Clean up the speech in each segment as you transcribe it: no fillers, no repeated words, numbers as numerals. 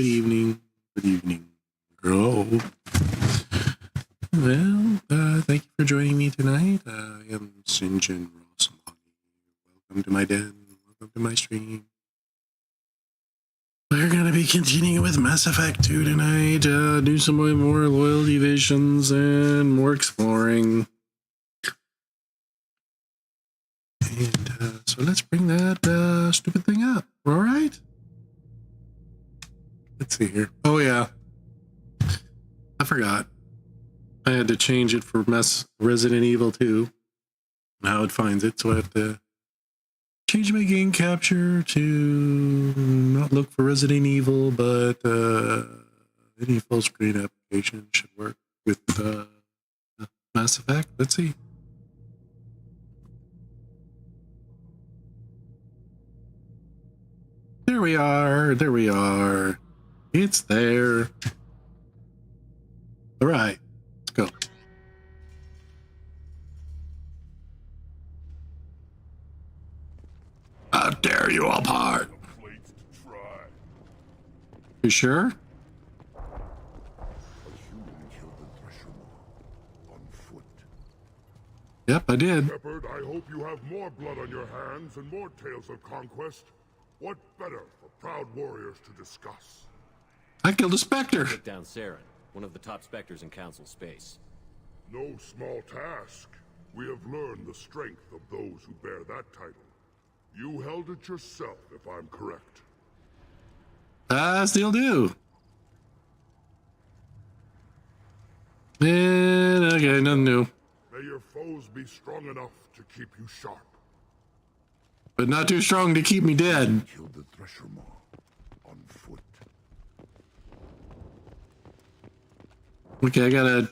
Good evening. Good evening. Grove. Well, thank you for joining me tonight. I am Sinjin Rosamani. Welcome to my den. Welcome to my stream. We're going to be continuing with Mass Effect 2 tonight. Do some more loyalty visions and more exploring. And so let's bring that stupid thing up. All right? Let's see here. Oh, yeah. I forgot. I had to change it for Resident Evil 2. Now it finds it, so I have to change my game capture to not look for Resident Evil, but any full screen application should work with Mass Effect. Let's see. There we are. There we are. It's there. All right. Let's go. How dare you, apart? You sure? Yep, I did. Shepard, I hope you have more blood on your hands and more tales of conquest. What better for proud warriors to discuss? I killed a Spectre. Took down Saren, one of the top Spectres in Council space. No small task. We have learned the strength of those who bear that title. You held it yourself, if I'm correct. I still do. And okay, nothing new. May your foes be strong enough to keep you sharp. But not too strong to keep me dead. Killed the Thresher Maw on foot. Okay, I gotta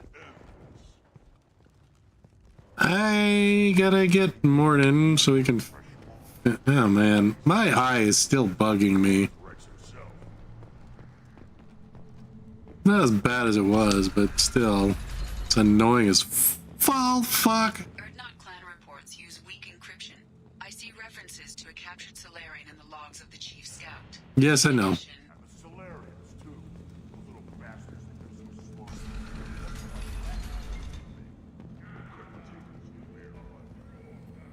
get Mordin so we can. Oh man, my eye is still bugging me. Not as bad as it was, but still, it's annoying as fuck. Urdnot clan reports use weak encryption. I see references to a captured Salarian in the logs of the Chief Scout. Yes, I know.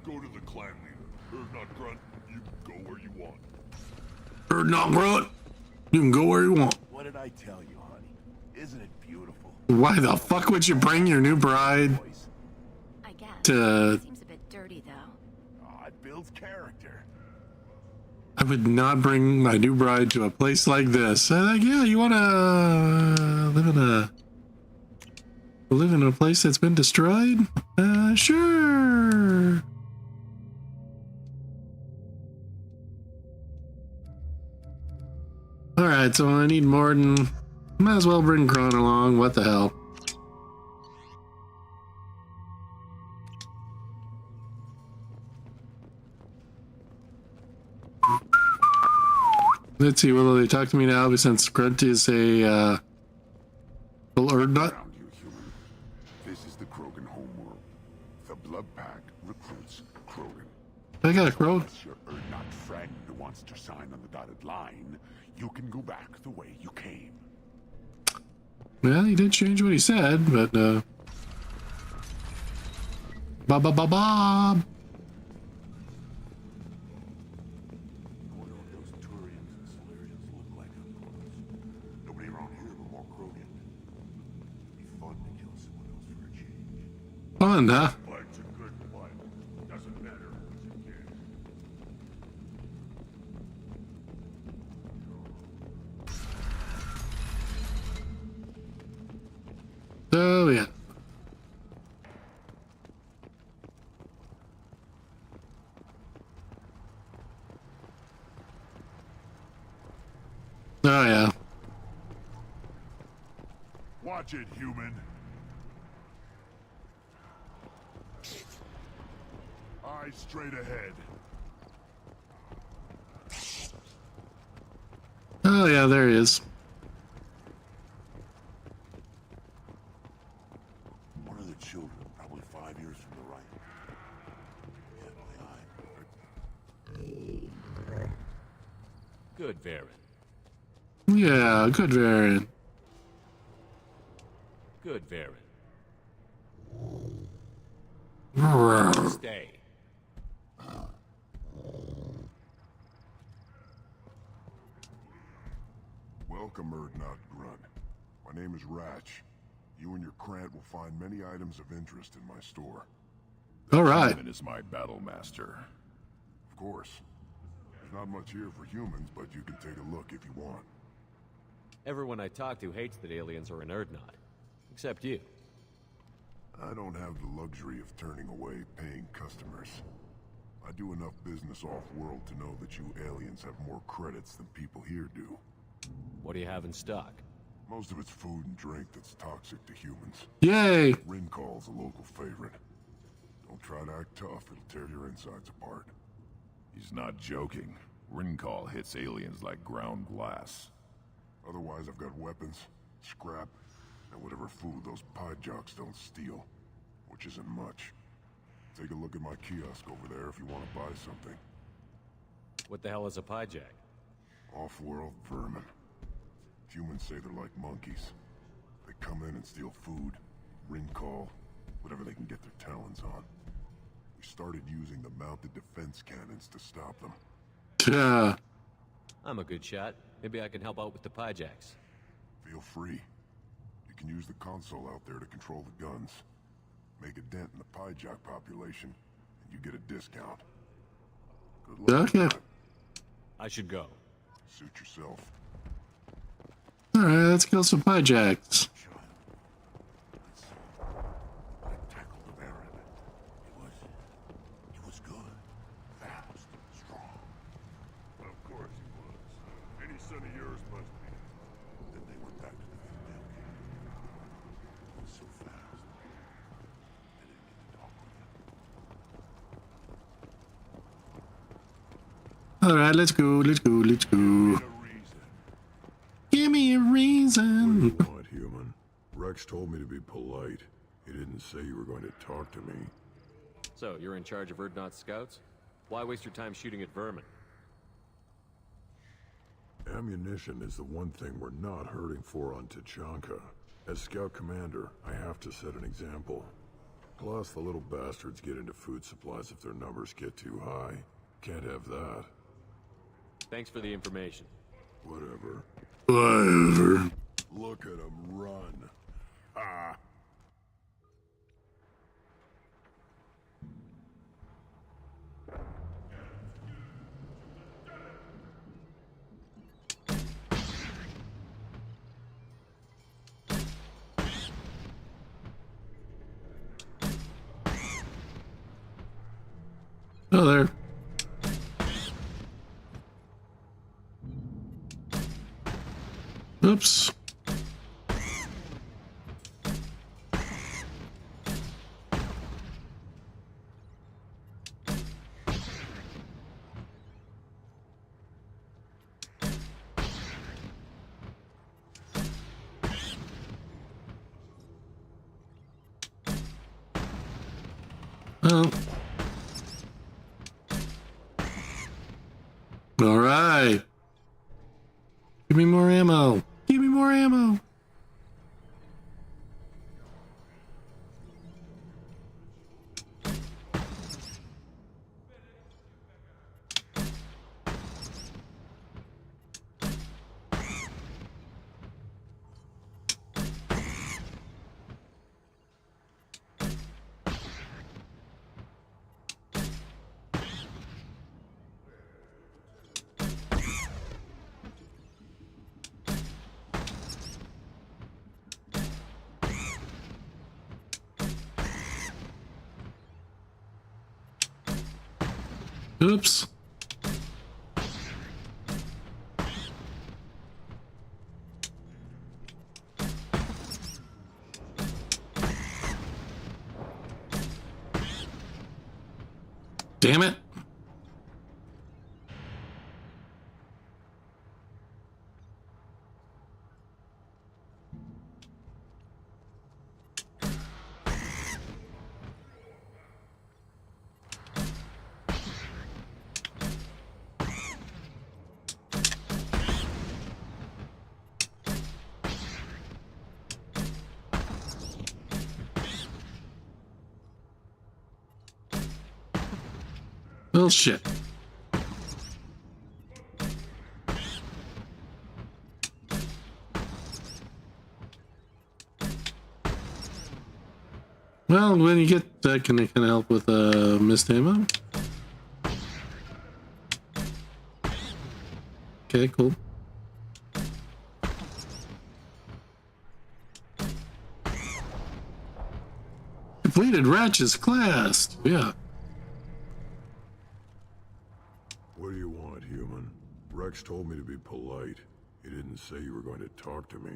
Go to the clan leader. Urdnot Grunt, you can go where you want. Urdnot Grunt, you can go where you want. What did I tell you, honey? Isn't it beautiful? Why the fuck would you bring your new bride I guess. to... Seems a bit dirty, though. Oh, it builds character. I would not bring my new bride to a place like this. Like, yeah, you want to live in a place that's been destroyed? Sure. All right, so I need Mordin. Might as well bring Kron along. What the hell? Let's see, will they talk to me now since Grunt is a full Urdnot? You human. This is the Krogan homeworld. The Blood Pack recruits Krogan. I got a Krogan. Unless your Urdnot friend wants to sign on the dotted line, you can go back the way you came. Well, he did change what he said, but Bob. Nobody around here but more Krogan. It'd be fun to kill someone else for a change. Fun, huh? Fight's a good fight. Doesn't matter who's against. Oh yeah. Oh yeah. Watch it, human. Eyes straight ahead. Oh yeah, there he is. One of the children, probably 5 years from the right. Hit my eye. Good, Varen. Yeah, good Varen. Good, Varen. Roar. Stay. Welcome, Urdnot Grunt. My name is Ratch. You and your Krant will find many items of interest in my store. All right. Human is my battle master. Of course. There's not much here for humans, but you can take a look if you want. Everyone I talk to hates that aliens are an Urdnot. Except you. I don't have the luxury of turning away paying customers. I do enough business off-world to know that you aliens have more credits than people here do. What do you have in stock? Most of it's food and drink that's toxic to humans. Yay. Rinkal's a local favorite. Don't try to act tough, it'll tear your insides apart. He's not joking. Rinkal hits aliens like ground glass. Otherwise, I've got weapons, scrap, and whatever food those pod jocks don't steal. Which isn't much. Take a look at my kiosk over there if you want to buy something. What the hell is a pyjak? Off-world vermin. Humans say they're like monkeys. They come in and steal food, Rinkal, whatever they can get their talons on. We started using the mounted defense cannons to stop them. Yeah. I'm a good shot. Maybe I can help out with the pyjaks. Feel free. You can use the console out there to control the guns. Make a dent in the pyjak population, and you get a discount. Good luck. Okay. I should go. Suit yourself. All right, let's kill some pyjaks. I tackled the Baron. He was good, fast, strong. Of course he was. Any son of yours must be. Then they went back to the female king. He was so fast. They didn't get to talk with him. All right, let's go. Let's go. Let's go. A reason. Give me a reason. What do you want, human? Rex told me to be polite. He didn't say you were going to talk to me. So, you're in charge of Urdnot scouts? Why waste your time shooting at vermin? Ammunition is the one thing we're not hurting for on Tachanka. As scout commander, I have to set an example. Plus, the little bastards get into food supplies if their numbers get too high. Can't have that. Thanks for the information. Whatever. Whatever. Look at him run. Ah. Oh, there. Oops. Oh. All right. Give me more ammo. Give me more ammo. Oops. Damn it. Well, shit. Well, when you get that, can it help with missed ammo? Okay, cool. Completed Ratchet's class. Yeah. What do you want, human? Rex told me to be polite. He didn't say you were going to talk to me.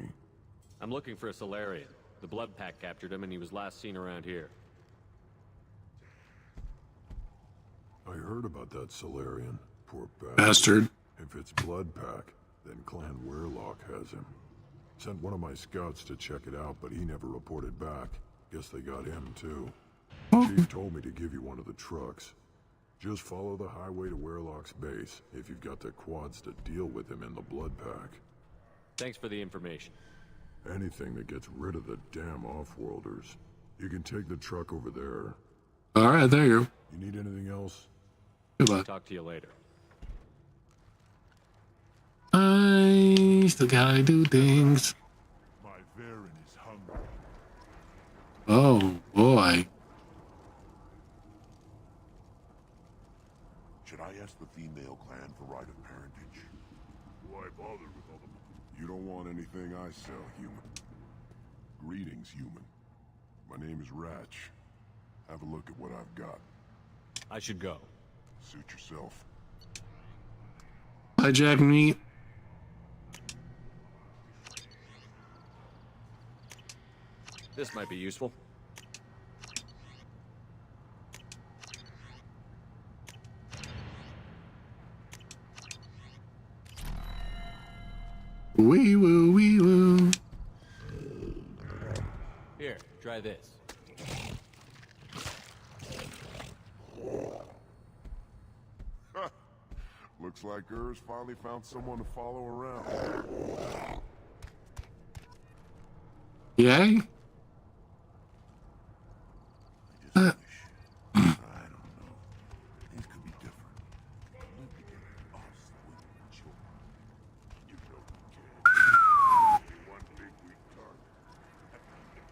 I'm looking for a Solarian. The Blood Pack captured him and he was last seen around here. I heard about that Solarian. Poor Bastard. If it's Blood Pack, then Clan Weirlock has him. Sent one of my scouts to check it out, but he never reported back. Guess they got him, too. Chief told me to give you one of the trucks. Just follow the highway to Weirlock's base, if you've got the quads to deal with him in the Blood Pack. Thanks for the information. Anything that gets rid of the damn Offworlders. You can take the truck over there. Alright, there you go. You need anything else? Goodbye. Talk to you later. I still gotta do things. My Varen is hungry. Oh, boy. Should I ask the female clan for right of parentage? Why bother with all the... You don't want anything I sell, human. Greetings, human. My name is Ratch. Have a look at what I've got. I should go. Suit yourself. Hijack me. This might be useful. Wee woo, wee woo. Here, try this. Looks like Urs finally found someone to follow around. Yay? I don't know. Things could be different. Live together, us, women, and children. You know we can. One big weak target.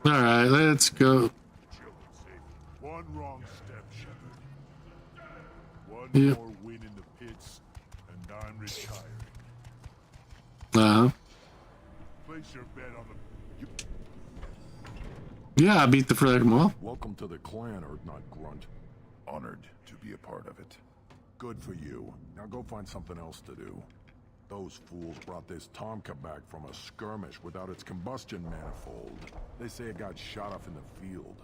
Alright, let's go. Children safe. One wrong step, Shepard. One Yep. more win in the pits, and I'm retiring. Uh-huh. Place your bet on the... Yeah, I beat the friggin' wall. Welcome to the clan, Urdnot Grunt. Honored to be a part of it. Good for you. Now go find something else to do. Those fools brought this Tomka back from a skirmish without its combustion manifold. They say it got shot off in the field.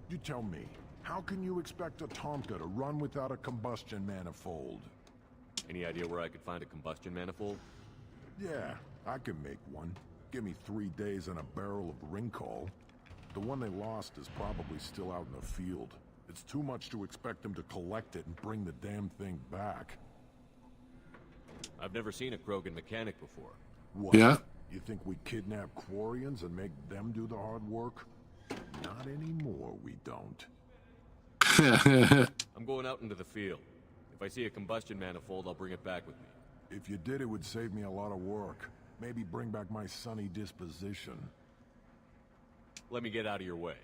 You tell me, how can you expect a Tomka to run without a combustion manifold? Any idea where I could find a combustion manifold? Yeah, I can make one. Give me 3 days and a barrel of Ringcall. The one they lost is probably still out in the field. It's too much to expect them to collect it and bring the damn thing back. I've never seen a Krogan mechanic before. What? Yeah. You think we kidnap Quarians and make them do the hard work? Not anymore, we don't. I'm going out into the field. If I see a combustion manifold, I'll bring it back with me. If you did, it would save me a lot of work. Maybe bring back my sunny disposition. Let me get out of your way.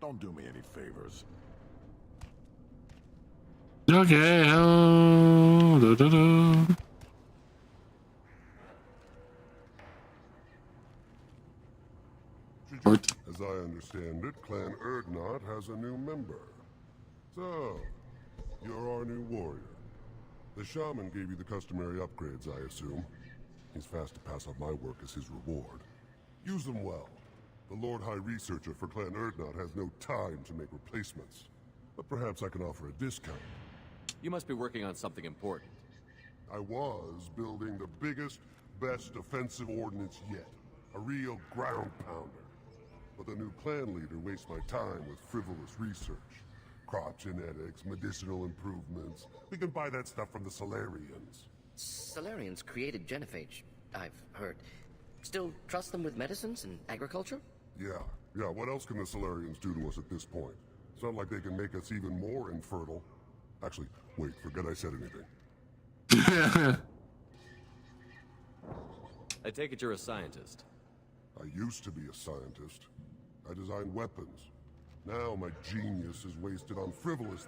Don't do me any favors. Okay, As I understand it, Clan Urdnot has a new member. So, you're our new warrior. The shaman gave you the customary upgrades, I assume. He's fast to pass on my work as his reward. Use them well. The Lord High Researcher for Clan Urdnot has no time to make replacements. But perhaps I can offer a discount. You must be working on something important. I was building the biggest, best offensive ordnance yet. A real ground pounder. But the new clan leader wastes my time with frivolous research. Crop genetics, medicinal improvements. We can buy that stuff from the Solarians. Solarians created genophage, I've heard. Still trust them with medicines and agriculture? Yeah, what else can the Solarians do to us at this point? It's not like they can make us even more infertile. Actually, wait, forget I said anything. I take it you're a scientist. I used to be a scientist. I designed weapons. Now my genius is wasted on frivolous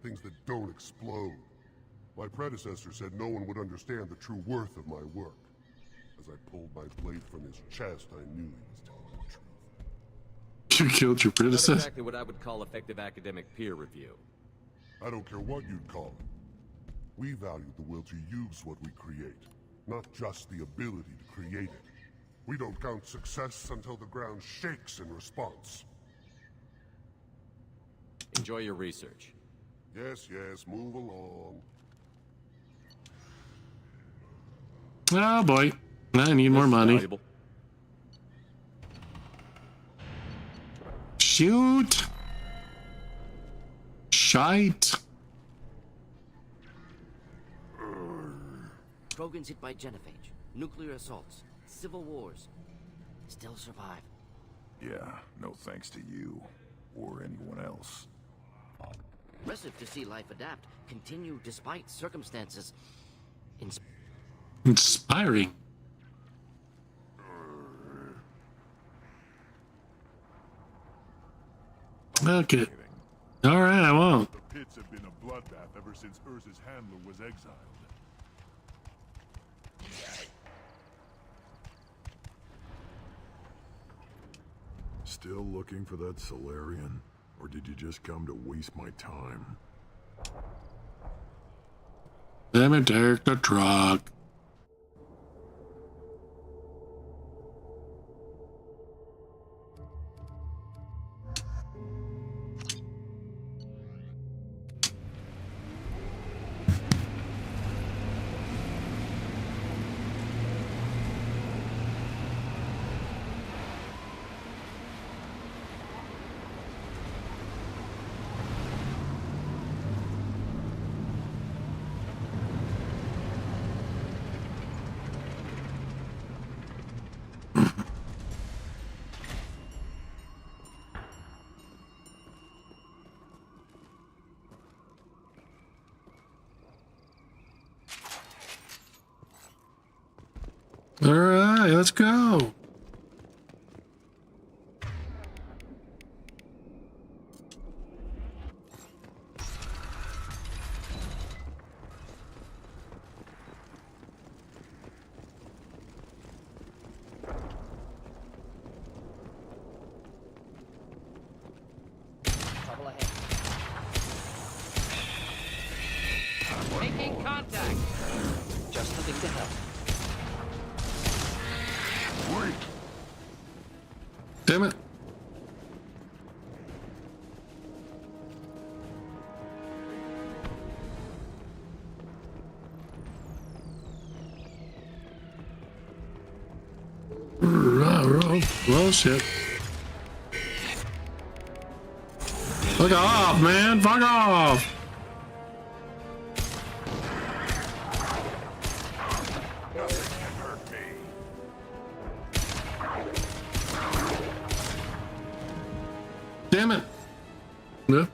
things that don't explode. My predecessor said no one would understand the true worth of my work. As I pulled my blade from his chest, I knew he was telling the truth. You killed your Not predecessor. exactly what I would call effective academic peer review. I don't care what you'd call it. We value the will to use what we create, not just the ability to create it. We don't count success until the ground shakes in response. Enjoy your research. Yes, move along. Oh boy, I need more This is money. valuable. Shoot! Shite! Krogan's hit by genophage, nuclear assaults, civil wars. Still survive. Yeah, no thanks to you. Or anyone else. Impressive to see life adapt, continue despite circumstances. Inspiring. Okay. Alright, I won't. The pits have been a bloodbath ever since Urza's handler was exiled. Still looking for that Solarian? Or did you just come to waste my time? Let me take the truck. All right, let's go. Trouble ahead. Making contact. Just looking to help. Damn it. Well, shit. Fuck off, man. Fuck off. Damn it. No.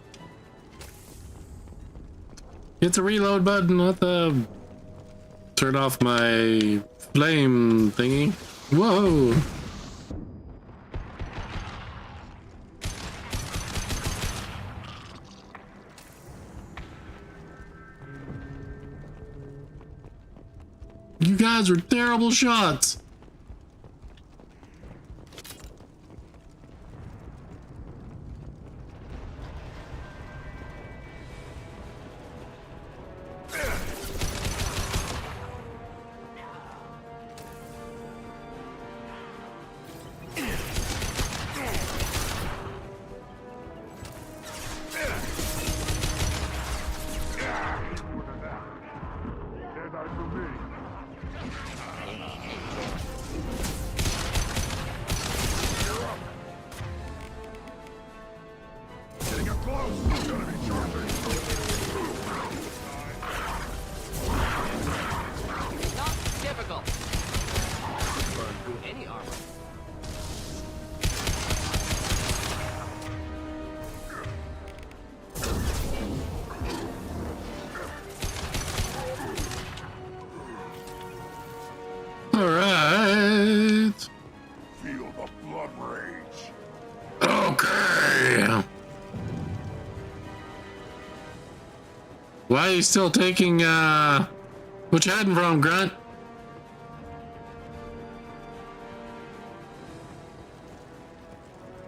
Hit the reload button. What the? Turn off my flame thingy. Whoa. You guys are terrible shots. Why are you still taking, what you hiding from, Grunt?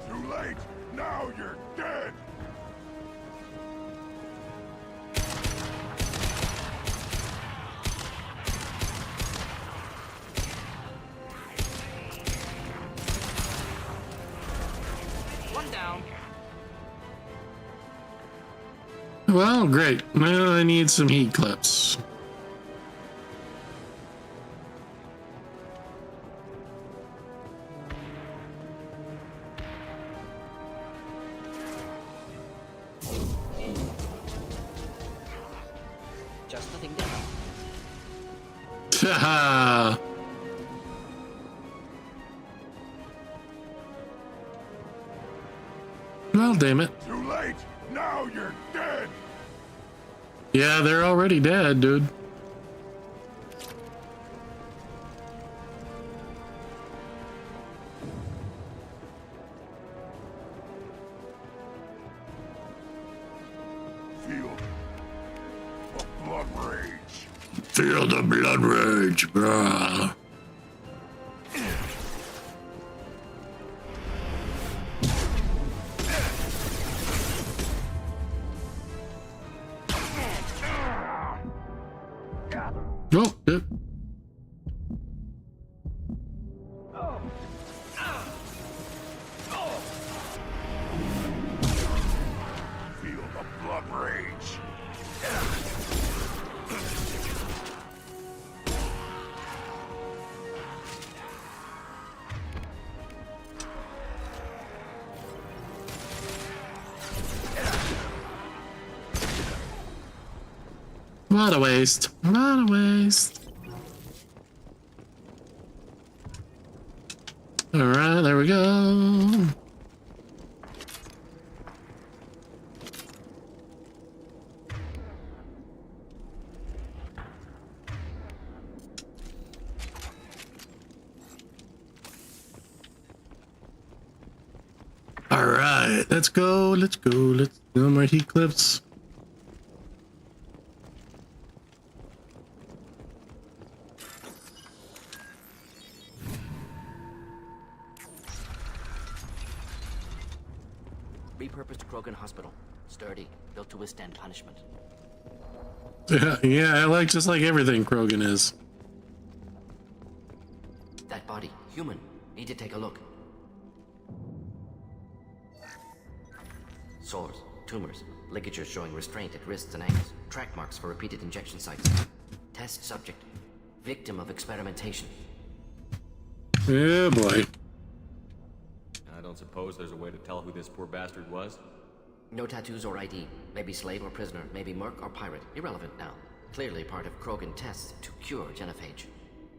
Too late! Now you're dead! One down. Well, great. Now I need some heat clips. Just nothing down. Haha. Well, damn it. Too late! Now you're dead! Yeah, they're already dead, dude. Feel the blood rage. Feel the blood rage, bruh. Oh, yep. Feel the blood rage. What a waste. What a waste. Alright, there we go. Alright, let's go, let's go, let's do more heat clips. Repurposed Krogan Hospital. Sturdy, built to withstand punishment. Yeah, I like just like everything Krogan is. That body, human. Need to take a look. Sores, tumors, ligatures showing restraint at wrists and ankles, track marks for repeated injection sites. Test subject, victim of experimentation. Yeah, boy. I don't suppose there's a way to tell who this poor bastard was? No tattoos or ID. Maybe slave or prisoner, maybe merc or pirate. Irrelevant now. Clearly part of Krogan tests to cure genophage.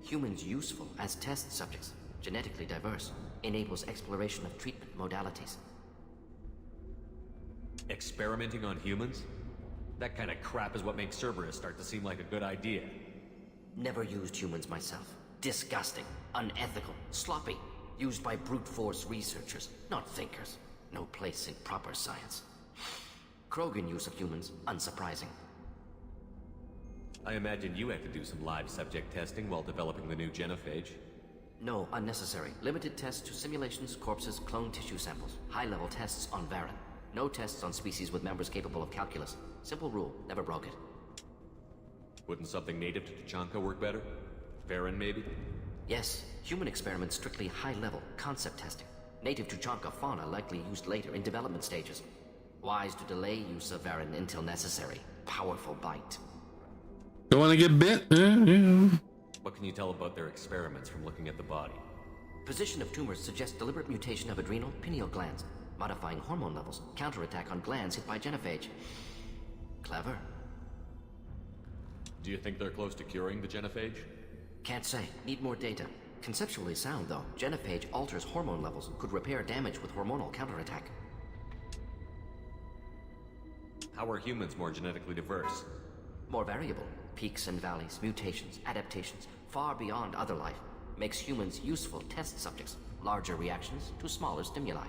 Humans useful as test subjects. Genetically diverse. Enables exploration of treatment modalities. Experimenting on humans? That kind of crap is what makes Cerberus start to seem like a good idea. Never used humans myself. Disgusting. Unethical. Sloppy. Used by brute force researchers, not thinkers. No place in proper science. Krogan use of humans, unsurprising. I imagine you had to do some live subject testing while developing the new genophage. No, unnecessary. Limited tests to simulations, corpses, cloned tissue samples. High-level tests on Varen. No tests on species with members capable of calculus. Simple rule, never broke it. Wouldn't something native to Tuchanka work better? Varen, maybe? Yes, human experiments strictly high-level, concept testing. Native Tuchanka fauna likely used later in development stages. Wise to delay use of Varen until necessary. Powerful bite. Don't want to get bit? Yeah. What can you tell about their experiments from looking at the body? Position of tumors suggests deliberate mutation of adrenal, pineal glands. Modifying hormone levels. Counterattack on glands hit by genophage. Clever. Do you think they're close to curing the genophage? Can't say. Need more data. Conceptually sound, though. Genophage alters hormone levels. Could repair damage with hormonal counterattack. How are humans more genetically diverse? More variable. Peaks and valleys, mutations, adaptations, far beyond other life. Makes humans useful test subjects. Larger reactions to smaller stimuli.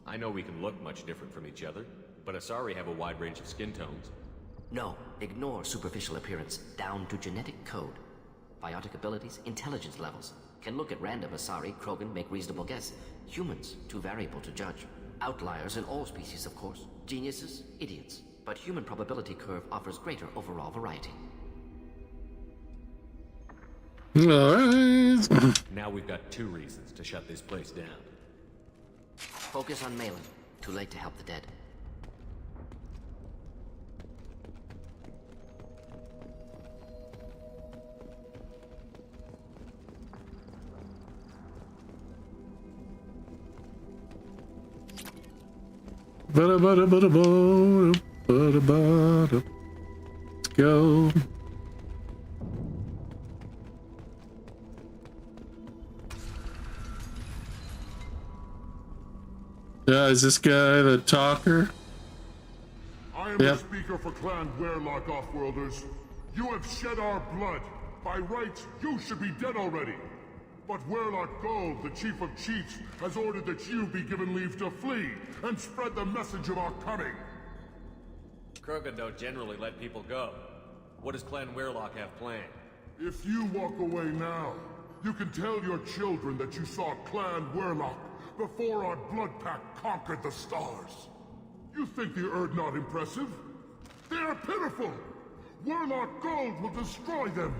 I know we can look much different from each other, But Asari have a wide range of skin tones. No, ignore superficial appearance, down to genetic code. Biotic abilities, intelligence levels. Can look at random Asari, Krogan, make reasonable guess. Humans, too variable to judge. Outliers in all species, of course. Geniuses, idiots. But human probability curve offers greater overall variety. Alright. Now we've got 2 reasons to shut this place down. Focus on Malin. Too late to help the dead. Let's go. Yeah, is this guy the talker? I am Yep. the speaker for Clan Werlock, Offworlders. You have shed our blood. By rights, you should be dead already. But Werlock Gold, the Chief of Chiefs, has ordered that you be given leave to flee and spread the message of our coming. Krogan don't generally let people go. What does Clan Werlock have planned? If you walk away now, you can tell your children that you saw Clan Werlock before our blood pack conquered the stars. You think the Erd not impressive? They are pitiful! Werlock Gold will destroy them!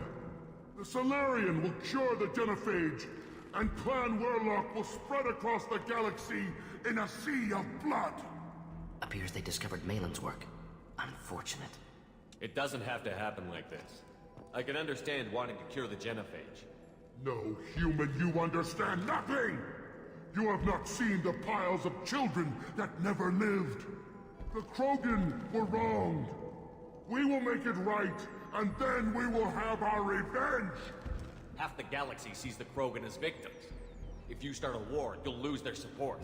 The Solarian will cure the Genophage, and Clan Werlock will spread across the galaxy in a sea of blood! Appears they discovered Malin's work. Unfortunate. It doesn't have to happen like this. I can understand wanting to cure the Genophage. No, human, you understand nothing! You have not seen the piles of children that never lived. The Krogan were wronged. We will make it right, and then we will have our revenge! Half the galaxy sees the Krogan as victims. If you start a war, you'll lose their support.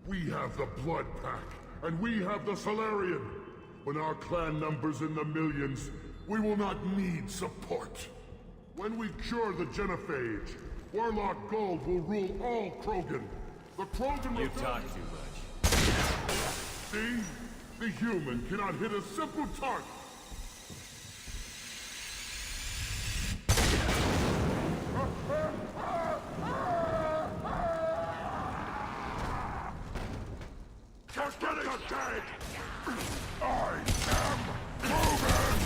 We have the Blood Pack, and we have the Solarian. When our clan numbers in the millions, we will not need support. When we cure the Genophage, Werlock Gold will rule all Krogan. The Krogan You rebellion- talk too much. See? The human cannot hit a simple target. Just get it dead! I am moving!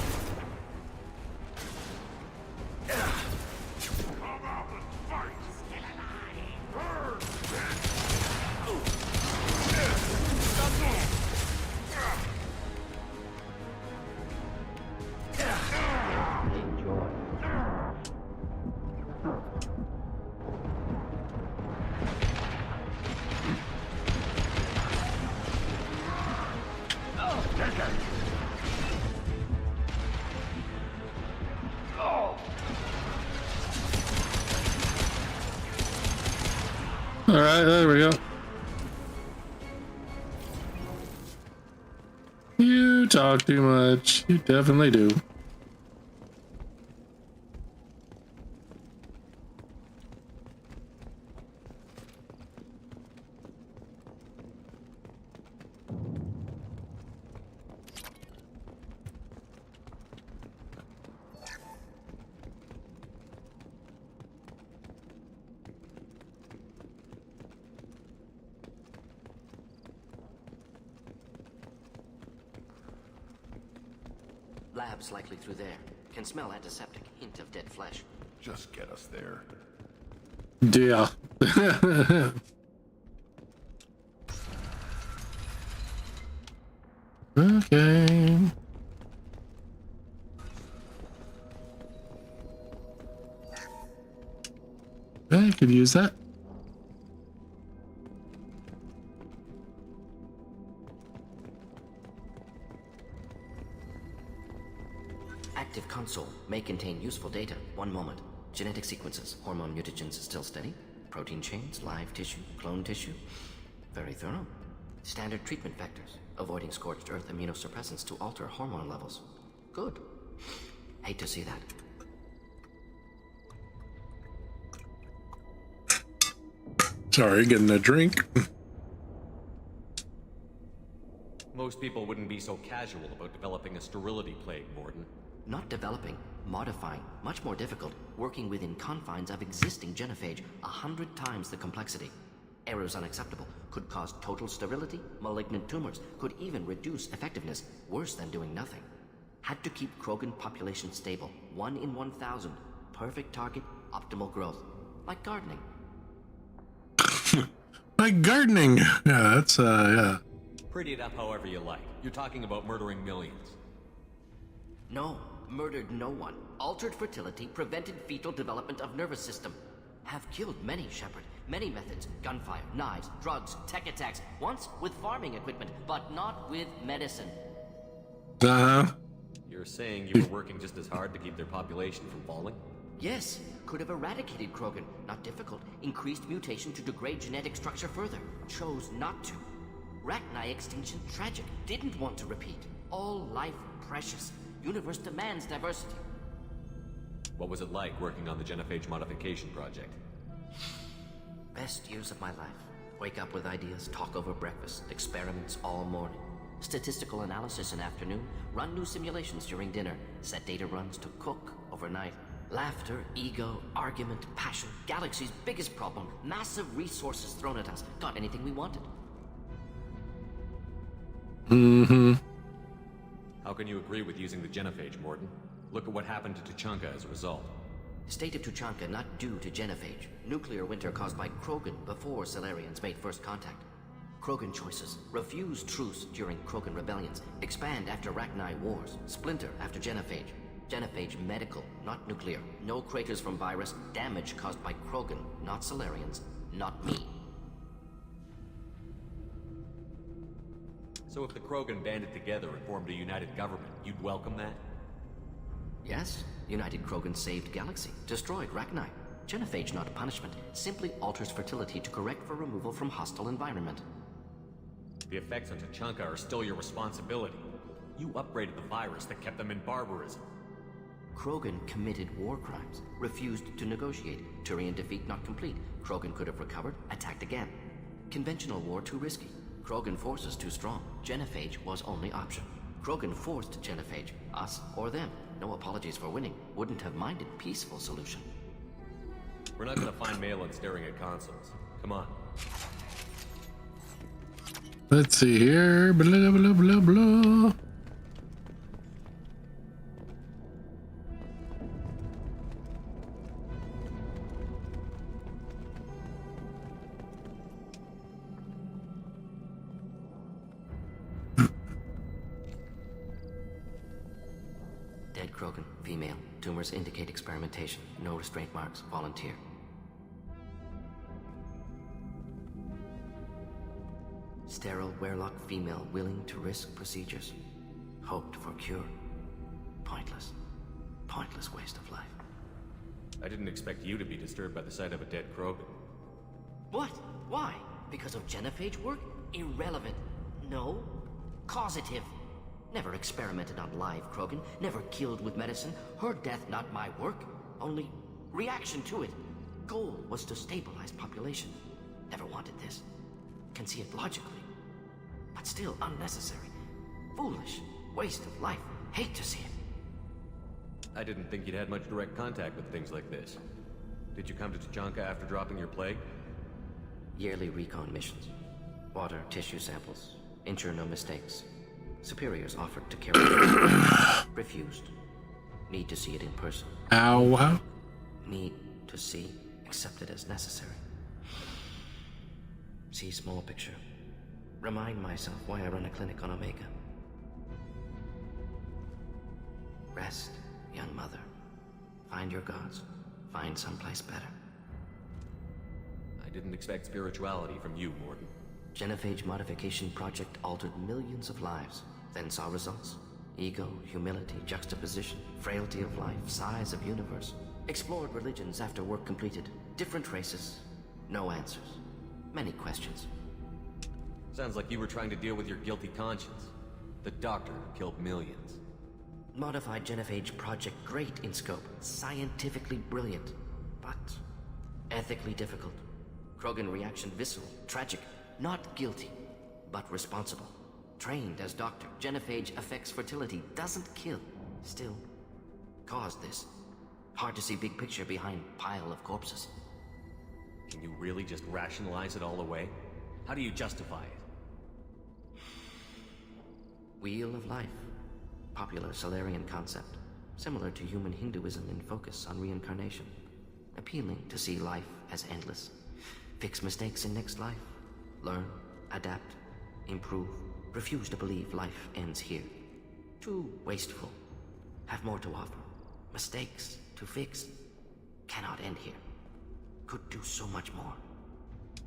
Come out and fight! Still alive! Burn, All right, there we go. You talk too much. You definitely do. Labs likely through there. Can smell antiseptic, hint of dead flesh. Just get us there. Yeah. Okay. I could use that. Active console may contain useful data. One moment. Genetic sequences, hormone mutagens still steady. Protein chains, live tissue, clone tissue. Very thorough. Standard treatment vectors, avoiding scorched earth immunosuppressants to alter hormone levels. Good. Hate to see that. Sorry, getting a drink. Most people wouldn't be so casual about developing a sterility plague, Morden. Not developing, modifying, much more difficult, working within confines of existing genophage, 100 times the complexity. Errors unacceptable, could cause total sterility, malignant tumors, could even reduce effectiveness, worse than doing nothing. Had to keep Krogan population stable, 1 in 1,000, perfect target, optimal growth. Like gardening. Like gardening. Yeah, that's yeah. Pretty it up however you like. You're talking about murdering millions. No, murdered no one. Altered fertility, prevented fetal development of nervous system. Have killed many, Shepard. Many methods. Gunfire, knives, drugs, tech attacks. Once with farming equipment, but not with medicine. Uh-huh. You're saying you were working just as hard to keep their population from falling? Yes, could have eradicated Krogan. Not difficult. Increased mutation to degrade genetic structure further. Chose not to. Rachni extinction tragic. Didn't want to repeat. All life precious. Universe demands diversity. What was it like working on the genophage modification project? Best years of my life. Wake up with ideas, talk over breakfast, experiments all morning. Statistical analysis in afternoon, run new simulations during dinner, set data runs to cook overnight. Laughter, ego, argument, passion, galaxy's biggest problem, massive resources thrown at us. Got anything we wanted. Mm-hmm. How can you agree with using the genophage, Morden? Look at what happened to Tuchanka as a result. State of Tuchanka not due to genophage. Nuclear winter caused by Krogan before Salarians made first contact. Krogan choices. Refuse truce during Krogan rebellions. Expand after Rachni wars. Splinter after genophage. Genophage medical, not nuclear. No craters from virus. Damage caused by Krogan, not Salarians, not me. So if the Krogan banded together and formed a united government, you'd welcome that? Yes, United Krogan saved Galaxy, destroyed Rachni. Genophage not punishment, simply alters fertility to correct for removal from hostile environment. The effects on Tuchanka are still your responsibility. You upgraded the virus that kept them in barbarism. Krogan committed war crimes, refused to negotiate. Turian defeat not complete. Krogan could have recovered, attacked again. Conventional war too risky. Krogan forces too strong. Genophage was only option. Krogan forced genophage, us or them. No apologies for winning. Wouldn't have minded peaceful solution. We're not gonna find Malin staring at consoles. Come on. Let's see here. Blah, blah, blah, blah. Dead Krogan, female. Tumors indicate experimentation. No restraint marks. Volunteer. Sterile Werlock female willing to risk procedures. Hoped for cure. Pointless. Pointless waste of life. I didn't expect you to be disturbed by the sight of a dead Krogan. What? Why? Because of genophage work? Irrelevant. No. Causative. Never experimented on live Krogan. Never killed with medicine. Her death not my work. Only reaction to it. Goal was to stabilize population. Never wanted this. Can see it logically. But still unnecessary. Foolish. Waste of life. Hate to see it. I didn't think you'd had much direct contact with things like this. Did you come to Tuchanka after dropping your plague? Yearly recon missions. Water, tissue samples. Ensure no mistakes. Superiors offered to carry it. Refused. Need to see it in person. Ow. Need to see. Accepted as necessary. See small picture. Remind myself why I run a clinic on Omega. Rest, young mother. Find your gods. Find someplace better. I didn't expect spirituality from you, Morden. Genophage modification project altered millions of lives. Then saw results. Ego, humility, juxtaposition, frailty of life, size of universe. Explored religions after work completed. Different races. No answers. Many questions. Sounds like you were trying to deal with your guilty conscience. The doctor who killed millions. Modified genophage project great in scope. Scientifically brilliant. But ethically difficult. Krogan reaction visceral, tragic. Not guilty, but responsible. Trained as doctor, genophage affects fertility, doesn't kill. Still, caused this. Hard to see big picture behind pile of corpses. Can you really just rationalize it all away? How do you justify it? Wheel of Life. Popular Solarian concept. Similar to human Hinduism in focus on reincarnation. Appealing to see life as endless. Fix mistakes in next life. Learn, adapt, improve. Refuse to believe life ends here. Too wasteful. Have more to offer. Mistakes to fix. Cannot end here. Could do so much more.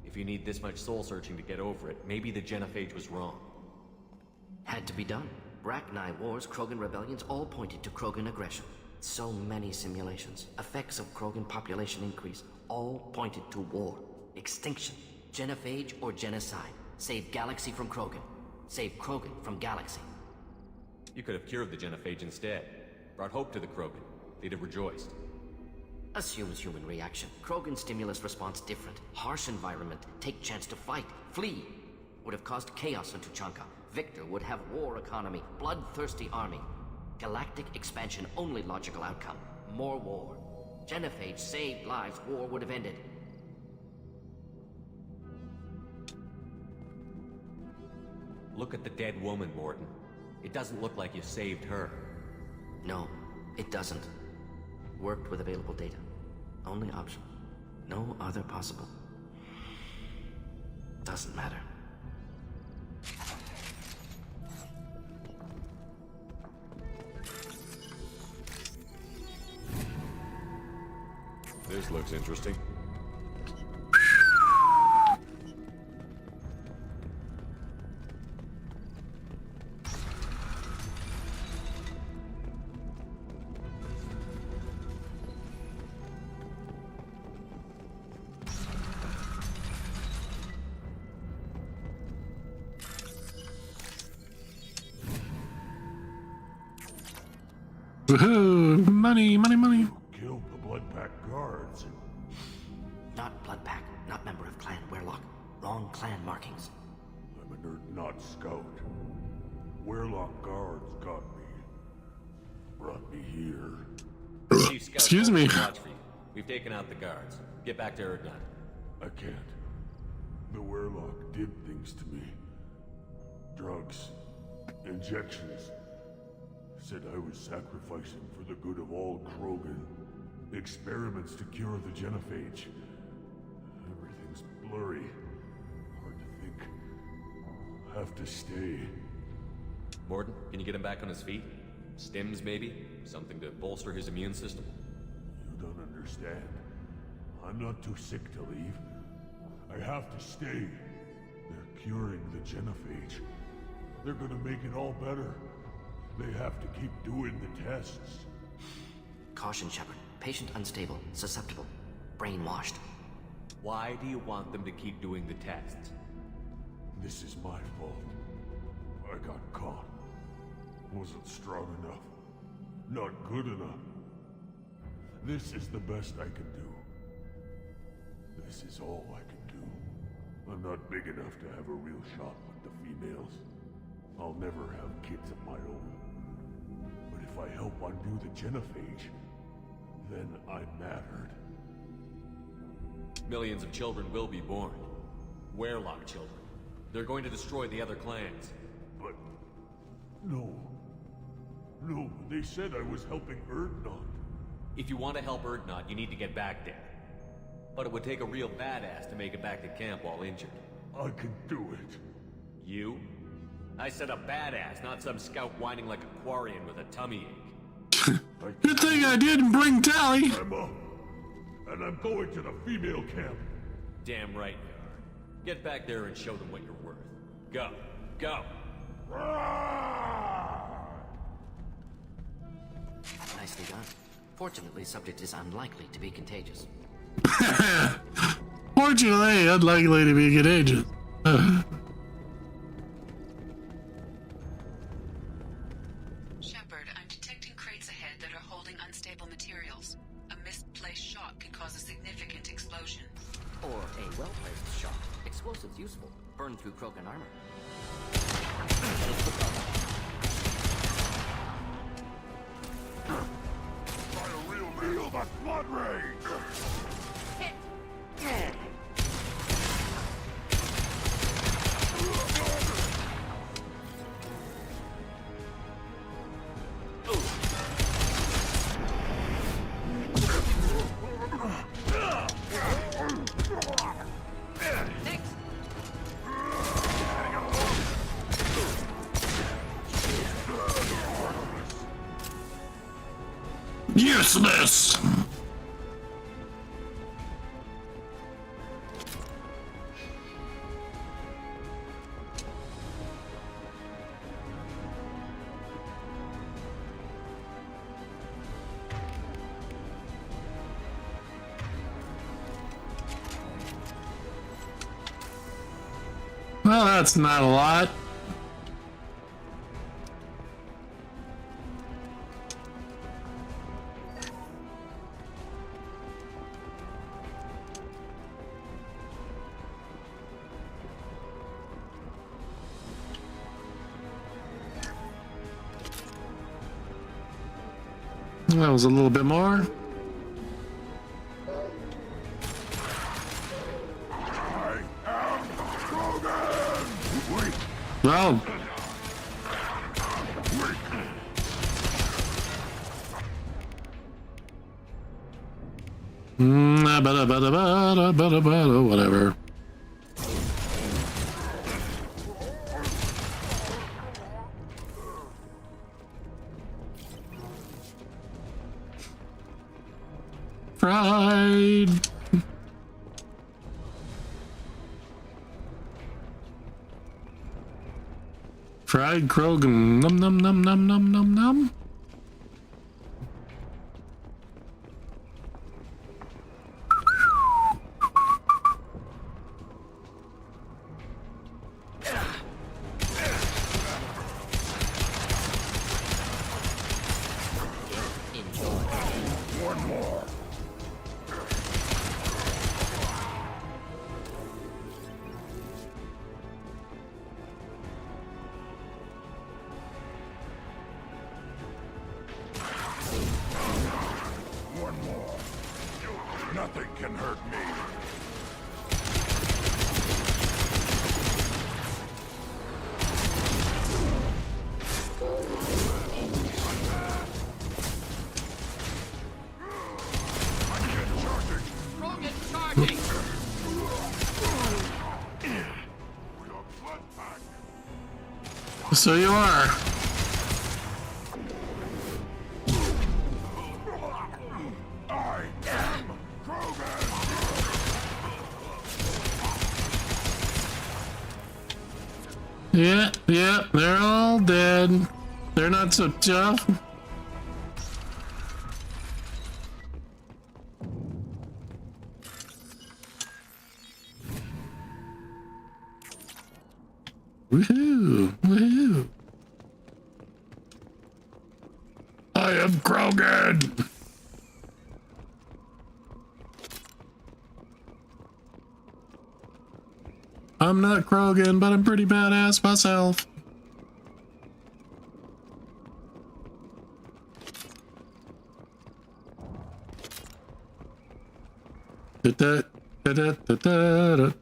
If you need this much soul searching to get over it, maybe the genophage was wrong. Had to be done. Rachni wars, Krogan rebellions, all pointed to Krogan aggression. So many simulations. Effects of Krogan population increase. All pointed to war. Extinction. Genophage or genocide. Save galaxy from Krogan. Save Krogan from galaxy. You could have cured the genophage instead. Brought hope to the Krogan. They'd have rejoiced. Assumes human reaction. Krogan stimulus response different. Harsh environment. Take chance to fight. Flee. Would have caused chaos on Tuchanka. Victor would have war economy. Bloodthirsty army. Galactic expansion only logical outcome. More war. Genophage saved lives. War would have ended. Look at the dead woman, Morton. It doesn't look like you saved her. No, it doesn't. Worked with available data. Only option. No other possible. Doesn't matter. This looks interesting. Woohoo! Money, money, money. Killed the Blood Pack guards. Not Blood Pack, not member of Clan Werlock. Wrong clan markings. I'm a nerd, not scout. Werlock guards got me. Brought me here. Chief Scout Excuse me. watch for you. We've taken out the guards. Get back to Erdnot. I can't. The Werlock did things to me. Drugs. Injections. Said I was sacrificing for the good of all Krogan. Experiments to cure the genophage. Everything's blurry. Hard to think. Have to stay. Morton, can you get him back on his feet? Stims, maybe? Something to bolster his immune system? You don't understand. I'm not too sick to leave. I have to stay. They're curing the genophage. They're gonna make it all better. They have to keep doing the tests. Caution, Shepard. Patient unstable, susceptible, brainwashed. Why do you want them to keep doing the tests? This is my fault. I got caught. Wasn't strong enough. Not good enough. This is the best I can do. This is all I can do. I'm not big enough to have a real shot with the females. I'll never have kids of my own. But if I help undo the genophage, then I mattered. Millions of children will be born. Werlock children. They're going to destroy the other clans. But... no. No, they said I was helping Erdnot. If you want to help Erdnot, you need to get back there. But it would take a real badass to make it back to camp while injured. I can do it. You? I said a badass, not some scout whining like a Quarian with a tummy ache. Good thing I didn't bring Tally. I'm up. And I'm going to the female camp. Damn right you are. Get back there and show them what you're worth. Go. Go. Nicely done. Fortunately, subject is unlikely to be contagious. Fortunately, unlikely to be contagious. Shepard, I'm detecting crates ahead that are holding unstable materials. A misplaced shot could cause a significant explosion. Or a well-placed shot. Explosives useful. Burn through Krogan armor. Feel the blood rage! Useless! Well, that's not a lot. That was a little bit more. I am Krogan! Wait! Well, whatever. Fried. Fried Krogan. Num num num num num num num. One more! One more. Nothing can hurt me. So you are. I am Krogan! Yeah, they're all dead. They're not so tough. Woohoo! Woohoo! I am Krogan! I'm not Krogan, but I'm pretty badass myself. Da-da-da-da-da-da.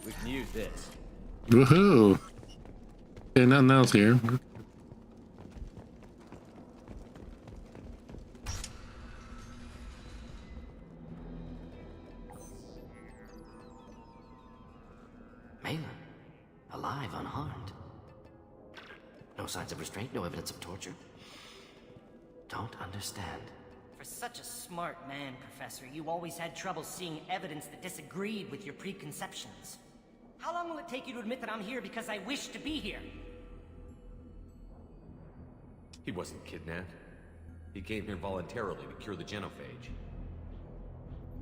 We can use this. Woohoo! Okay, nothing else here. Malin, alive, unharmed. No signs of restraint, no evidence of torture. Don't understand. For such a smart man, Professor, you always had trouble seeing evidence that disagreed with your preconceptions. How long will it take you to admit that I'm here because I wish to be here? He wasn't kidnapped. He came here voluntarily to cure the genophage.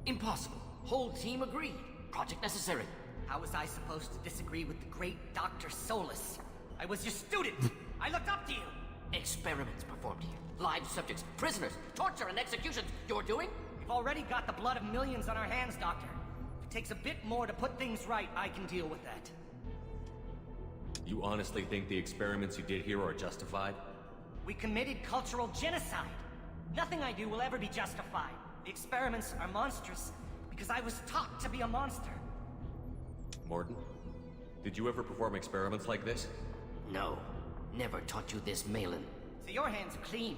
Impossible. Whole team agreed. Project necessary. How was I supposed to disagree with the great Dr. Solus? I was your student! I looked up to you! Experiments performed here. Live subjects, prisoners, torture and executions. You're doing? We've already got the blood of millions on our hands, Doctor. If it takes a bit more to put things right, I can deal with that. You honestly think the experiments you did here are justified? We committed cultural genocide. Nothing I do will ever be justified. The experiments are monstrous because I was taught to be a monster. Morton, did you ever perform experiments like this? No. Never taught you this, Malin. So your hands are clean.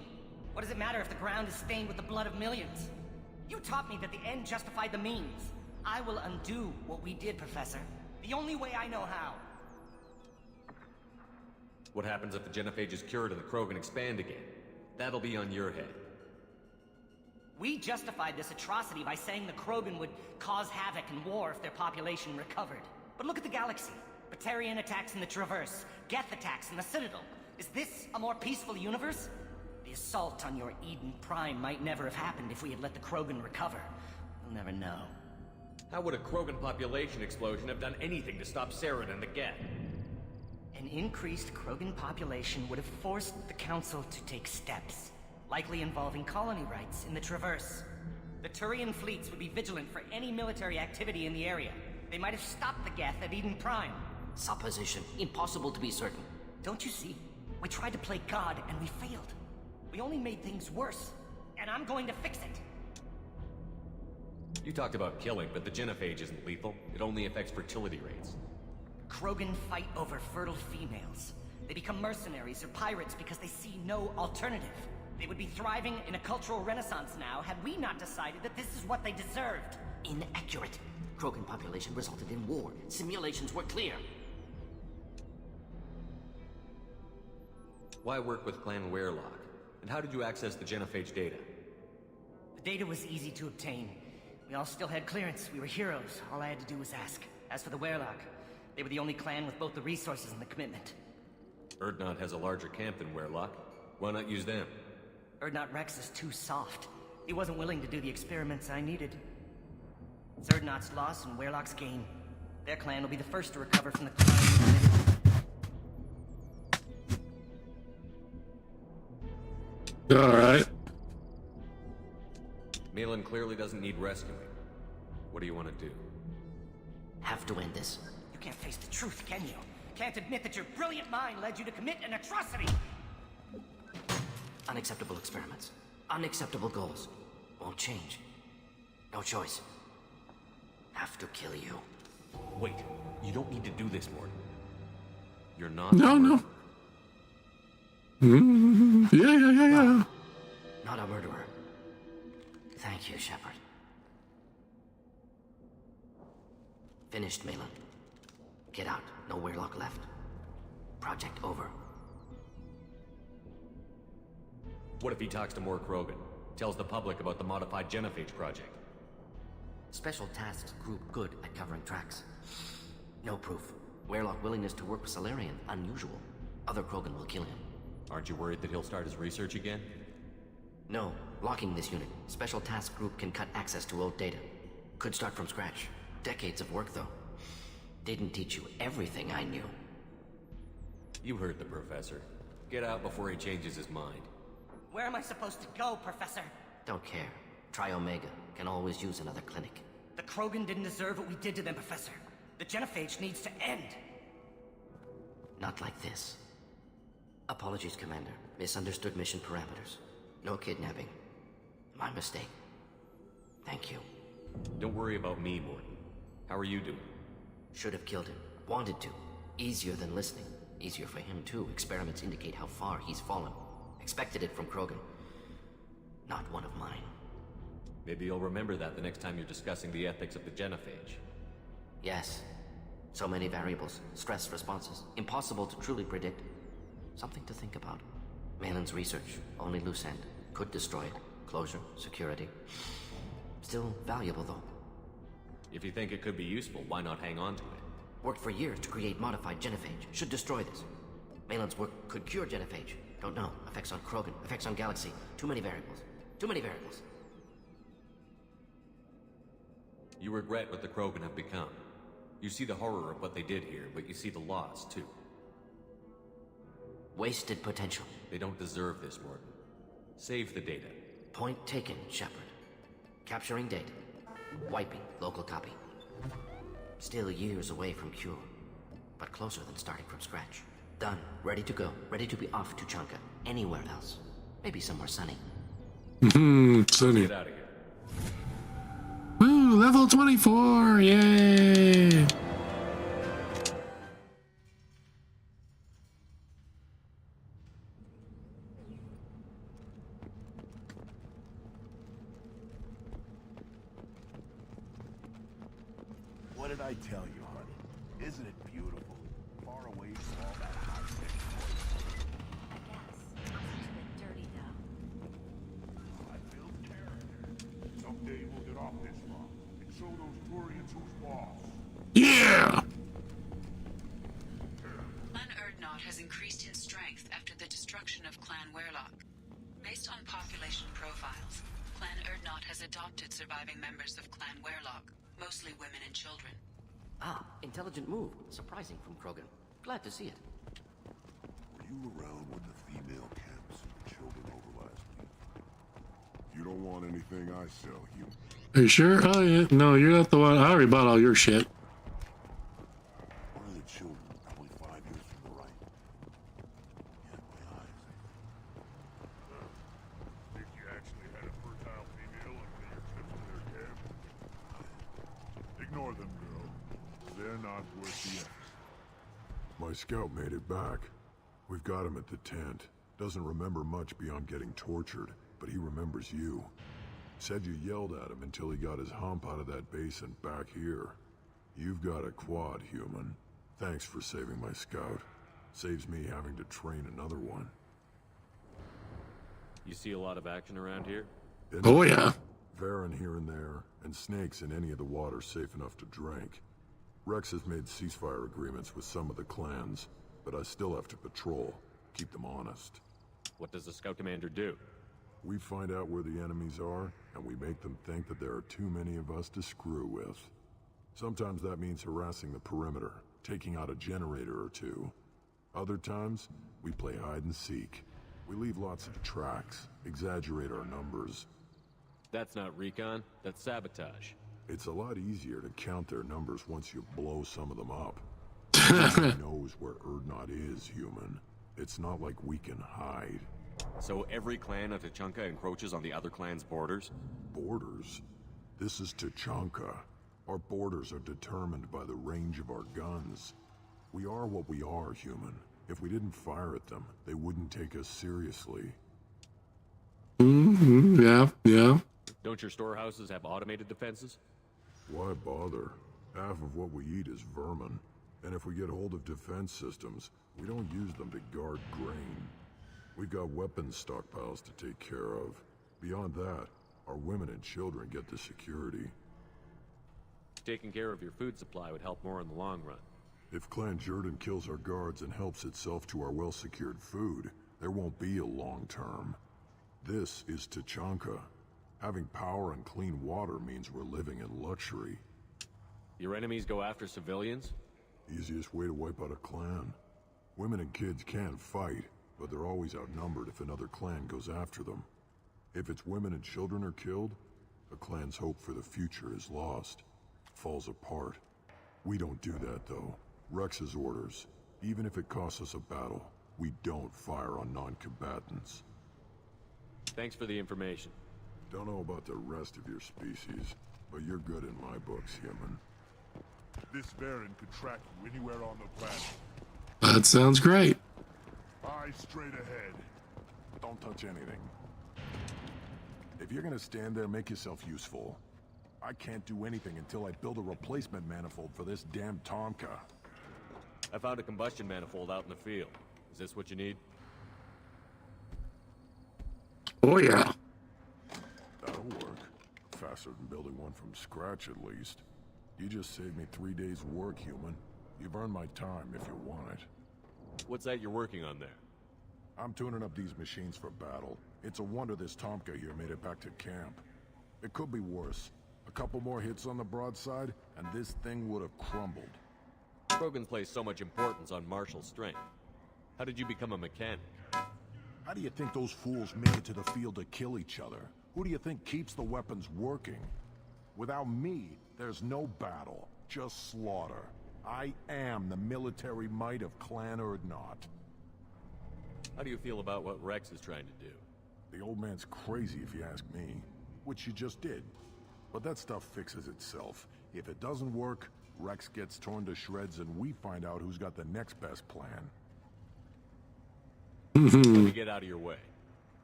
What does it matter if the ground is stained with the blood of millions? You taught me that the end justified the means. I will undo what we did, Professor. The only way I know how. What happens if the genophage is cured and the Krogan expand again? That'll be on your head. We justified this atrocity by saying the Krogan would cause havoc and war if their population recovered. But look at the galaxy. Batarian attacks in the Traverse, Geth attacks in the Citadel. Is this a more peaceful universe? The assault on your Eden Prime might never have happened if we had let the Krogan recover. We'll never know. How would a Krogan population explosion have done anything to stop Saren and the Geth? An increased Krogan population would have forced the Council to take steps, likely involving colony rights in the Traverse. The Turian fleets would be vigilant for any military activity in the area. They might have stopped the Geth at Eden Prime. Supposition. Impossible to be certain. Don't you see? We tried to play God and we failed. We only made things worse. And I'm going to fix it. You talked about killing, but the genophage isn't lethal. It only affects fertility rates. Krogan fight over fertile females. They become mercenaries or pirates because they see no alternative. They would be thriving in a cultural renaissance now had we not decided that this is what they deserved. Inaccurate. Krogan population resulted in war. Simulations were clear. Why work with Clan Werelock? And how did you access the genophage data? The data was easy to obtain. We all still had clearance. We were heroes. All I had to do was ask. As for the Werelock, they were the only clan with both the resources and the commitment. Urdnot has a larger camp than Werelock. Why not use them? Urdnot Rex is too soft. He wasn't willing to do the experiments I needed. It's Urdnot's loss and Werelock's gain. Their clan will be the first to recover from the crime committed. Alright. Malin clearly doesn't need rescuing. What do you want to do? Have to end this. You can't face the truth, can you? Can't admit that your brilliant mind led you to commit an atrocity! Unacceptable experiments. Unacceptable goals. Won't change. No choice. Have to kill you. Wait, you don't need to do this, Morton. You're not... No. Yeah. Not a murderer. Thank you, Shepard. Finished, Malin. Get out. No Werelock left. Project over. What if he talks to more Krogan? Tells the public about the modified genophage project? Special Tasks Group good at covering tracks. No proof. Werelock willingness to work with Salarian, unusual. Other Krogan will kill him. Aren't you worried that he'll start his research again? No. Locking this unit. Special Task Group can cut access to old data. Could start from scratch. Decades of work, though. Didn't teach you everything I knew. You heard the professor. Get out before he changes his mind. Where am I supposed to go, Professor? Don't care. Try Omega. Can always use another clinic. The Krogan didn't deserve what we did to them, Professor. The genophage needs to end. Not like this. Apologies, Commander. Misunderstood mission parameters. No kidnapping. My mistake. Thank you. Don't worry about me, Morton. How are you doing? Should have killed him. Wanted to. Easier than listening. Easier for him, too. Experiments indicate how far he's fallen. Expected it from Krogan. Not one of mine. Maybe you'll remember that the next time you're discussing the ethics of the genophage. Yes. So many variables. Stress responses. Impossible to truly predict. Something to think about. Malin's research. Only loose end. Could destroy it. Closure. Security. Still valuable, though. If you think it could be useful, why not hang on to it? Worked for years to create modified genophage. Should destroy this. Malin's work could cure genophage. Don't know. Effects on Krogan. Effects on Galaxy. Too many variables. Too many variables. You regret what the Krogan have become. You see the horror of what they did here, but you see the loss, too. Wasted potential. They don't deserve this, Morton. Save the data. Point taken, Shepard. Capturing data. Wiping local copy. Still years away from cure, but closer than starting from scratch. Done. Ready to go. Ready to be off to Chanka. Anywhere else. Maybe somewhere sunny. Sunny. Get out of here. Woo, level 24, yay! What did I tell you, honey? Isn't it beautiful? Far away from all that high-tech noise. I guess. It's a bit dirty, though. I built character. Someday we'll get off this rock and show those Turians who's boss. Yeah! Clan Urdnot has increased in strength after the destruction of Clan Werlock. Based on population profiles, Clan Urdnot has adopted surviving members of Clan Werlock, mostly women and children. Ah, intelligent move. Surprising from Krogan. Glad to see it. Were you around when the female camps and the children over last week? You don't want anything I sell, you. Are you sure? Oh, yeah. No, you're not the one. I already bought all your shit. One of the children, probably 5 years from the right. Yeah, my eyes. Think you actually had a fertile female on one of your trips to their camp? Ignore them, girl. They're not worth the effort. My scout made it back. We've got him at the tent. Doesn't remember much beyond getting tortured, but he remembers you. Said you yelled at him until he got his hump out of that basin back here. You've got a quad, human. Thanks for saving my scout. Saves me having to train another one. You see a lot of action around here? Oh, yeah. Varen here and there, and snakes in any of the water safe enough to drink. Rex has made ceasefire agreements with some of the clans, but I still have to patrol, keep them honest. What does the Scout Commander do? We find out where the enemies are, and we make them think that there are too many of us to screw with. Sometimes that means harassing the perimeter, taking out a generator or two. Other times, we play hide and seek. We leave lots of tracks, exaggerate our numbers. That's not recon, that's sabotage. It's a lot easier to count their numbers once you blow some of them up. Everyone knows where Urdnot is, human. It's not like we can hide. So every clan of Tachanka encroaches on the other clan's borders? Borders? This is Tachanka. Our borders are determined by the range of our guns. We are what we are, human. If we didn't fire at them, they wouldn't take us seriously. Yeah, yeah. Don't your storehouses have automated defenses? Why bother? Half of what we eat is vermin. And if we get hold of defense systems, we don't use them to guard grain. We've got weapons stockpiles to take care of. Beyond that, our women and children get the security. Taking care of your food supply would help more in the long run. If Clan Jordan kills our guards and helps itself to our well-secured food, there won't be a long term. This is Tachanka. Having power and clean water means we're living in luxury. Your enemies go after civilians? Easiest way to wipe out a clan. Women and kids can fight, but they're always outnumbered if another clan goes after them. If its women and children are killed, a clan's hope for the future is lost. Falls apart. We don't do that, though. Rex's orders. Even if it costs us a battle, we don't fire on non-combatants. Thanks for the information. Don't know about the rest of your species, but you're good in my books, human. This Varen could track you anywhere on the planet. That sounds great. Eyes straight ahead. Don't touch anything. If you're gonna stand there, make yourself useful. I can't do anything until I build a replacement manifold for this damn Tomka. I found a combustion manifold out in the field. Is this what you need? Oh, yeah. That'll work. Faster than building one from scratch, at least. You just saved me 3 days' work, human. You've earned my time if you want it. What's that you're working on there? I'm tuning up these machines for battle. It's a wonder this Tomka here made it back to camp. It could be worse. A couple more hits on the broadside, and this thing would have crumbled. Krogan placed so much importance on martial strength. How did you become a mechanic? How do you think those fools make it to the field to kill each other? Who do you think keeps the weapons working? Without me, there's no battle, just slaughter. I am the military might of Clan Urdnot. How do you feel about what Rex is trying to do? The old man's crazy if you ask me, which you just did. But that stuff fixes itself. If it doesn't work, Rex gets torn to shreds and we find out who's got the next best plan. Let me get out of your way.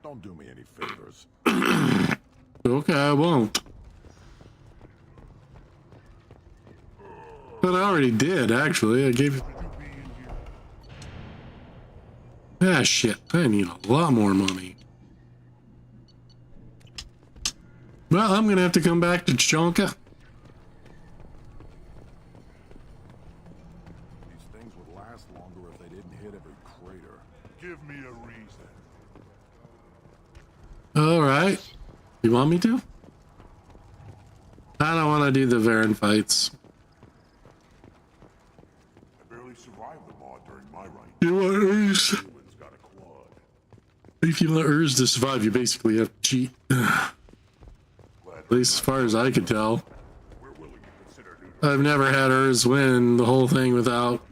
Don't do me any favors. Okay, I won't. But I already did, actually. I gave you... Ah, shit. I need a lot more money. Well, I'm gonna have to come back to Chonka. These things would last longer if they didn't hit every crater. Give me a reason. Alright. You want me to? I don't want to do the Varen fights. I barely survived them all during my reign. You want Urs? Humans got a quad. If you want Urs to survive, you basically have to cheat. At least as far as I can tell. We're willing to consider new I've never had Urs win the whole thing without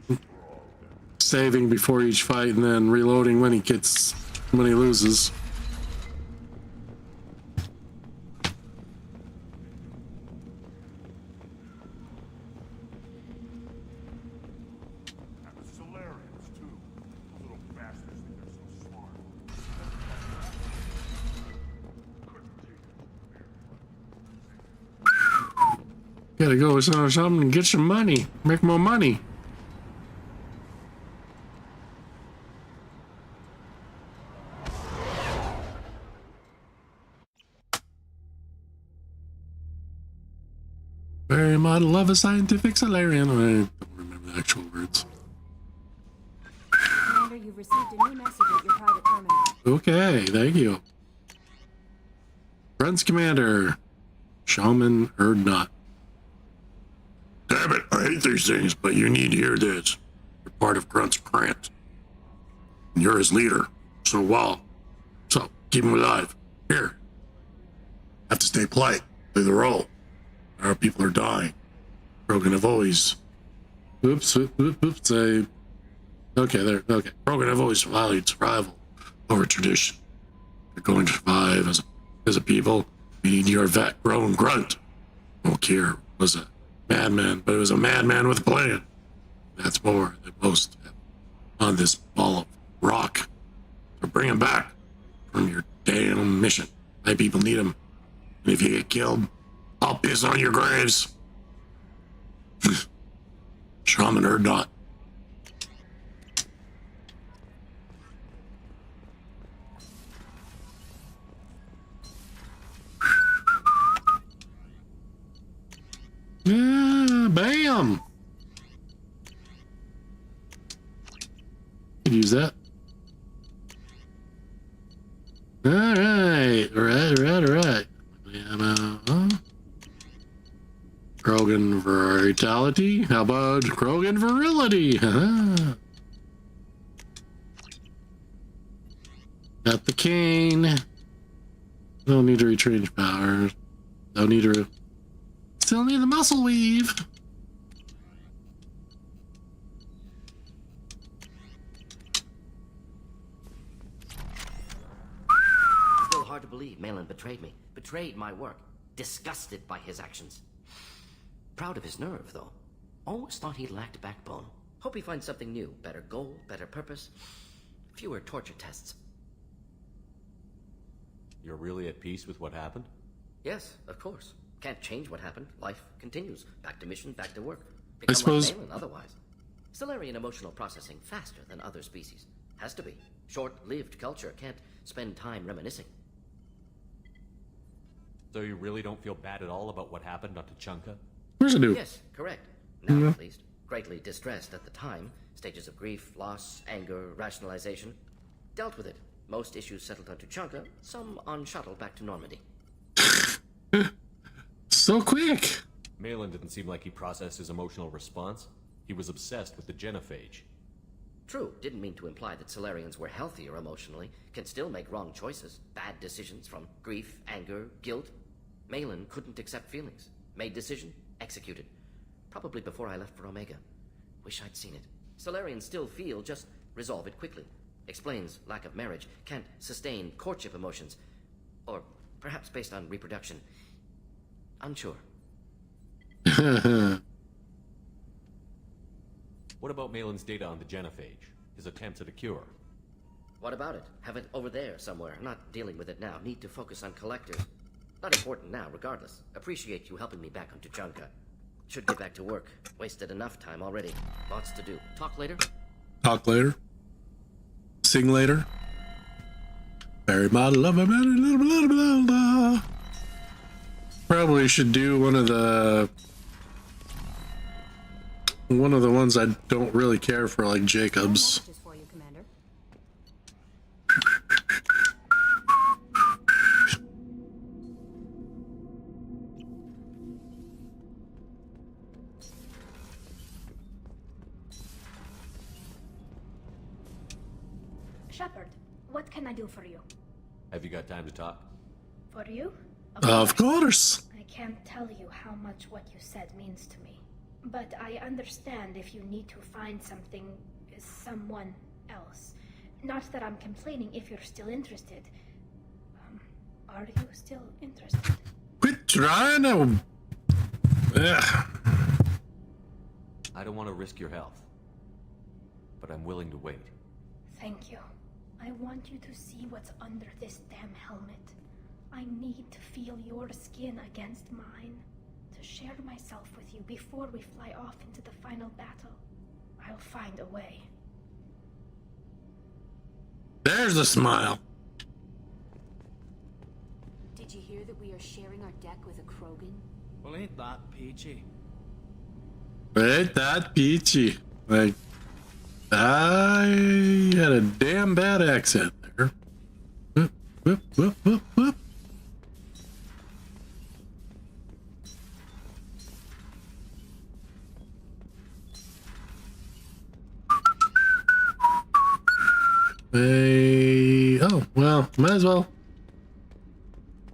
saving before each fight and then reloading when he loses. and the Solarians, too. Those little bastards think they're so smart. Gotta go with something and get some money. Make more money. Very model of a scientific Solarian. I don't remember the actual words. Commander, you've received a new message at your private terminal. Okay, thank you. Friends Commander, Shaman Urdnot. Damn it, I hate these things, but you need to hear this. You're part of Grunt's Grant. And you're his leader. So keep him alive. Here. Have to stay polite. Play the role. Our people are dying. Krogan have always... Oops. Okay, there. Okay. Krogan have always valued survival over tradition. You're going to survive as a people. We need your vet grown Grunt. Volkir was a madman, but it was a madman with a plan. That's more than most have on this ball of rock. So bring him back from your damn mission. My people need him. And if you get killed, I'll piss on your graves. Shaman Urdnot. Yeah, bam! Could use that. Alright. Krogan vitality? How about Krogan virility? Got the cane. Don't need to rechange powers. Don't need to... Still need the muscle weave. Still hard to believe Malin betrayed me. Betrayed my work. Disgusted by his actions. Proud of his nerve, though. Always thought he lacked backbone. Hope he finds something new. Better goal, better purpose. Fewer torture tests. You're really at peace with what happened? Yes, of course. Can't change what happened. Life continues. Back to mission, back to work. I Become suppose... like Malin otherwise. Solarian emotional processing faster than other species. Has to be. Short-lived culture can't spend time reminiscing. So you really don't feel bad at all about what happened on Tuchanka? Of course I do. Yes, correct. Now, at least. Greatly distressed at the time. Stages of grief, loss, anger, rationalization. Dealt with it. Most issues settled on Tuchanka, some on shuttle back to Normandy. So quick. Malin didn't seem like he processed his emotional response. He was obsessed with the genophage. True, didn't mean to imply that Solarians were healthier emotionally, can still make wrong choices, bad decisions from grief, anger, guilt. Malin couldn't accept feelings. Made decision, executed. Probably before I left for Omega. Wish I'd seen it. Solarians still feel, just resolve it quickly. Explains lack of marriage, can't sustain courtship emotions. Or perhaps based on reproduction. Unsure. What about Malin's data on the genophage? His attempts at a cure? What about it? Have it over there somewhere. Not dealing with it now. Need to focus on collectors. Not important now, regardless. Appreciate you helping me back on Tuchanka. Should get back to work. Wasted enough time already. Lots to do. Talk later? Talk later. Sing later. Very my love. Probably should do one of the ones I don't really care for, like Jacob's. Messages for you, Commander. Shepard, what can I do for you? Have you got time to talk? For you? Of course. I can't tell you how much what you said means to me. But I understand if you need to find someone else. Not that I'm complaining if you're still interested. Are you still interested? Quit trying to. Ugh. I don't want to risk your health, but I'm willing to wait. Thank you. I want you to see what's under this damn helmet. I need to feel your skin against mine. To share myself with you before we fly off into the final battle. I'll find a way. There's a smile. Did you hear that we are sharing our deck with a Krogan? Well, ain't that peachy? Ain't that peachy? Like, I had a damn bad accent there. Whoop, whoop, whoop, whoop, whoop. Oh, well, might as well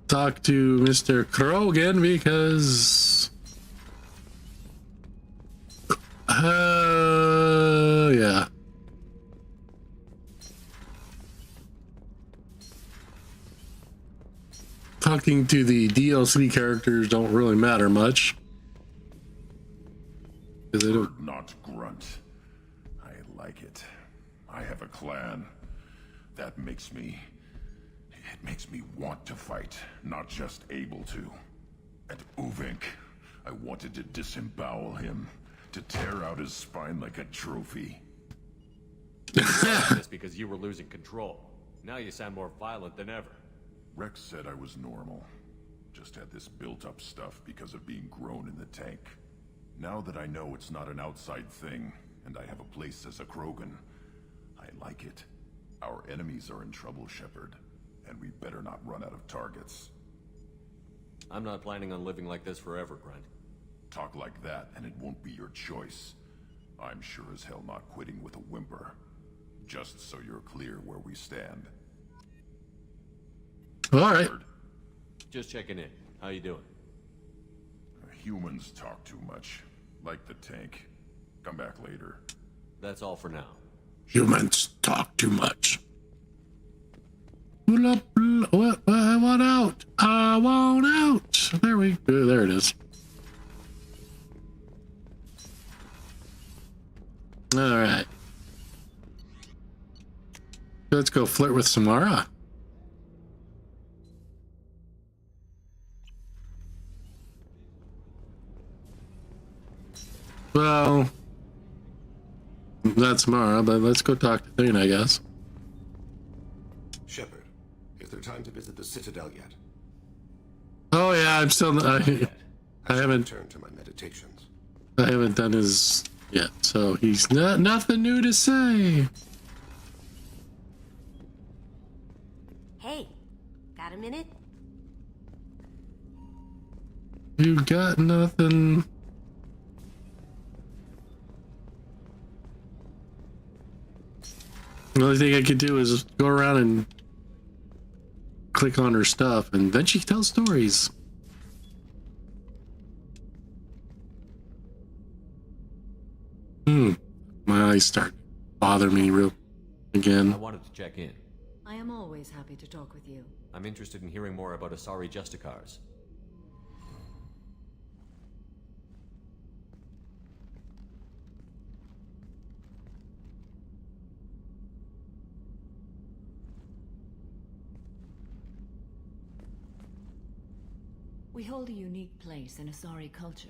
talk to Mr. Krogan because yeah. Talking to the DLC characters don't really matter much. Because they don't. Not grunt. I like it. I have a clan. That makes me... It makes me want to fight, not just able to. And Uvink, I wanted to disembowel him, to tear out his spine like a trophy. This because you were losing control. Now you sound more violent than ever. Rex said I was normal. Just had this built-up stuff because of being grown in the tank. Now that I know it's not an outside thing, and I have a place as a Krogan, I like it. Our enemies are in trouble, Shepard, and we better not run out of targets. I'm not planning on living like this forever, Grunt. Talk like that, and it won't be your choice. I'm sure as hell not quitting with a whimper. Just so you're clear where we stand. All right. Just checking in. How you doing? Humans talk too much. Like the tank. Come back later. That's all for now. Humans talk too much. What? I want out. I want out. There we go. There it is. All right. Let's go flirt with Samara. Well, not Samara, but let's go talk to Thane, I guess. Shepard, is there time to visit the Citadel yet? Oh yeah, I'm still. I haven't. Turn to my meditations. I haven't done his yet, so he's nothing new to say. Hey, got a minute? You got nothing. The only thing I could do is go around and click on her stuff, and then she tells stories. My eyes start to bother me real again. I wanted to check in. I am always happy to talk with you. I'm interested in hearing more about Asari Justicars. We hold a unique place in Asari culture.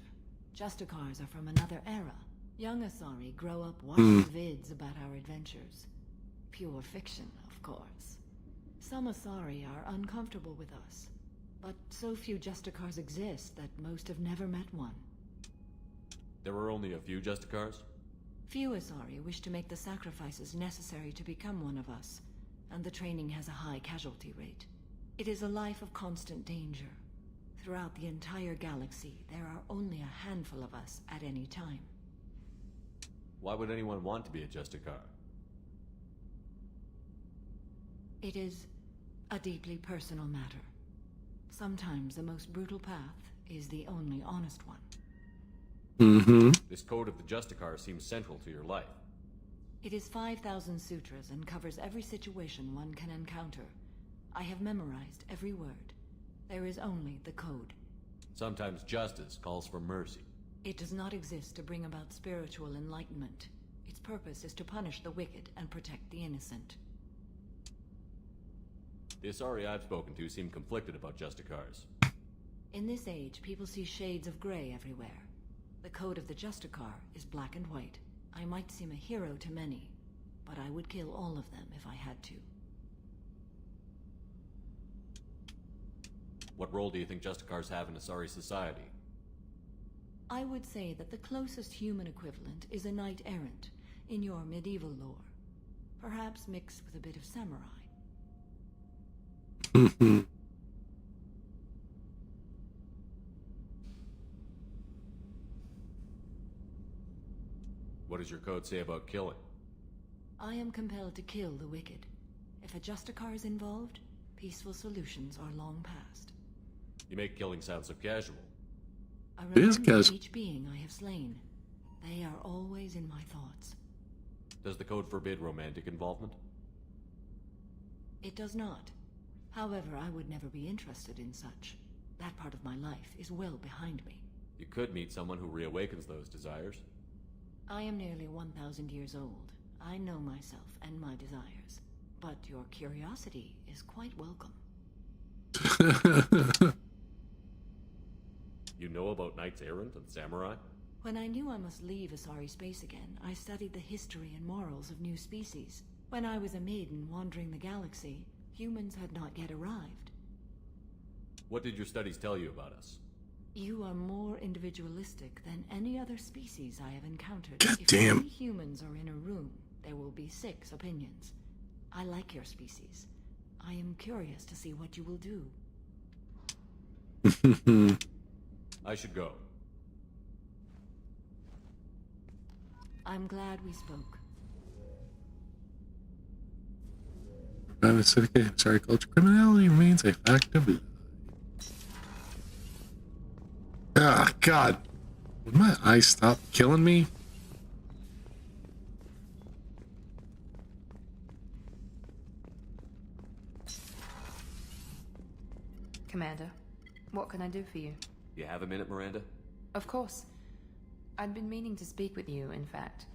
Justicars are from another era. Young Asari grow up watching vids about our adventures. Pure fiction, of course. Some Asari are uncomfortable with us, but so few Justicars exist that most have never met one. There were only a few Justicars? Few Asari wish to make the sacrifices necessary to become one of us, and the training has a high casualty rate. It is a life of constant danger. Throughout the entire galaxy, there are only a handful of us at any time. Why would anyone want to be a Justicar? It is a deeply personal matter. Sometimes the most brutal path is the only honest one. This code of the Justicar seems central to your life. It is 5,000 sutras and covers every situation one can encounter. I have memorized every word. There is only the code. Sometimes justice calls for mercy. It does not exist to bring about spiritual enlightenment. Its purpose is to punish the wicked and protect the innocent. The Asari I've spoken to seem conflicted about Justicars. In this age, people see shades of gray everywhere. The code of the Justicar is black and white. I might seem a hero to many, but I would kill all of them if I had to. What role do you think Justicars have in Asari society? I would say that the closest human equivalent is a knight-errant in your medieval lore. Perhaps mixed with a bit of samurai. What does your code say about killing? I am compelled to kill the wicked. If a Justicar is involved, peaceful solutions are long past. You make killing sound so casual. I remember each being I have slain. They are always in my thoughts. Does the code forbid romantic involvement? It does not. However, I would never be interested in such. That part of my life is well behind me. You could meet someone who reawakens those desires. I am nearly 1,000 years old. I know myself and my desires. But your curiosity is quite welcome. You know about Knights Errant and Samurai? When I knew I must leave Asari space again, I studied the history and morals of new species. When I was a maiden wandering the galaxy, humans had not yet arrived. What did your studies tell you about us? You are more individualistic than any other species I have encountered. God if damn. 3 humans are in a room, there will be 6 opinions. I like your species. I am curious to see what you will do. I should go. I'm glad we spoke. Sorry, culture criminality remains a fact of life. Ah, God. Would my eyes stop killing me? Commander, what can I do for you? You have a minute, Miranda? Of course. I'd been meaning to speak with you, in fact.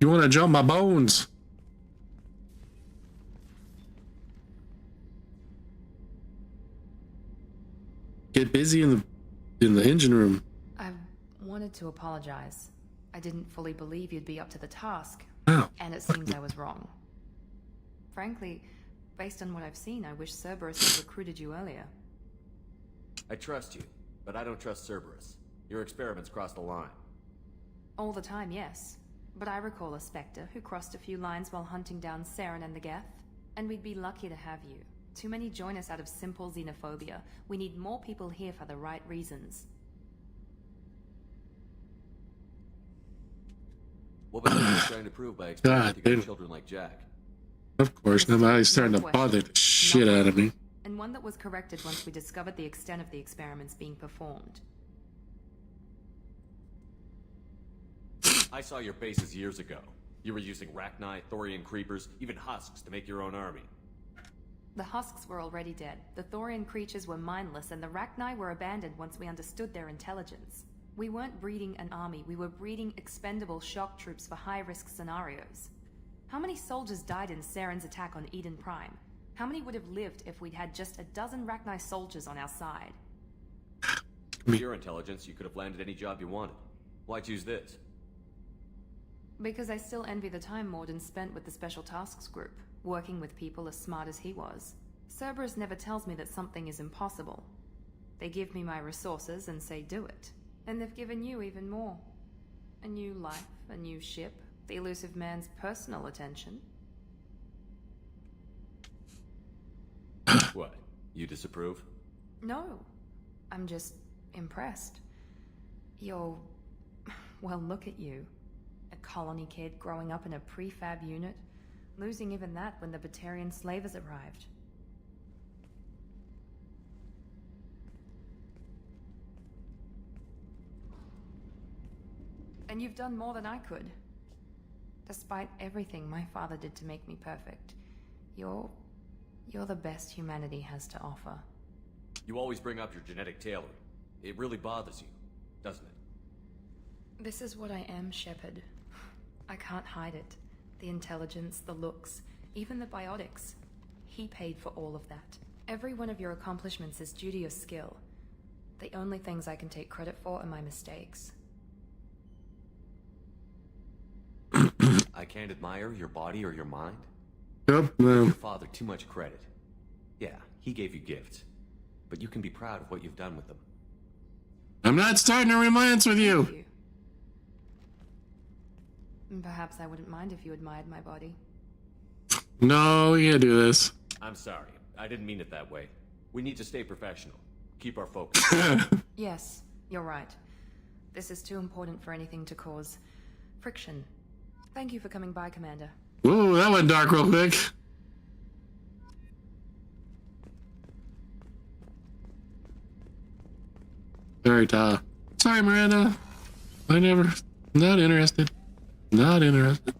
You want to jump my bones? Get busy in the engine room. I wanted to apologize. I didn't fully believe you'd be up to the task. Oh. And it seems I was wrong. Frankly, based on what I've seen, I wish Cerberus had recruited you earlier. I trust you, but I don't trust Cerberus. Your experiments crossed the line. All the time, yes. But I recall a Spectre who crossed a few lines while hunting down Saren and the Geth, and we'd be lucky to have you. Too many join us out of simple xenophobia. We need more people here for the right reasons. What was I trying to prove by God, experimenting on dude. children like Jack? Of course, now he's starting to bother the shit out of me. And one that was corrected once we discovered the extent of the experiments being performed. I saw your bases years ago. You were using Rachni, Thorian creepers, even husks to make your own army. The husks were already dead. The Thorian creatures were mindless, and the Rachni were abandoned once we understood their intelligence. We weren't breeding an army, we were breeding expendable shock troops for high-risk scenarios. How many soldiers died in Saren's attack on Eden Prime? How many would have lived if we'd had just a dozen Rachni soldiers on our side? With your intelligence, you could have landed any job you wanted. Why choose this? Because I still envy the time Morden spent with the Special Tasks Group, working with people as smart as he was. Cerberus never tells me that something is impossible. They give me my resources and say do it. And they've given you even more. A new life, a new ship, the elusive man's personal attention. What? You disapprove? No. I'm just impressed. You're... well, look at you. A colony kid growing up in a prefab unit, losing even that when the Batarian slavers arrived. And you've done more than I could. Despite everything my father did to make me perfect, you're the best humanity has to offer. You always bring up your genetic tailoring. It really bothers you, doesn't it? This is what I am, Shepard. I can't hide it. The intelligence, the looks, even the biotics. He paid for all of that. Every one of your accomplishments is due to your skill. The only things I can take credit for are my mistakes. I can't admire your body or your mind? Yep, Give no. your father too much credit. Yeah, he gave you gifts. But you can be proud of what you've done with them. I'm not starting a romance with you. Perhaps I wouldn't mind if you admired my body. No, we can't do this. I'm sorry. I didn't mean it that way. We need to stay professional. Keep our focus. Yes, you're right. This is too important for anything to cause friction. Thank you for coming by, Commander. Whoa, that went dark real quick. Sorry, Ta. Sorry, Miranda. Not interested. Not interested.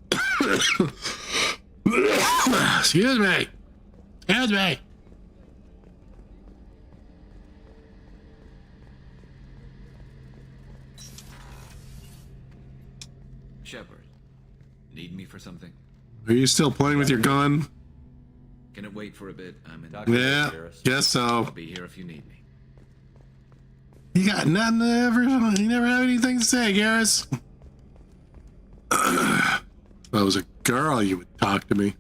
Excuse me. Excuse me. Shepard, need me for something? Are you still playing with your gun? Can it wait for a bit? I'm in. Yeah, guess so. I'll be here if you need me. You got nothing to ever. You never have anything to say, Garrus. If I was a girl, you would talk to me.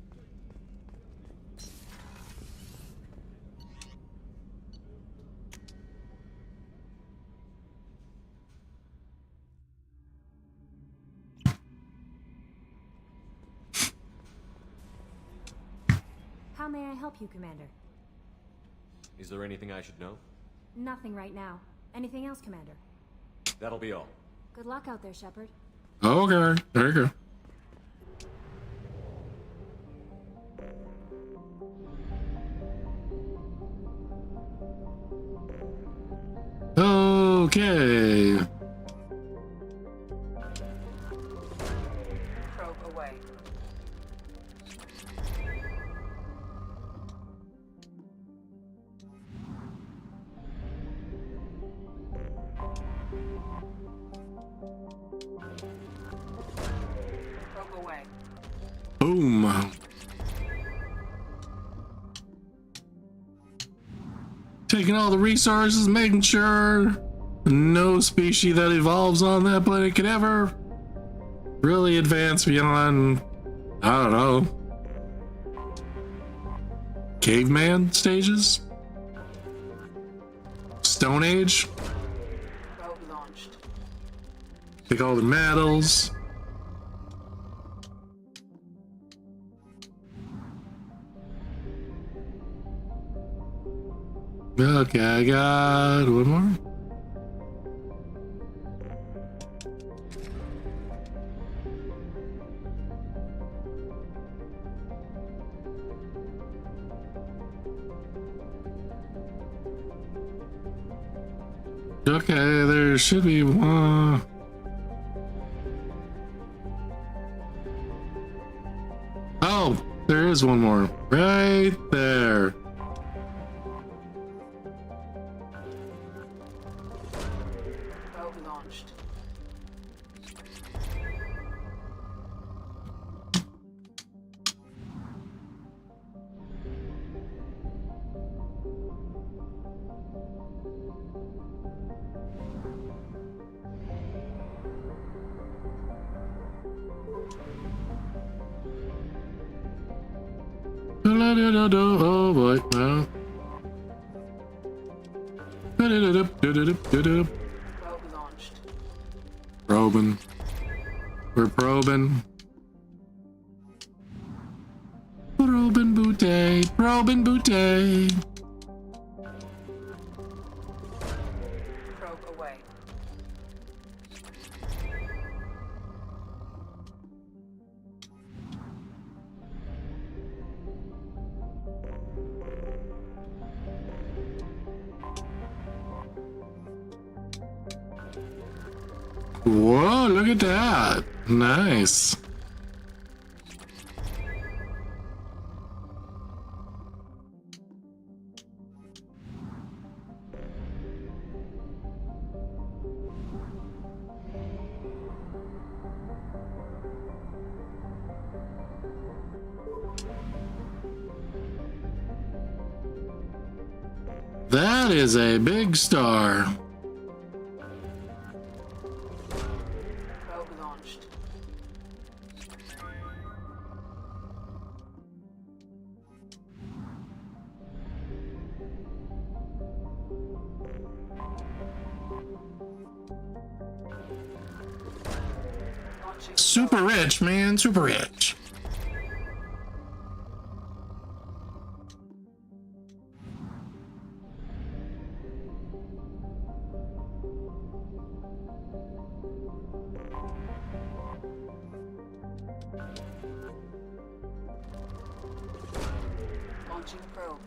How may I help you, Commander? Is there anything I should know? Nothing right now. Anything else, Commander? That'll be all. Good luck out there, Shepard. Okay, there you go. Okay. Probe away. Probe away. Boom. Taking all the resources, making sure no species that evolves on that planet could ever really advance beyond, I don't know, caveman stages? Stone Age? Probe launched. Take all the metals. Okay, I got one more. Okay, there should be one. Oh, there is one more. Right there. Probe launched. Oh boy, well. Probe launched. Probing. We're probing. Probing booty. Probing booty. Probe away. Whoa, look at that. Nice. That is a big star. Probe launched. Super rich, man. Super rich. Launching probe.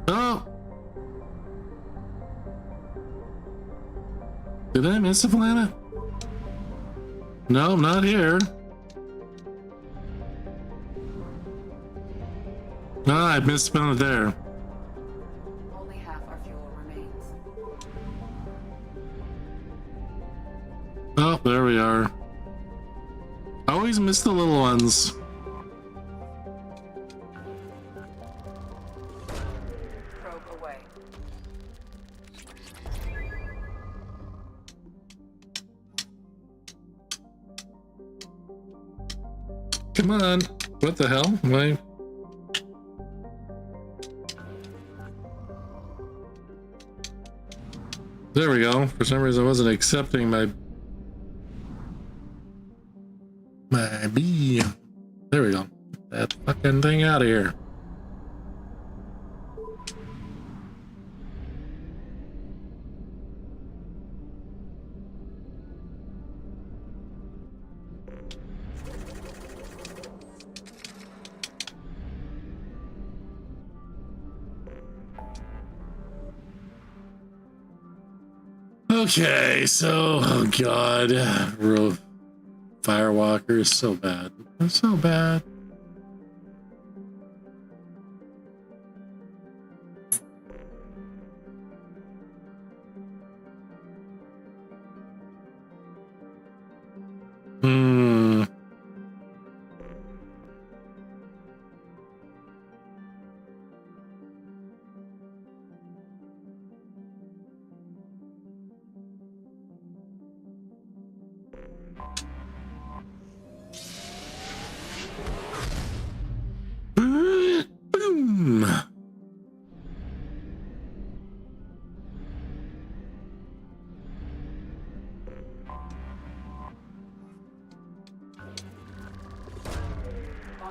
Oh. Did I miss a planet? No, not here. Ah, I missed a planet there. Only half our fuel remains. Oh, there we are. I always miss the little ones. Probe away. Come on. What the hell? Why? There we go. For some reason I wasn't accepting my B. There we go. That fucking thing out of here. Okay, so, oh god, Firewalker is so bad. It's so bad. Boom.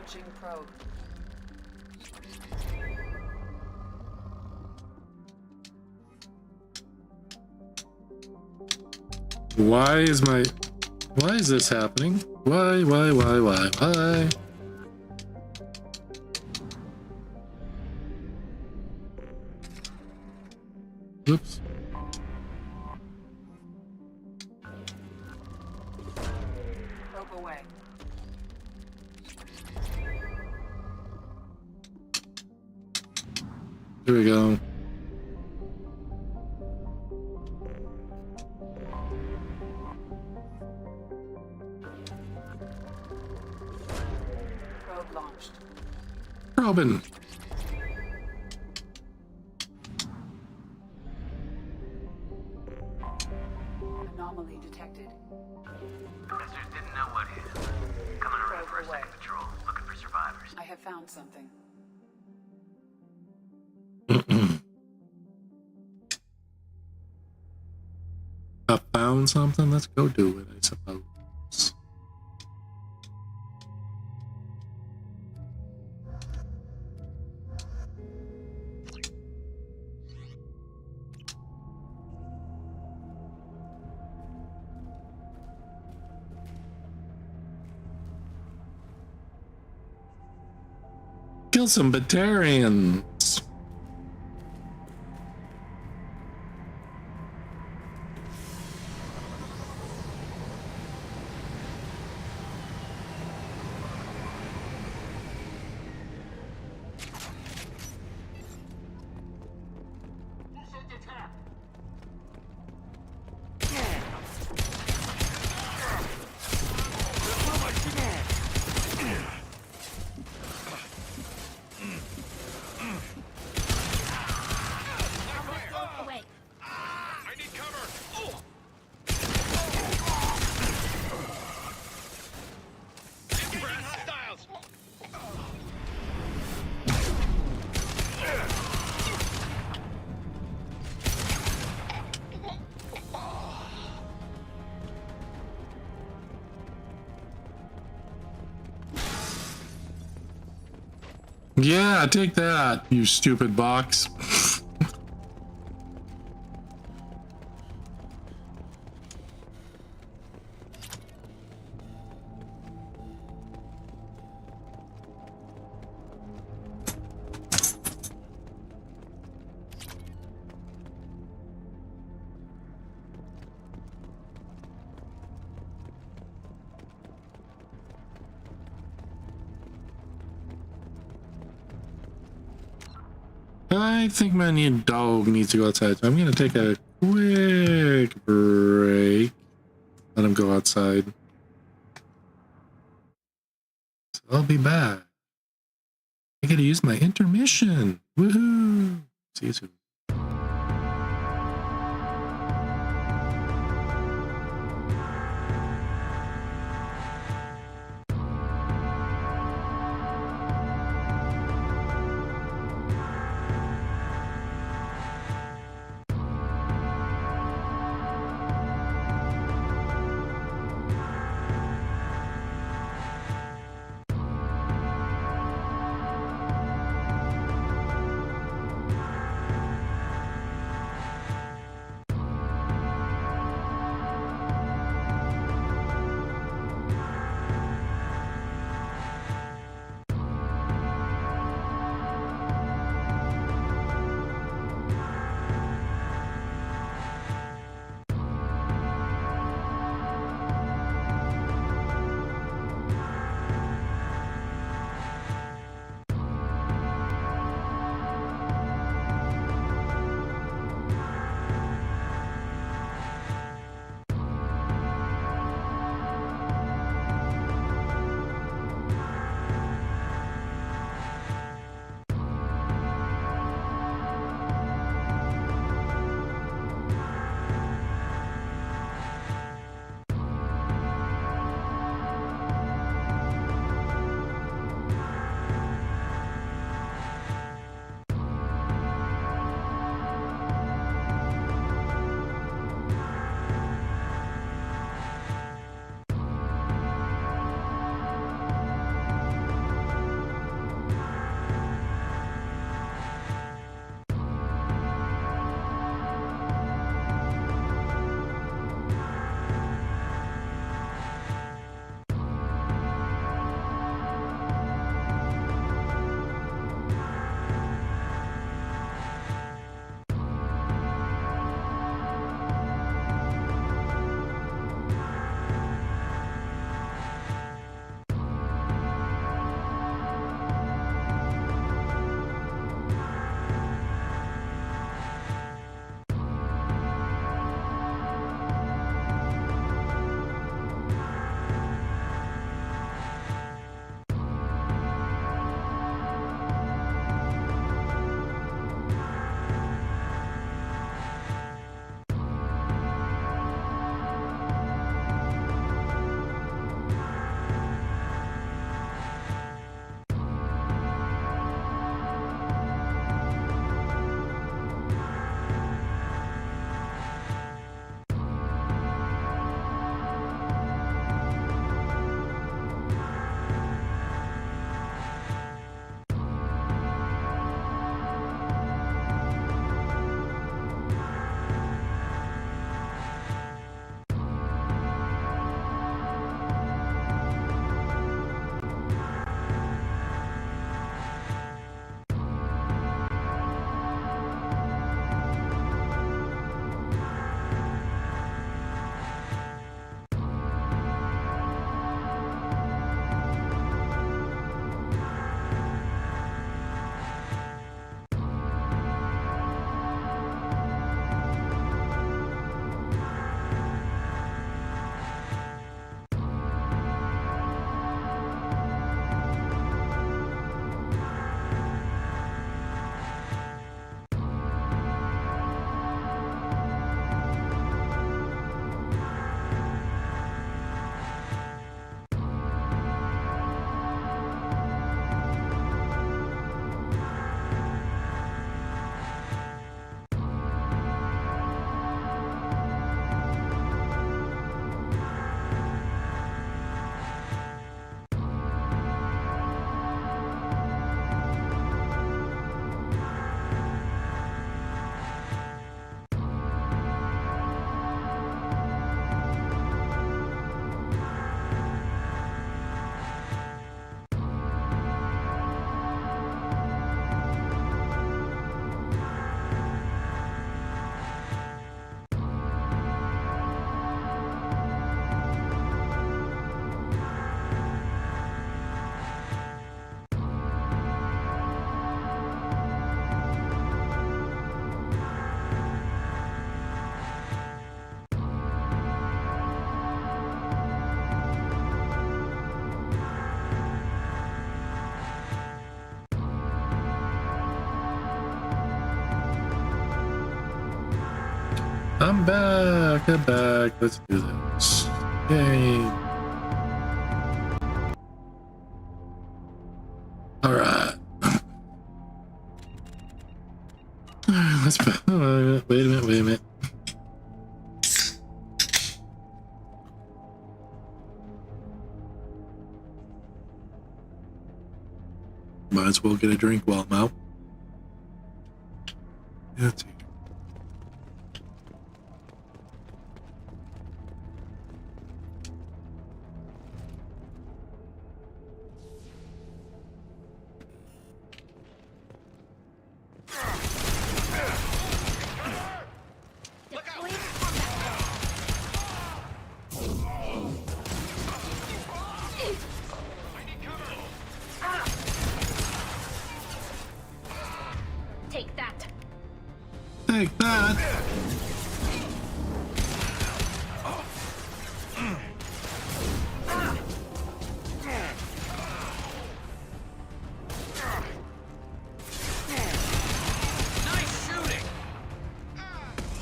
Launching probe. Why is this happening? Why? Oops. Probe away. Here we go. Probe launched. Robin. Anomaly detected. Sisters didn't know what hit. Coming around for a second patrol, looking for survivors. I have found something. I found something. Let's go do it, I suppose. Kill some Batarians. Yeah, take that, you stupid box. I think my new dog needs to go outside, so I'm gonna take a quick break. Let him go outside. So I'll be back. I gotta use my intermission. Woohoo! See you soon. I'm back. I'm back. Let's do this. Yay. All right. Let's. Wait a minute. Might as well get a drink while I'm out. Let's see. Take that. Take that.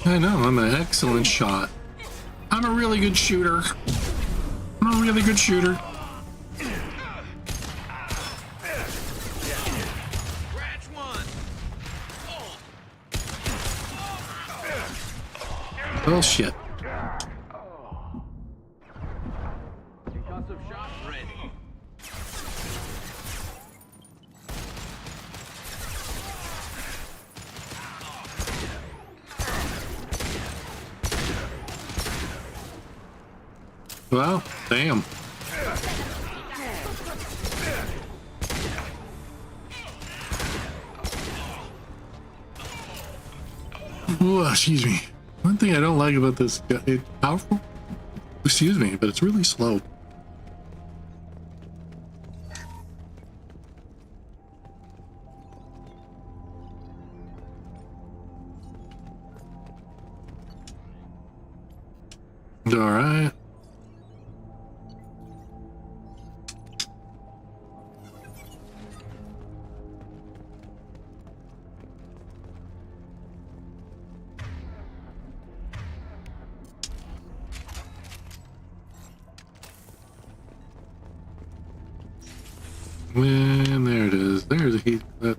I know, I'm an excellent shot. I'm a really good shooter. I'm a really good shooter. Oh shit. Concussive shot ready. Well, damn. Ooh, excuse me. One thing I don't like about this, it's powerful. Excuse me, but it's really slow. All right. And there it is. There's a heat clip.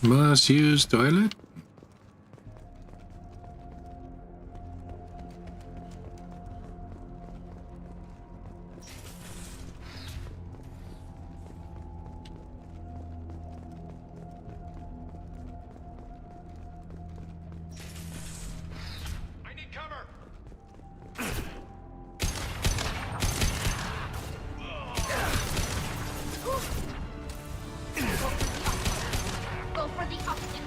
Must use toilet. Go for the optics.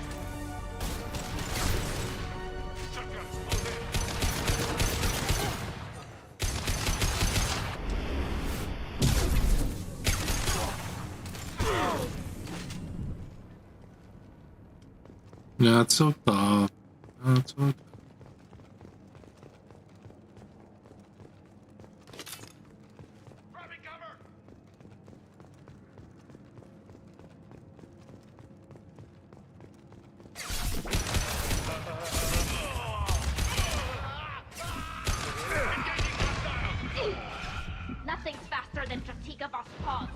Not so tough. Not so tough. Nothing's faster than Strategia Voss pause.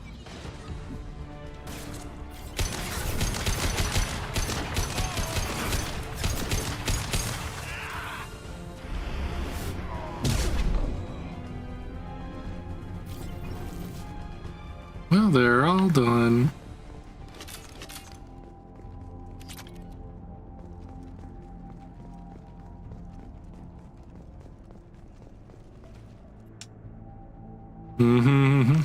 Well, they're all done. Mm-hmm.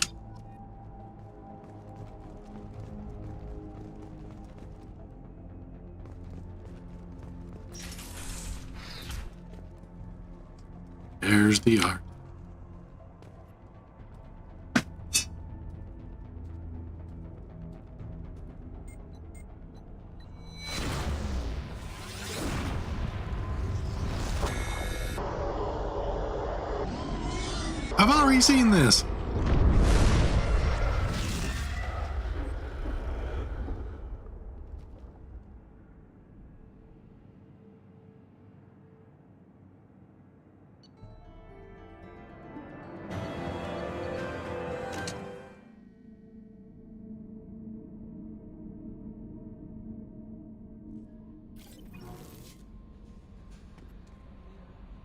There's the art. I've already seen this.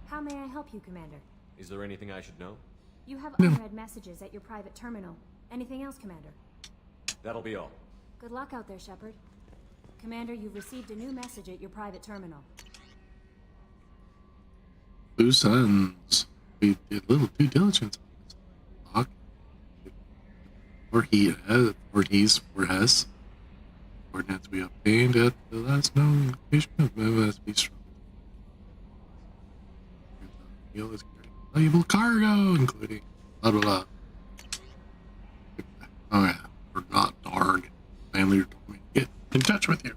How may I help you, Commander? Is there anything I should know? You have unread messages at your private terminal. Anything else, Commander? That'll be all. Good luck out there, Shepard. Commander, you've received a new message at your private terminal. Loose ends. We did little due diligence on this. Or has. Coordinates we obtained at the last known location of MSB Strong. Is carrying valuable cargo, including blah blah blah. Oh yeah, we're not Darg. Landleader told me to get in touch with you.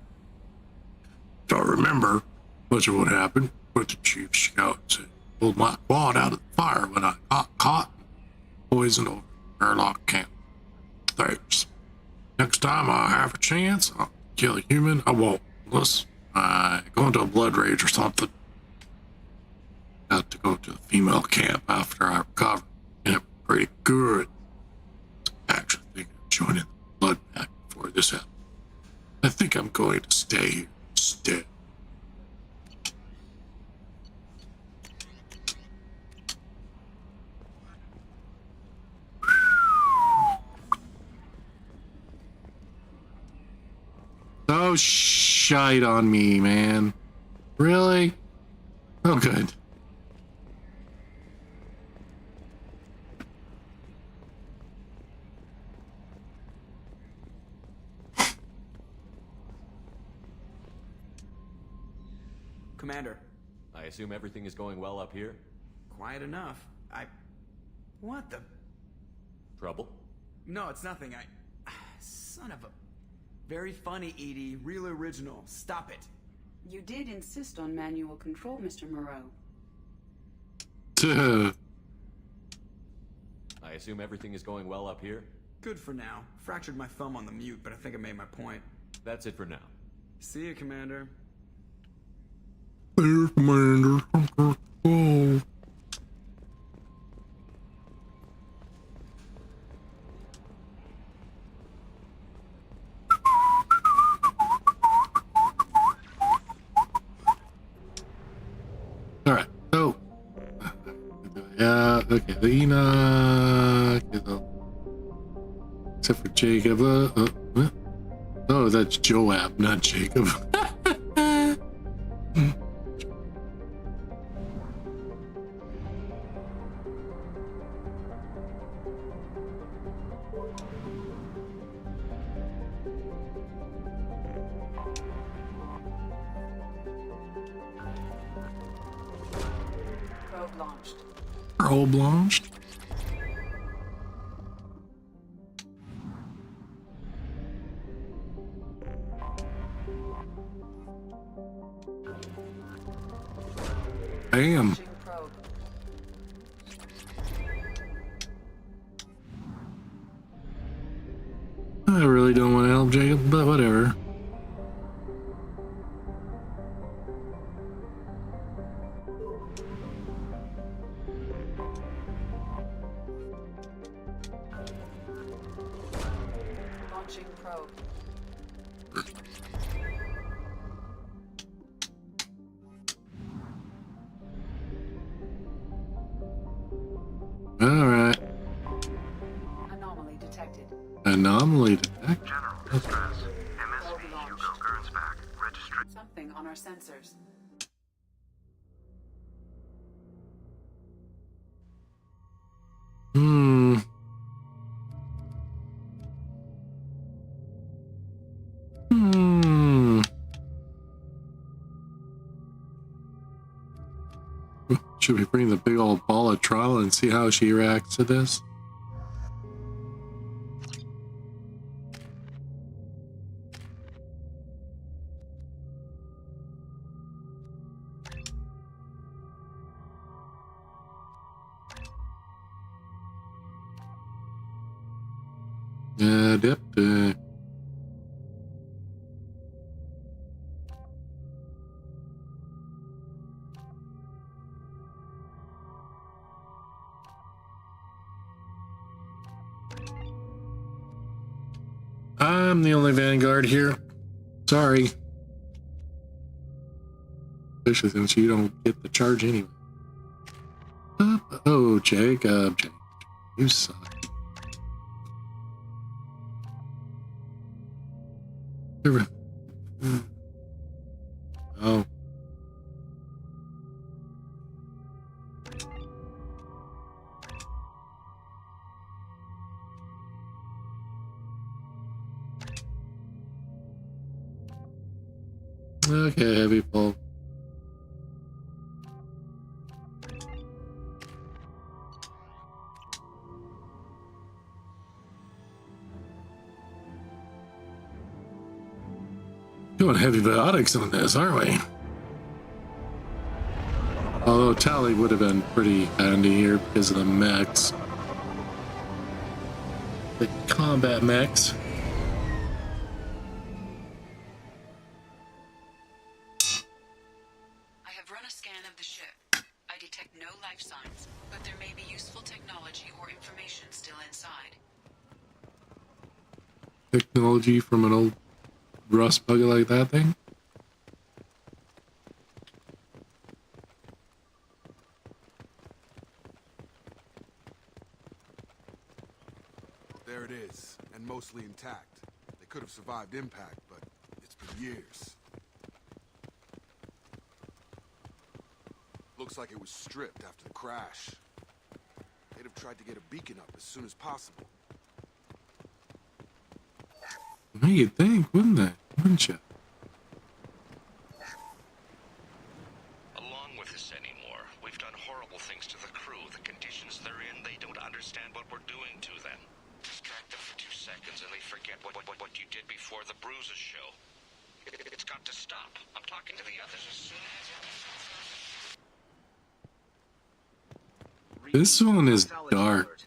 Don't remember much of what happened, but the chief scout said pulled my quad out of the fire when I got caught and poisoned over airlock camp. Thanks. Next time I have a chance, I'll kill a human. I won't, unless I go into a blood rage or something. Got to go to the female camp after I recovered, and it was pretty good. I actually think of joining the blood pack before this happened. I think I'm going to stay here instead. Oh, shite on me, man. Really? Oh, good. Commander. I assume everything is going well up here? Quiet enough. What the? Trouble? No, it's nothing. Son of a... Very funny, Edie. Real original. Stop it. You did insist on manual control, Mr. Moreau. I assume everything is going well up here? Good for now. Fractured my thumb on the mute, but I think I made my point. That's it for now. See you, Commander. There's Commander. Oh. Alright, so yeah, okay, the Enoch except for Jacob. What? Oh, that's Joab, not Jacob. Probe launched. Probe launched. Bam. I really don't want to help Jacob, but whatever. Launching probe. All right. Anomaly detected. Anomaly detected. General distress. MSV Hugo Gernsback. Registry. Something on our sensors. Hmm. Should we bring the big old ball of trial and see how she reacts to this? Adept. I'm the only Vanguard here. Sorry. Especially since you don't get the charge anyway. Oh, Jacob. You suck. Oh. Okay, heavy pull. Doing heavy biotics on this, aren't we? Although Tally would have been pretty handy here because of the mechs. The combat mechs. I have run a scan of the ship. I detect no life signs, but there may be useful technology or information still inside. Technology from an old rust bug like that thing? There it is, and mostly intact. They could have survived impact, but it's been years. Looks like it was stripped after the crash. They'd have tried to get a beacon up as soon as possible. Well, you'd think, wouldn't they? Wouldn't you? Along with this anymore. We've done horrible things to the crew. The conditions they're in, they don't understand what we're doing to them. Distract them for 2 seconds and they forget what you did before the bruises show. It's got to stop. I'm talking to the others as soon as... This one is dark.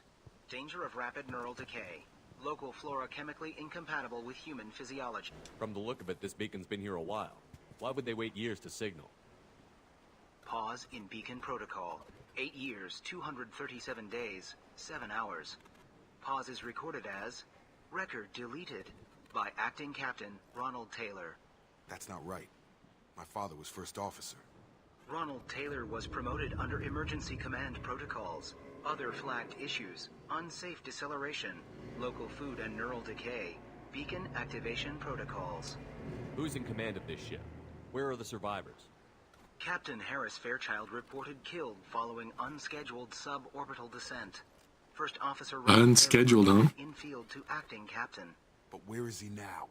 Danger of rapid neural decay. Local flora chemically incompatible with human physiology. From the look of it, this beacon's been here a while. Why would they wait years to signal? Pause in beacon protocol. 8 years, 237 days, 7 hours. Pause is recorded as record deleted by acting captain Ronald Taylor. That's not right. My father was first officer. Ronald Taylor was promoted under emergency command protocols. Other flagged issues: unsafe deceleration, local food and neural decay, beacon activation protocols. Who's in command of this ship? Where are the survivors? Captain Harris Fairchild reported killed following unscheduled suborbital descent. First Officer Unscheduled, huh? infield to acting captain. But where is he now?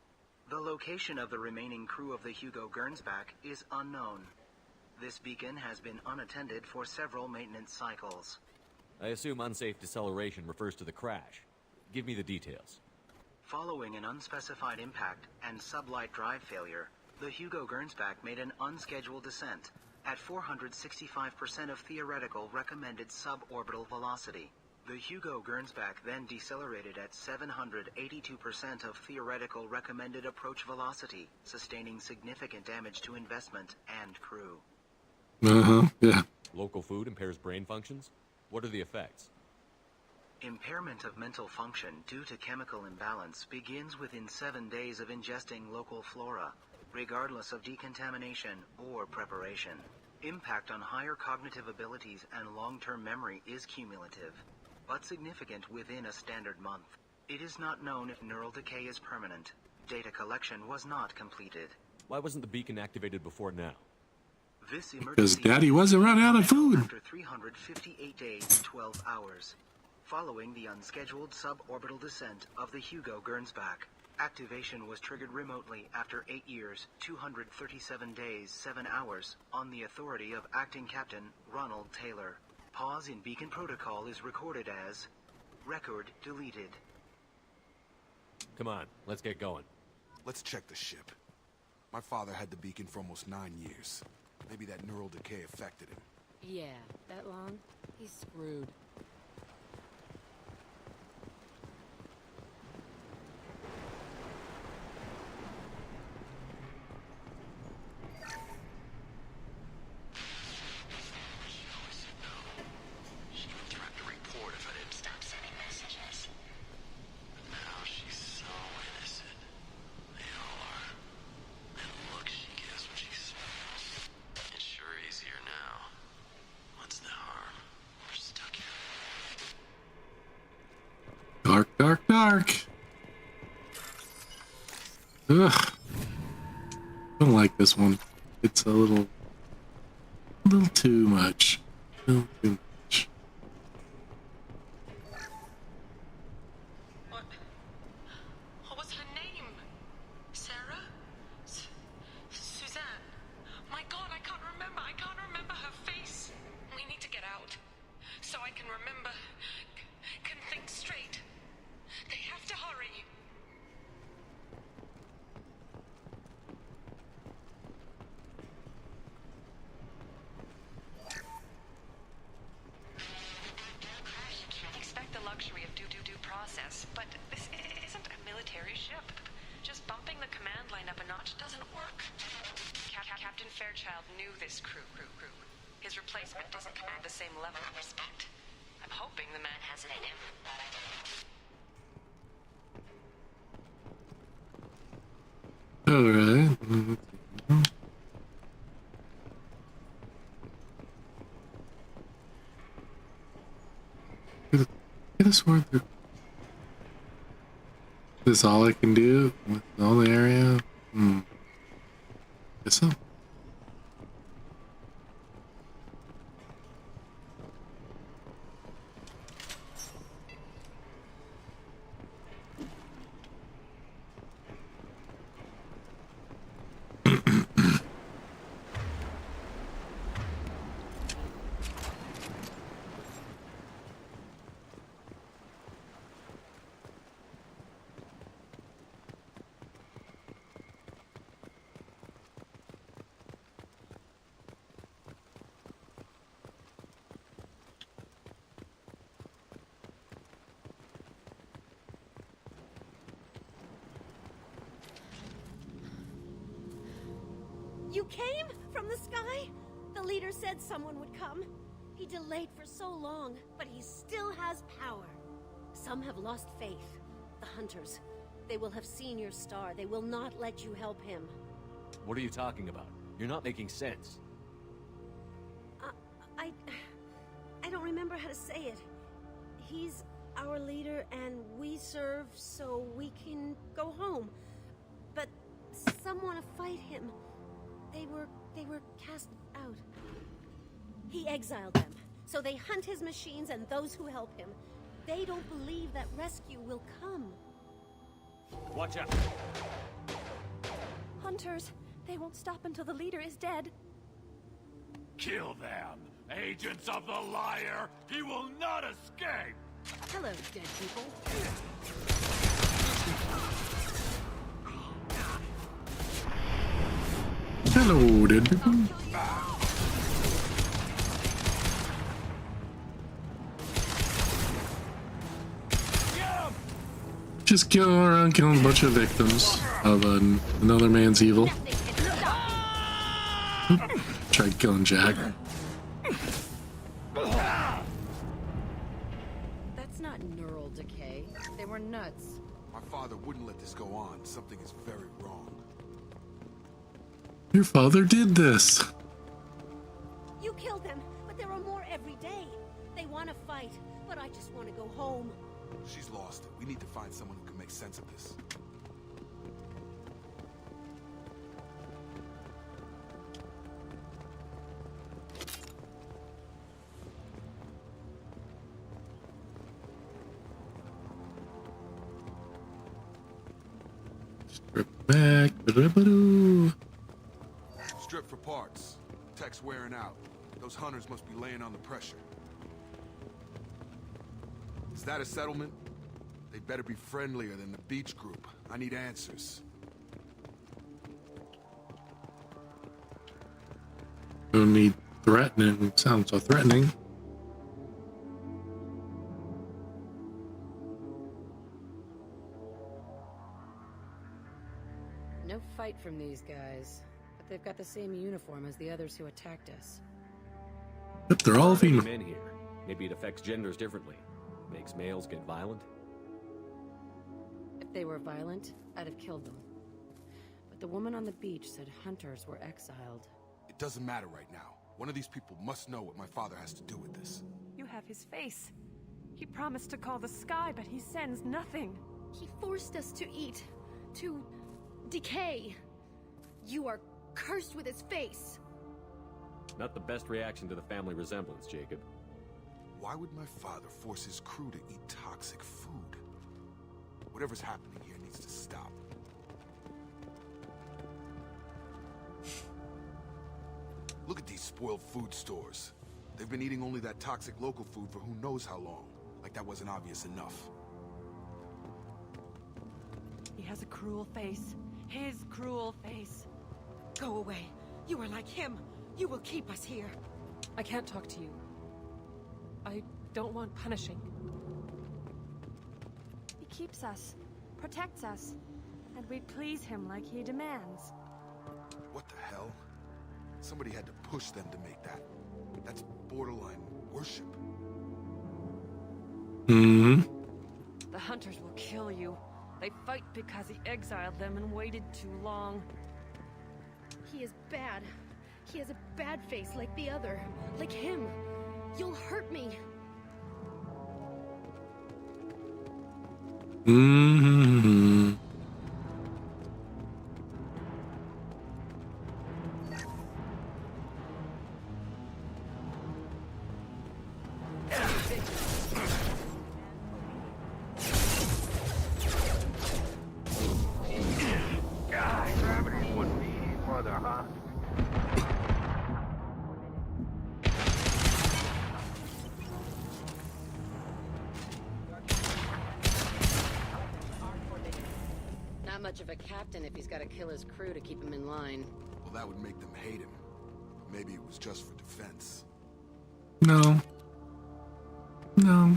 The location of the remaining crew of the Hugo Gernsback is unknown. This beacon has been unattended for several maintenance cycles. I assume unsafe deceleration refers to the crash. Give me the details. Following an unspecified impact and sublight drive failure, the Hugo Gernsback made an unscheduled descent at 465% of theoretical recommended suborbital velocity. The Hugo Gernsback then decelerated at 782% of theoretical recommended approach velocity, sustaining significant damage to investment and crew. Yeah. Local food impairs brain functions? What are the effects? Impairment of mental function due to chemical imbalance begins within 7 days of ingesting local flora, regardless of decontamination or preparation. Impact on higher cognitive abilities and long-term memory is cumulative, but significant within a standard month. It is not known if neural decay is permanent. Data collection was not completed. Why wasn't the beacon activated before now? This Because Daddy wasn't running out of food. After 358 days, 12 hours. Following the unscheduled suborbital descent of the Hugo Gernsback, activation was triggered remotely after 8 years, 237 days, 7 hours, on the authority of Acting Captain Ronald Taylor. Pause in beacon protocol is recorded as record deleted. Come on, let's get going. Let's check the ship. My father had the beacon for almost 9 years. Maybe that neural decay affected him. Yeah, that long? He's screwed. don't like this one. It's a little too much. A little too much. What was her name? Sarah? Suzanne? My God, I can't remember. I can't remember her face. We need to get out. So I can remember. Can think straight. They have to hurry. Expect the luxury of due process, but this isn't a military ship. Just bumping the command line up a notch doesn't work. Captain Fairchild knew this crew. His replacement doesn't command the same level of respect. I'm hoping the man has it in him. Alright. Get a sword through. Is this all I can do with all the area? Guess so. You came from the sky? The leader said someone would come. He delayed for so long, but he still has power. Some have lost faith. The hunters. They will have seen your star. They will not let you help him. What are you talking about? You're not making sense. I don't remember how to say it. He's our leader and we serve so we can go home. But some want to fight him. They were cast out. He exiled them, so they hunt his machines and those who help him. They don't believe that rescue will come. Watch out! Hunters, they won't stop until the leader is dead. Kill them! Agents of the liar! He will not escape! Hello, dead people. Hello, dead people. Just go around killing a bunch of victims of another man's evil. Tried killing Jack. That's not neural decay. They were nuts. My father wouldn't let this go on. Something is very wrong. Your father did this. You killed them, but there are more every day. They want to fight, but I just want to go home. She's lost it. We need to find someone who can make sense of this. Strip back. Strip for parts. Tech's wearing out. Those hunters must be laying on the pressure. Is that a settlement? They better be friendlier than the beach group. I need answers. Don't need threatening. Sounds so threatening. No fight from these guys, but they've got the same uniform as the others who attacked us. But they're all female. Men here. Maybe it affects genders differently. Makes males get violent. If they were violent, I'd have killed them. But the woman on the beach said hunters were exiled. It doesn't matter right now. One of these people must know what my father has to do with this. You have his face. He promised to call the sky, but he sends nothing. He forced us to eat, to decay. You are cursed with his face. Not the best reaction to the family resemblance, Jacob. Why would my father force his crew to eat toxic food? Whatever's happening here needs to stop. Look at these spoiled food stores. They've been eating only that toxic local food for who knows how long. Like that wasn't obvious enough. He has a cruel face. His cruel face. Go away. You are like him. You will keep us here. I can't talk to you. I don't want punishing. He keeps us, protects us, and we please him like he demands. What the hell? Somebody had to push them to make that. That's borderline worship. Hmm. The hunters will kill you. They fight because he exiled them and waited too long. He is bad. He has a bad face like the other. Like him. You'll hurt me. Hmm. Gravity wouldn't be any further, huh? Not much of a captain if he's got to kill his crew to keep him in line. Well, that would make them hate him. Maybe it was just for defense. No. No.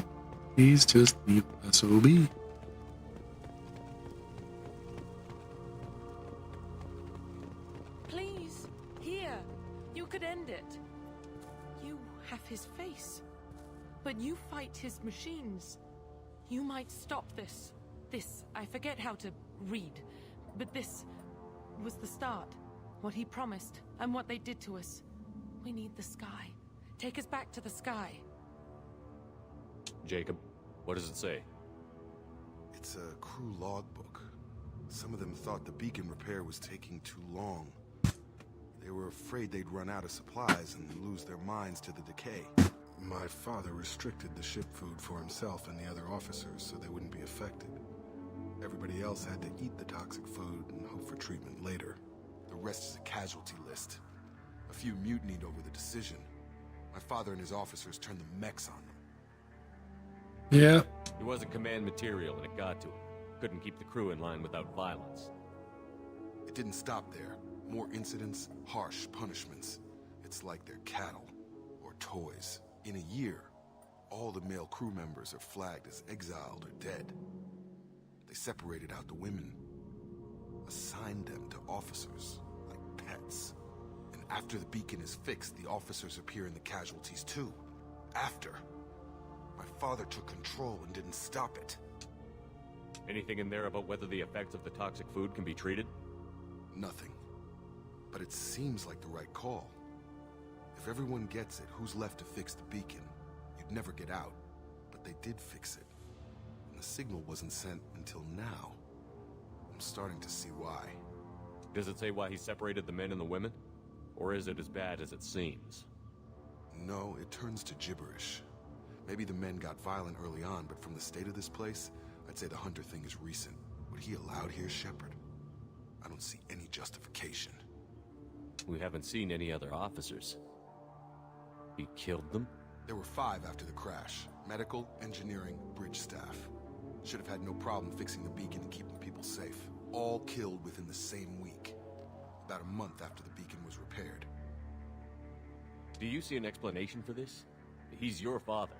He's just the SOB. Please, here. You could end it. You have his face. But you fight his machines. You might stop this. This, I forget how to read. But this was the start. What he promised, and what they did to us. We need the sky. Take us back to the sky. Jacob, what does it say? It's a crew logbook. Some of them thought the beacon repair was taking too long. They were afraid they'd run out of supplies and lose their minds to the decay. My father restricted the ship food for himself and the other officers so they wouldn't be affected. Everybody else had to eat the toxic food and hope for treatment later. The rest is a casualty list. A few mutinied over the decision. My father and his officers turned the mechs on them. Yeah. He wasn't command material and it got to him. Couldn't keep the crew in line without violence. It didn't stop there. More incidents, harsh punishments. It's like they're cattle or toys. In a year, all the male crew members are flagged as exiled or dead. They separated out the women, assigned them to officers, like pets. And after the beacon is fixed, the officers appear in the casualties too. After. My father took control and didn't stop it. Anything in there about whether the effects of the toxic food can be treated? Nothing. But it seems like the right call. If everyone gets it, who's left to fix the beacon? You'd never get out. But they did fix it. And the signal wasn't sent until now. I'm starting to see why. Does it say why he separated the men and the women? Or is it as bad as it seems? No, it turns to gibberish. Maybe the men got violent early on, but from the state of this place, I'd say the Hunter thing is recent. What he allowed here, Shepard? I don't see any justification. We haven't seen any other officers. He killed them? There were 5 after the crash. Medical, engineering, bridge staff. Should have had no problem fixing the beacon and keeping people safe. All killed within the same week. About a month after the beacon was repaired. Do you see an explanation for this? He's your father.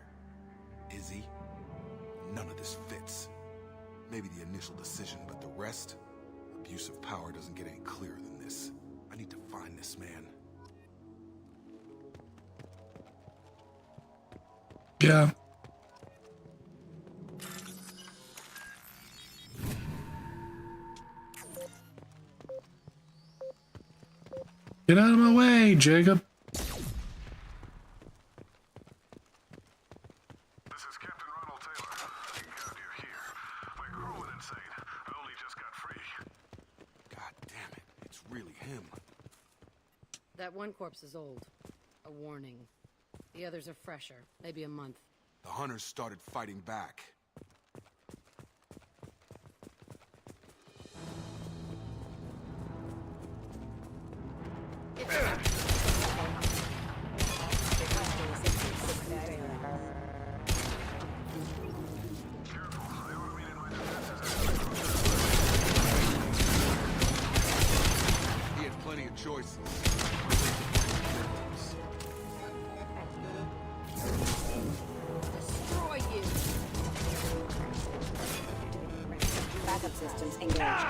Is he? None of this fits. Maybe the initial decision, but the rest? Abuse of power doesn't get any clearer than this. I need to find this man. Yeah. Get out of my way, Jacob. This is Captain Ronald Taylor. Thank God you're here. My crew went insane. I only just got free. God damn it. It's really him. That one corpse is old. A warning. The others are fresher, maybe a month. The hunters started fighting back. He had plenty of choices. Destroy you. Backup systems engaged.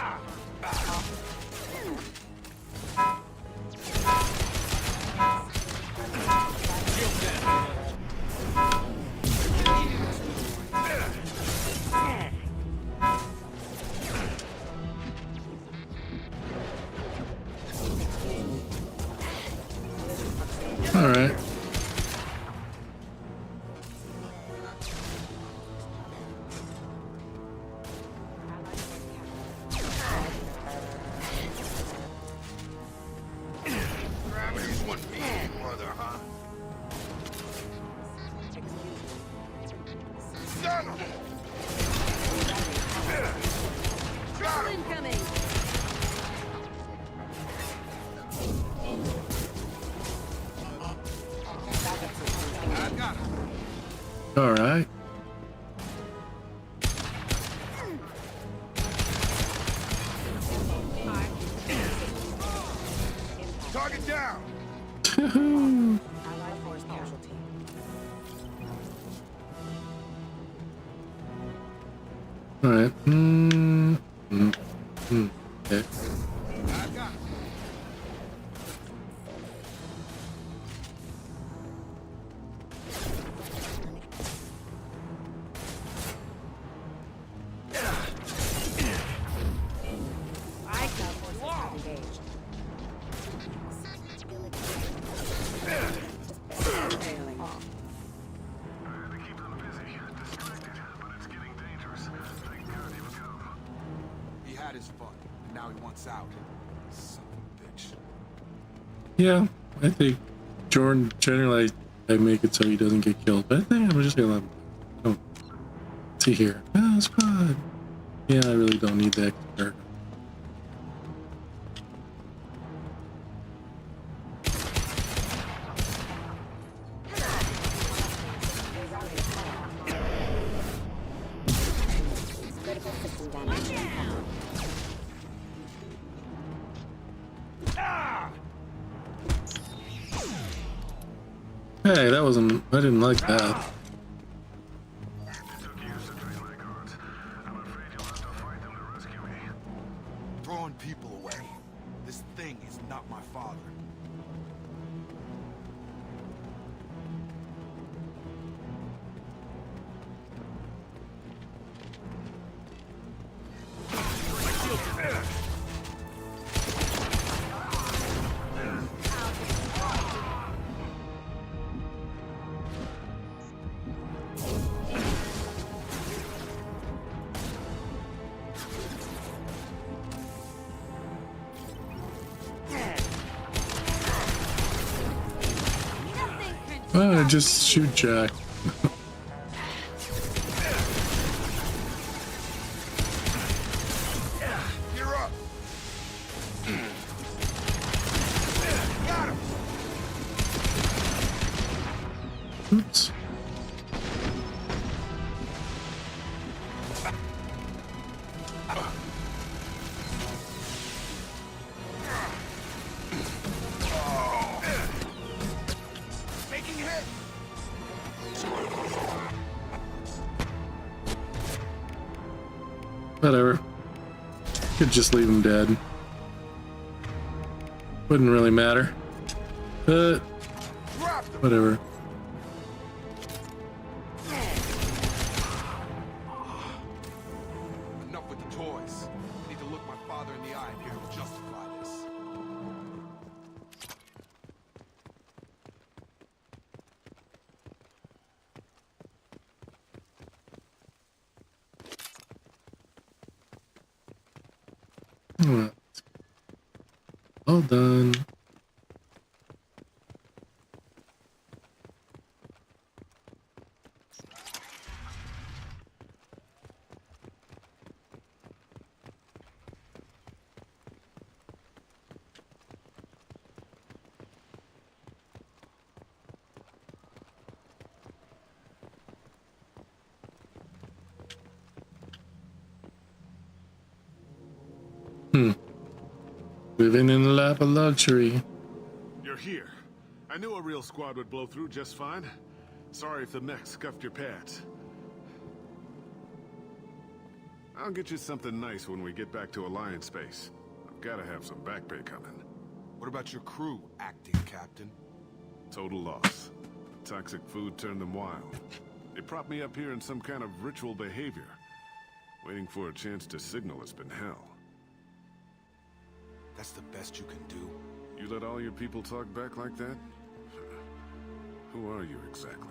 All right. Gravity's one mean mother, huh? Son of a... Got him! Incoming. I got him. All right. Target down! Allied force casualty. All right. Okay. I got him. I got forces engaged. Failing. He had his fun, and now he wants out. Son of a bitch. Yeah, I think Jordan generally I make it so he doesn't get killed, but I think I'm just gonna let him. Oh, see here. Oh, it's fun. Yeah, I really don't need that character. Critical system damage. Hey, that wasn't. I didn't like that. Throwing people away. This thing is not my father. Just shoot Jack. You're up. Got him. Oops. Making hit. Whatever. Could just leave him dead. Wouldn't really matter. But whatever. Enough with the toys. I need to look my father in the eye and hear him justify this. Alright. All done. Living in a lap of luxury. You're here. I knew a real squad would blow through just fine. Sorry if the mech scuffed your pads. I'll get you something nice when we get back to Alliance space. I've gotta have some back pay coming. What about your crew, acting captain? Total loss. Toxic food turned them wild. They propped me up here in some kind of ritual behavior. Waiting for a chance to signal has been hell. That's the best you can do? You let all your people talk back like that? Who are you exactly?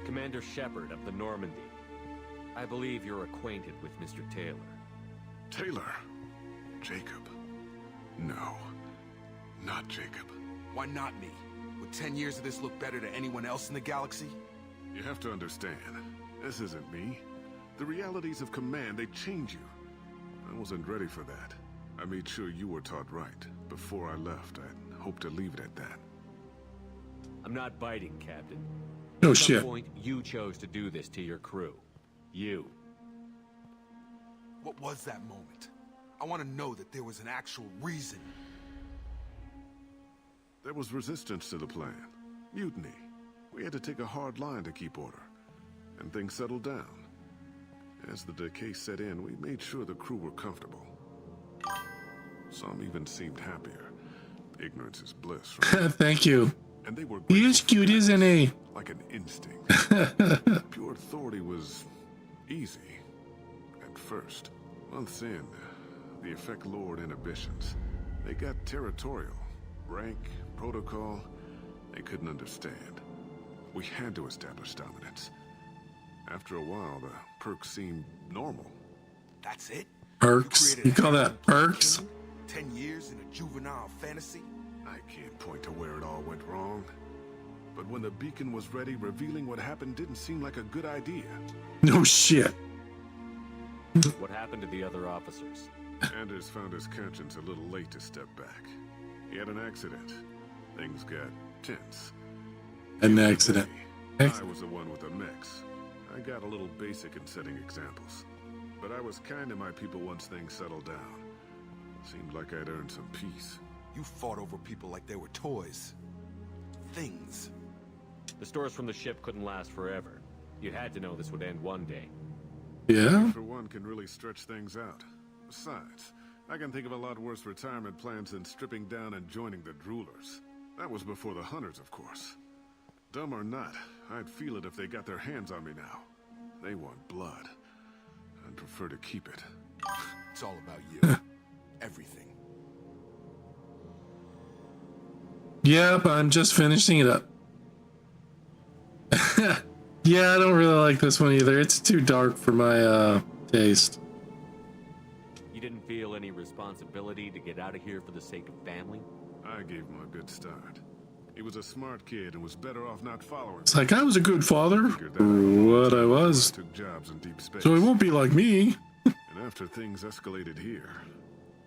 Commander Shepard of the Normandy. I believe you're acquainted with Mr. Taylor. Taylor? Jacob? No. Not Jacob. Why not me? Would 10 years of this look better to anyone else in the galaxy? You have to understand, this isn't me. The realities of command, they change you. I wasn't ready for that. I made sure you were taught right. Before I left, I hoped to leave it at that. I'm not biting, Captain. No At some shit. point, you chose to do this to your crew. You. What was that moment? I want to know that there was an actual reason. There was resistance to the plan. Mutiny. We had to take a hard line to keep order. And things settled down. As the decay set in, we made sure the crew were comfortable. Some even seemed happier. Ignorance is bliss, right? Thank you. And they were He is cute, isn't he? like an instinct. Pure authority was easy. At first. Months in, the effect lowered inhibitions. They got territorial. Rank, protocol, they couldn't understand. We had to establish dominance. After a while, the perks seemed normal. That's it? Perks? You call that perks? 10 years in a juvenile fantasy? I can't point to where it all went wrong. But when the beacon was ready, revealing what happened didn't seem like a good idea. No shit. What happened to the other officers? Anders found his conscience a little late to step back. He had an accident. Things got tense. An accident. I was the one with the mix. I got a little basic in setting examples. But I was kind to my people once things settled down. Seemed like I'd earned some peace. You fought over people like they were toys. Things. The stores from the ship couldn't last forever. You had to know this would end one day. Yeah? For one, can really stretch things out. Besides, I can think of a lot worse retirement plans than stripping down and joining the Droolers. That was before the Hunters, of course. Dumb or not, I'd feel it if they got their hands on me now. They want blood. I'd prefer to keep it. It's all about you. Everything. Yep, I'm just finishing it up. Yeah, I don't really like this one either. It's too dark for my taste. You didn't feel any responsibility to get out of here for the sake of family? I gave him a good start. He was a smart kid and was better off not following. It's like I was a good father for what I was. Took jobs in deep space. So he won't be like me. And after things escalated here,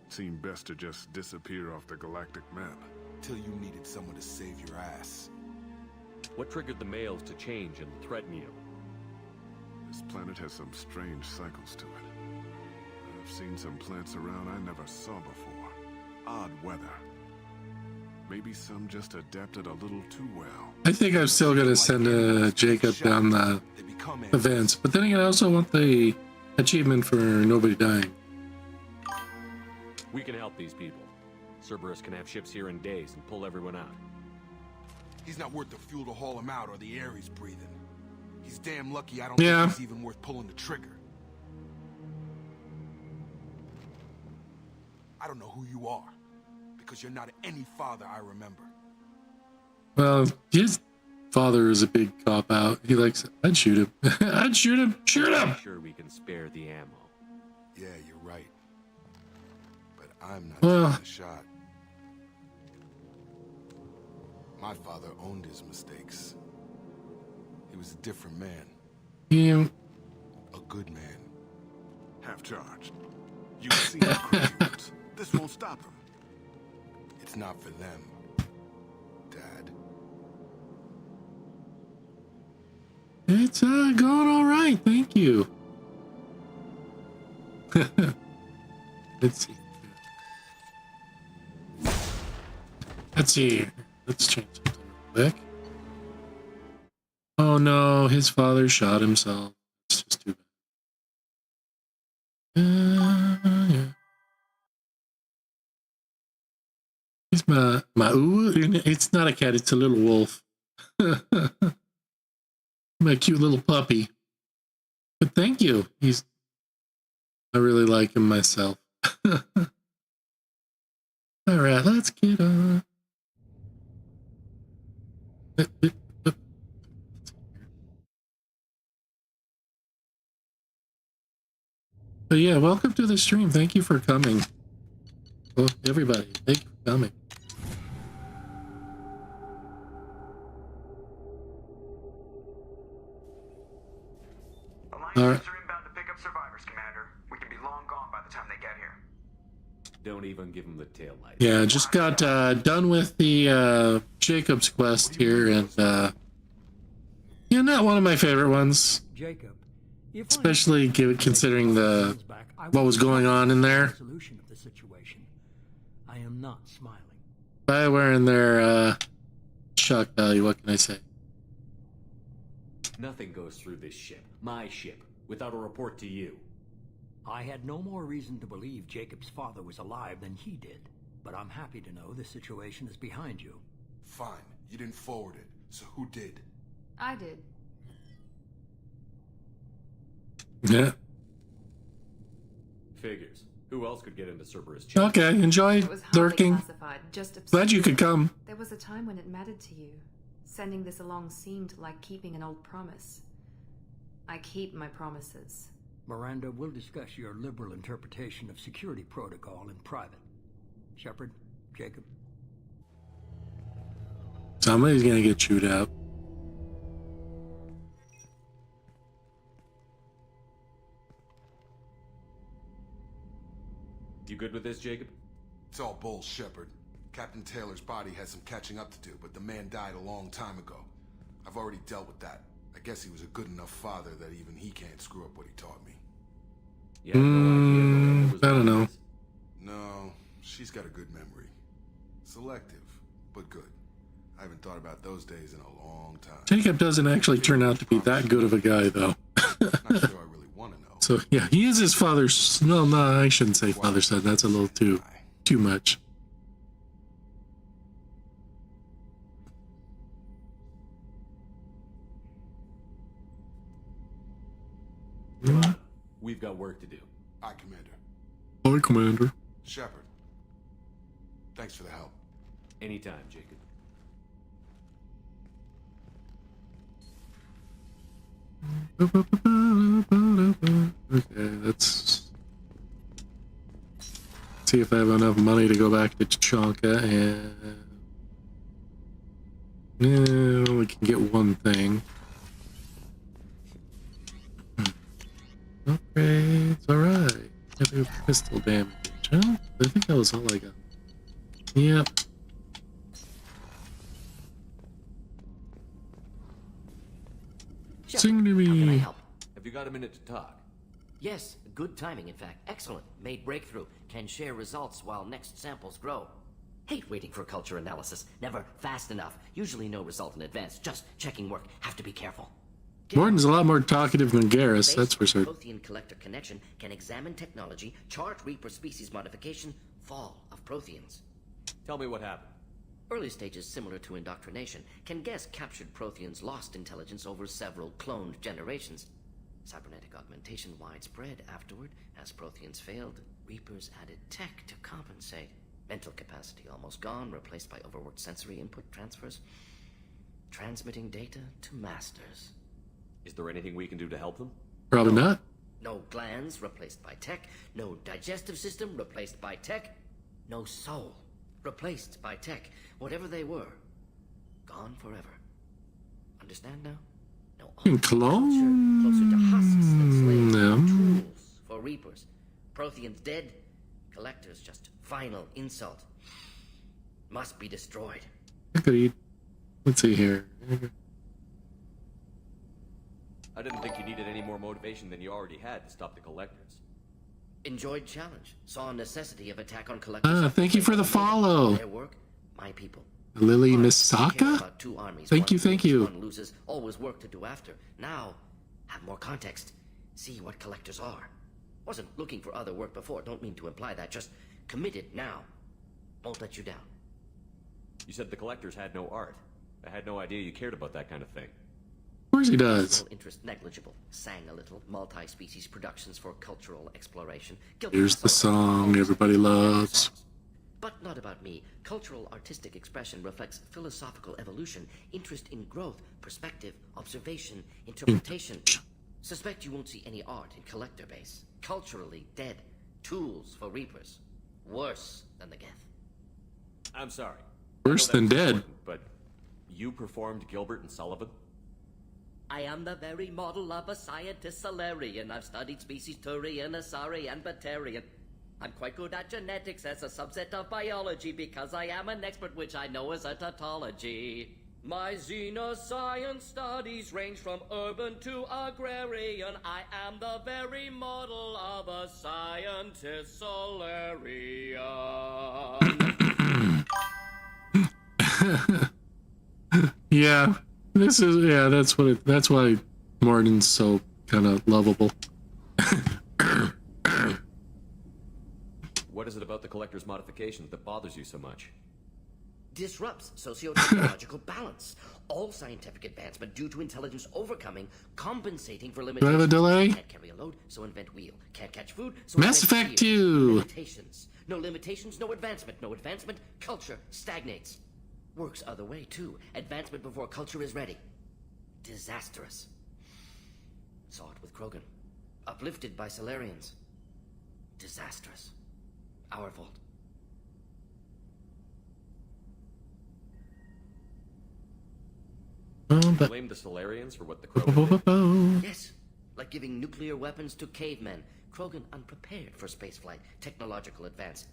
it seemed best to just disappear off the galactic map. Till you needed someone to save your ass. What triggered the males to change and threaten you? This planet has some strange cycles to it. I've seen some plants around I never saw before. Odd weather. Maybe some just adapted a little too well. I think I'm still gonna send Jacob down the events, but then again, I also want the achievement for nobody dying. We can help these people. Cerberus can have ships here in days and pull everyone out. He's not worth the fuel to haul him out or the air he's breathing. He's damn lucky I don't Yeah. think he's even worth pulling the trigger. I don't know who you are, because you're not any father I remember. Well, his father is a big cop out. He likes, I'd shoot him. I'd shoot him. Shoot him. I'm sure we can spare the ammo. Yeah, you're right. But I'm not Well. taking the shot. My father owned his mistakes. He was a different man. You. A good man. Half charged. You've seen the crazy ones. This won't stop them. It's not for them, Dad. It's going all right. Thank you. Let's see. Let's see. Let's change something real quick. Oh no, his father shot himself. It's just too bad. Yeah. He's my it's not a cat, it's a little wolf. My cute little puppy. But thank you. I really like him myself. Alright, let's get on. But yeah, welcome to the stream. Thank you for coming. Well, everybody, thank you for coming. All right. Are inbound to pick up survivors, Commander. We can be long gone by the time they get here. Don't even give him the tail light. Yeah, just got done with the Jacob's quest here, and yeah, not one of my favorite ones. Jacob, especially considering what was going on in there. Solution of the situation. I am not smiling. Bioware and their shock value. What can I say? Nothing goes through this ship, my ship, without a report to you. I had no more reason to believe Jacob's father was alive than he did, but I'm happy to know the situation is behind you. Fine, you didn't forward it, so who did? I did. Yeah. Figures. Who else could get into Cerberus' chip? Okay, enjoy lurking. Just Glad you could come. There was a time when it mattered to you. Sending this along seemed like keeping an old promise. I keep my promises. Miranda, we'll discuss your liberal interpretation of security protocol in private. Shepard, Jacob. Somebody's gonna get chewed out. You good with this, Jacob? It's all bull, Shepard. Captain Taylor's body has some catching up to do, but the man died a long time ago. I've already dealt with that. I guess he was a good enough father that even he can't screw up what he taught me. Yeah, no idea. I don't know. No, she's got a good memory. Selective, but good. I haven't thought about those days in a long time. Jacob doesn't actually turn out to be that good of a guy, though. Not sure I really want to know. So yeah, he is his father's. No, I shouldn't say father's son. That's a little too much. We've got work to do. Aye, Commander. Aye, Commander. Shepard. Thanks for the help. Anytime, Jacob. Okay, let's see if I have enough money to go back to Tachanka, and yeah, we can get one thing. Upgrades, alright. Gotta do pistol damage. Huh? I think that was all I got. Yep. Sing to me. Have you got a minute to talk? Yes, good timing, in fact. Excellent. Made breakthrough. Can share results while next samples grow. Hate waiting for culture analysis. Never fast enough. Usually no result in advance. Just checking work. Have to be careful. Morton's a lot more talkative than Garrus, that's for certain. Prothean collector connection can examine technology, chart Reaper species modification, fall of Protheans. Tell me what happened. Early stages similar to indoctrination. Can guess captured Protheans lost intelligence over several cloned generations. Cybernetic augmentation widespread afterward. As Protheans failed, Reapers added tech to compensate. Mental capacity almost gone, replaced by overworked sensory input transfers. Transmitting data to masters. Is there anything we can do to help them? Probably not. No glands replaced by tech. No digestive system replaced by tech. No soul replaced by tech. Whatever they were, gone forever. Understand now? No clone closer to husks than slaves. them. Tools for Reapers. Protheans dead. Collectors just final insult. Must be destroyed. Agreed. Let's see here. I didn't think you needed any more motivation than you already had to stop the Collectors. Enjoyed challenge. Saw necessity of attack on collectors. Thank you for the follow. Their work, my people. Lily Care Misaka? about two armies. Thank you, One thank wins, you. One loses. Always work to do after. Now, have more context. See what collectors are. Wasn't looking for other work before. Don't mean to imply that. Just committed now. Won't let you down. You said the collectors had no art. I had no idea you cared about that kind of thing. Of course he does. Personal interest negligible. Sang a little. Multi-species productions for cultural exploration. Here's the song everybody loves. But not about me. Cultural artistic expression reflects philosophical evolution, interest in growth, perspective, observation, interpretation. Suspect you won't see any art in collector base. Culturally dead. Tools for reapers. Worse than the Geth. I'm sorry. Worse than dead. But you performed Gilbert and Sullivan? I am the very model of a scientist Solarian. I've studied species Turian, Asari, and Batarian. I'm quite good at genetics as a subset of biology because I am an expert, which I know is a tautology. My xenoscience studies range from urban to agrarian. I am the very model of a scientist Solarian. Yeah, that's why Morden's so kind of lovable. What is it about the collector's modifications that bothers you so much? Disrupts socio-technological balance. All scientific advancement due to intelligence overcoming, compensating for Do I limitations. have a delay? Can't carry a load, so invent wheel. Can't catch food, so Mass invent Effect fear. 2. Limitations. No limitations, no advancement. No advancement, culture stagnates. Works other way, too. Advancement before culture is ready. Disastrous. Saw it with Krogan. Uplifted by Solarians. Disastrous. Our fault. Blame the Solarians for what the Krogan did? Yes, like giving nuclear weapons to cavemen. Krogan unprepared for spaceflight, technological advance.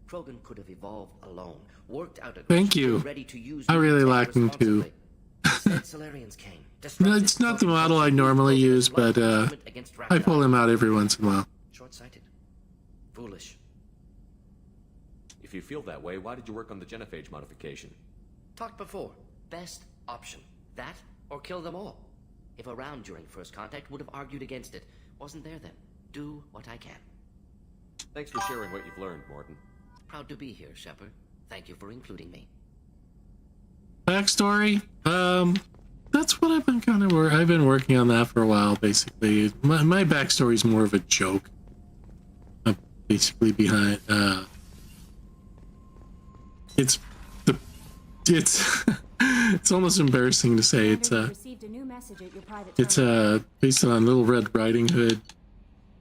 Krogan could have evolved alone, worked out a Thank you. ready to use I really new tech like them too. Instead, Solarians came. No, it's not the model I normally use, but I pull him out every once in a while. Short-sighted. Foolish. If you feel that way, why did you work on the genophage modification? Talked before. Best option. That or kill them all. If around during first contact, would have argued against it. Wasn't there then. Do what I can. Thanks for sharing what you've learned, Morton. Proud to be here, Shepard. Thank you for including me. Backstory? That's what I've been I've been working on that for a while, basically. My backstory is more of a joke. I'm basically behind, it's it's almost embarrassing to say. It's received a new message at your private it's based on Little Red Riding Hood,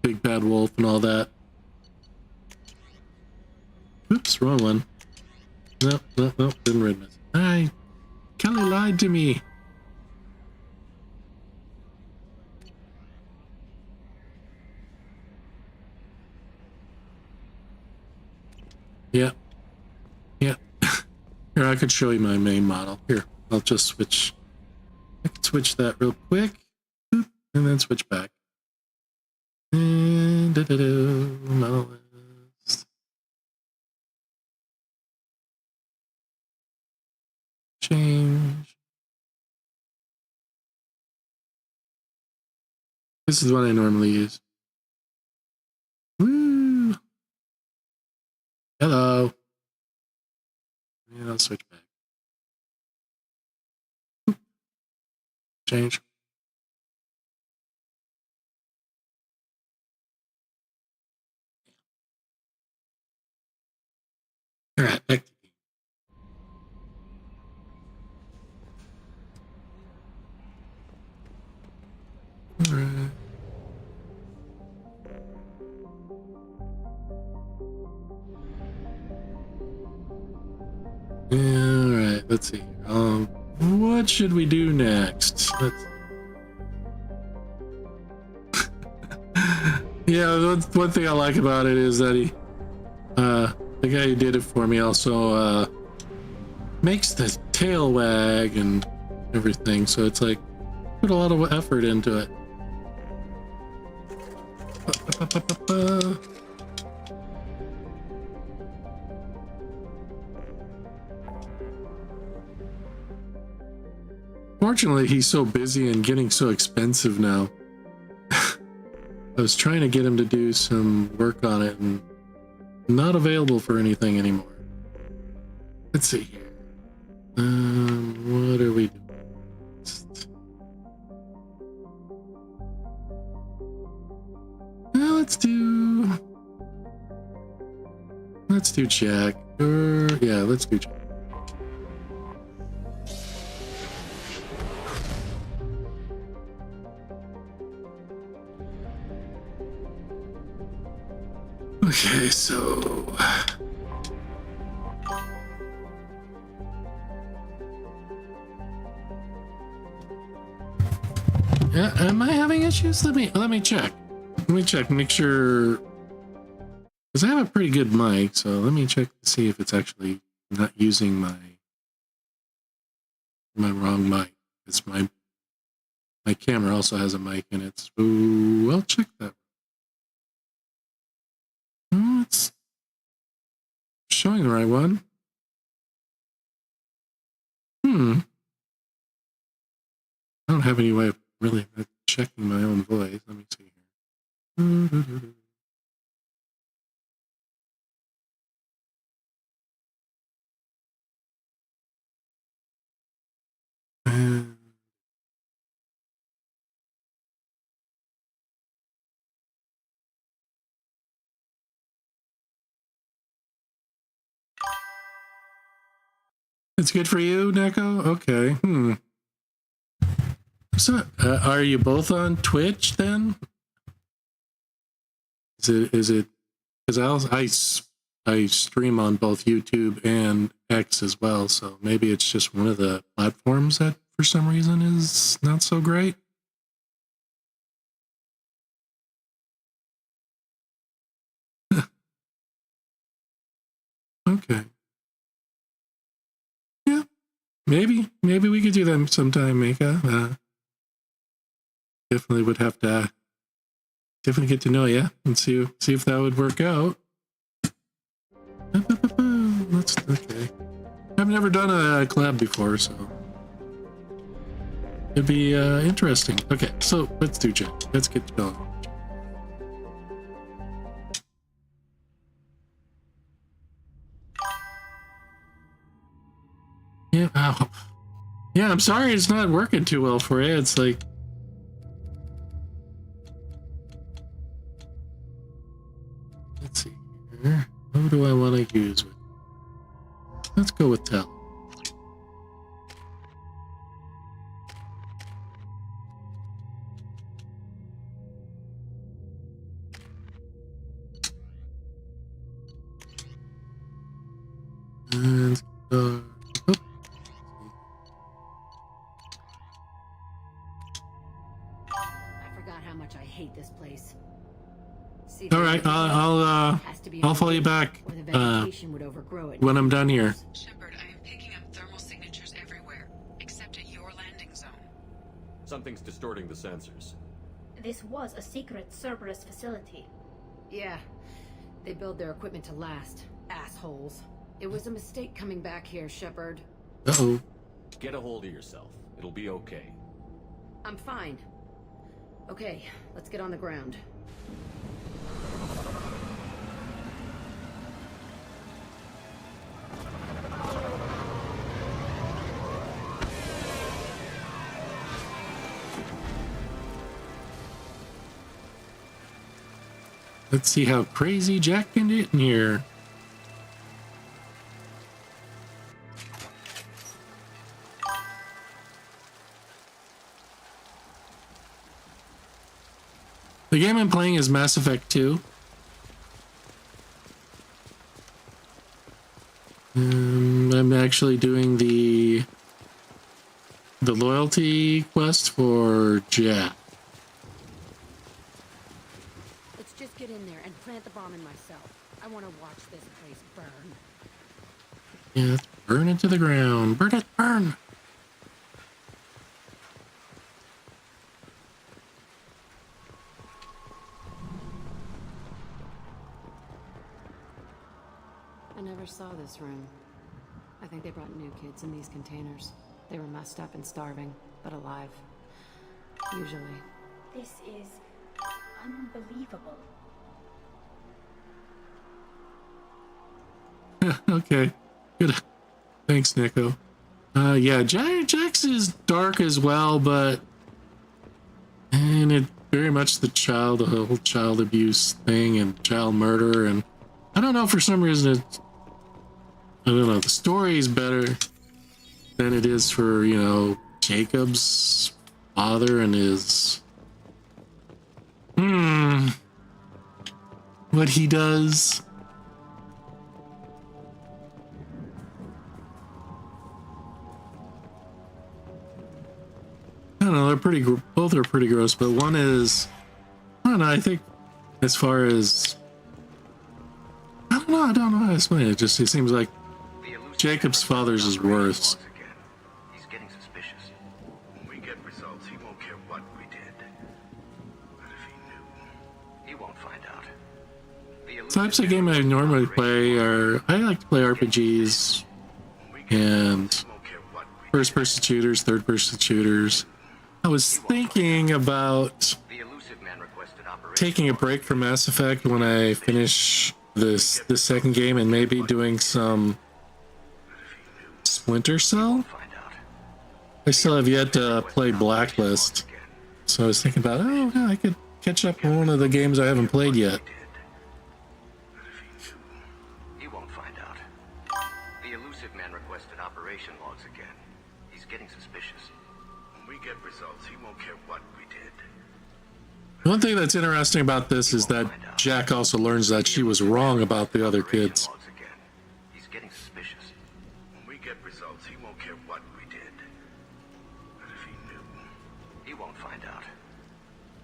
Big Bad Wolf, and all that. Oops, wrong one. No, didn't read this. Hi, Kelly lied to me. Yeah. Here, I could show you my main model. Here, I'll just switch. I can switch that real quick. Boop, and then switch back. And model list. Change. This is what I normally use. Woo! Hello. And I'll switch back. Change. All right, back to game. All right. All right, let's see. What should we do next? Yeah, one thing I like about it is that he, the guy who did it for me also makes the tail wag and everything. So it's like put a lot of effort into it. Fortunately, he's so busy and getting so expensive now. I was trying to get him to do some work on it and not available for anything anymore. Let's see here. What are we doing? Let's do Jack. Yeah, let's do Jack. Okay, so yeah, am I having issues? Let me check. Let me check, make sure, because I have a pretty good mic, so let me check to see if it's actually not using my wrong mic. It's my camera also has a mic in it. So I'll check that. Oh, it's showing the right one. I don't have any way of really checking my own voice. Let me see here. It's good for you, Neko? Okay. So, are you both on Twitch then? Is it because I stream on both YouTube and X as well, so maybe it's just one of the platforms that for some reason is not so great. Okay. Yeah. Maybe we could do that sometime, Mika. Definitely would have to definitely get to know you and see if that would work out. That's okay. I've never done a collab before, so it'd be interesting. Okay, so let's do Jack. Let's get going. Yeah. Ow. Yeah, I'm sorry it's not working too well for you. It's like, let's see here. Who do I want to use with? Let's go with Tell. And I forgot how much I hate this place. See, all right, I'll follow you back when I'm done here. Shepard, I am picking up thermal signatures everywhere, except at your landing zone. Something's distorting the sensors. This was a secret Cerberus facility. Yeah, they build their equipment to last. Assholes. It was a mistake coming back here, Shepard. Uh-oh. Get a hold of yourself. It'll be okay. I'm fine. Okay, let's get on the ground. Let's see how crazy Jack can get in here. The game I'm playing is Mass Effect 2. I'm actually doing the loyalty quest for Jack. Let's just get in there and plant the bomb in myself. I want to watch this place burn. Yeah, let's burn it to the ground. Burn it, burn! I never saw this room. I think they brought new kids in these containers. They were messed up and starving. but alive. Usually. This is unbelievable. Okay, good. Thanks, Nico. Yeah, Jax is dark as well, but and it very much the whole child abuse thing and child murder, and I don't know, for some reason I don't know, the story is better than it is for, you know, Jacob's father and his what he does. I don't know, they're pretty, both are pretty gross, but one is, I don't know, I think as far as, I don't know how to explain it. It seems like Jacob's father's is worse. He's getting suspicious. When we get results, he won't care what we did. But if he knew, he won't find out. The Types of game I normally play are, I like to play RPGs and first-person shooters, third-person shooters. I was thinking about taking a break from Mass Effect when I finish the second game and maybe doing some Splinter Cell. I still have yet to play Blacklist, so I was thinking about, oh, yeah, I could catch up on one of the games I haven't played yet. He won't find out. The elusive man requested operation logs again. He's getting suspicious. When we get results, he won't care what we did. One thing that's interesting about this is that Jack also learns that she was wrong about the other kids. He's getting suspicious. When we get results, he won't care what we did. But if he knew, he won't find out.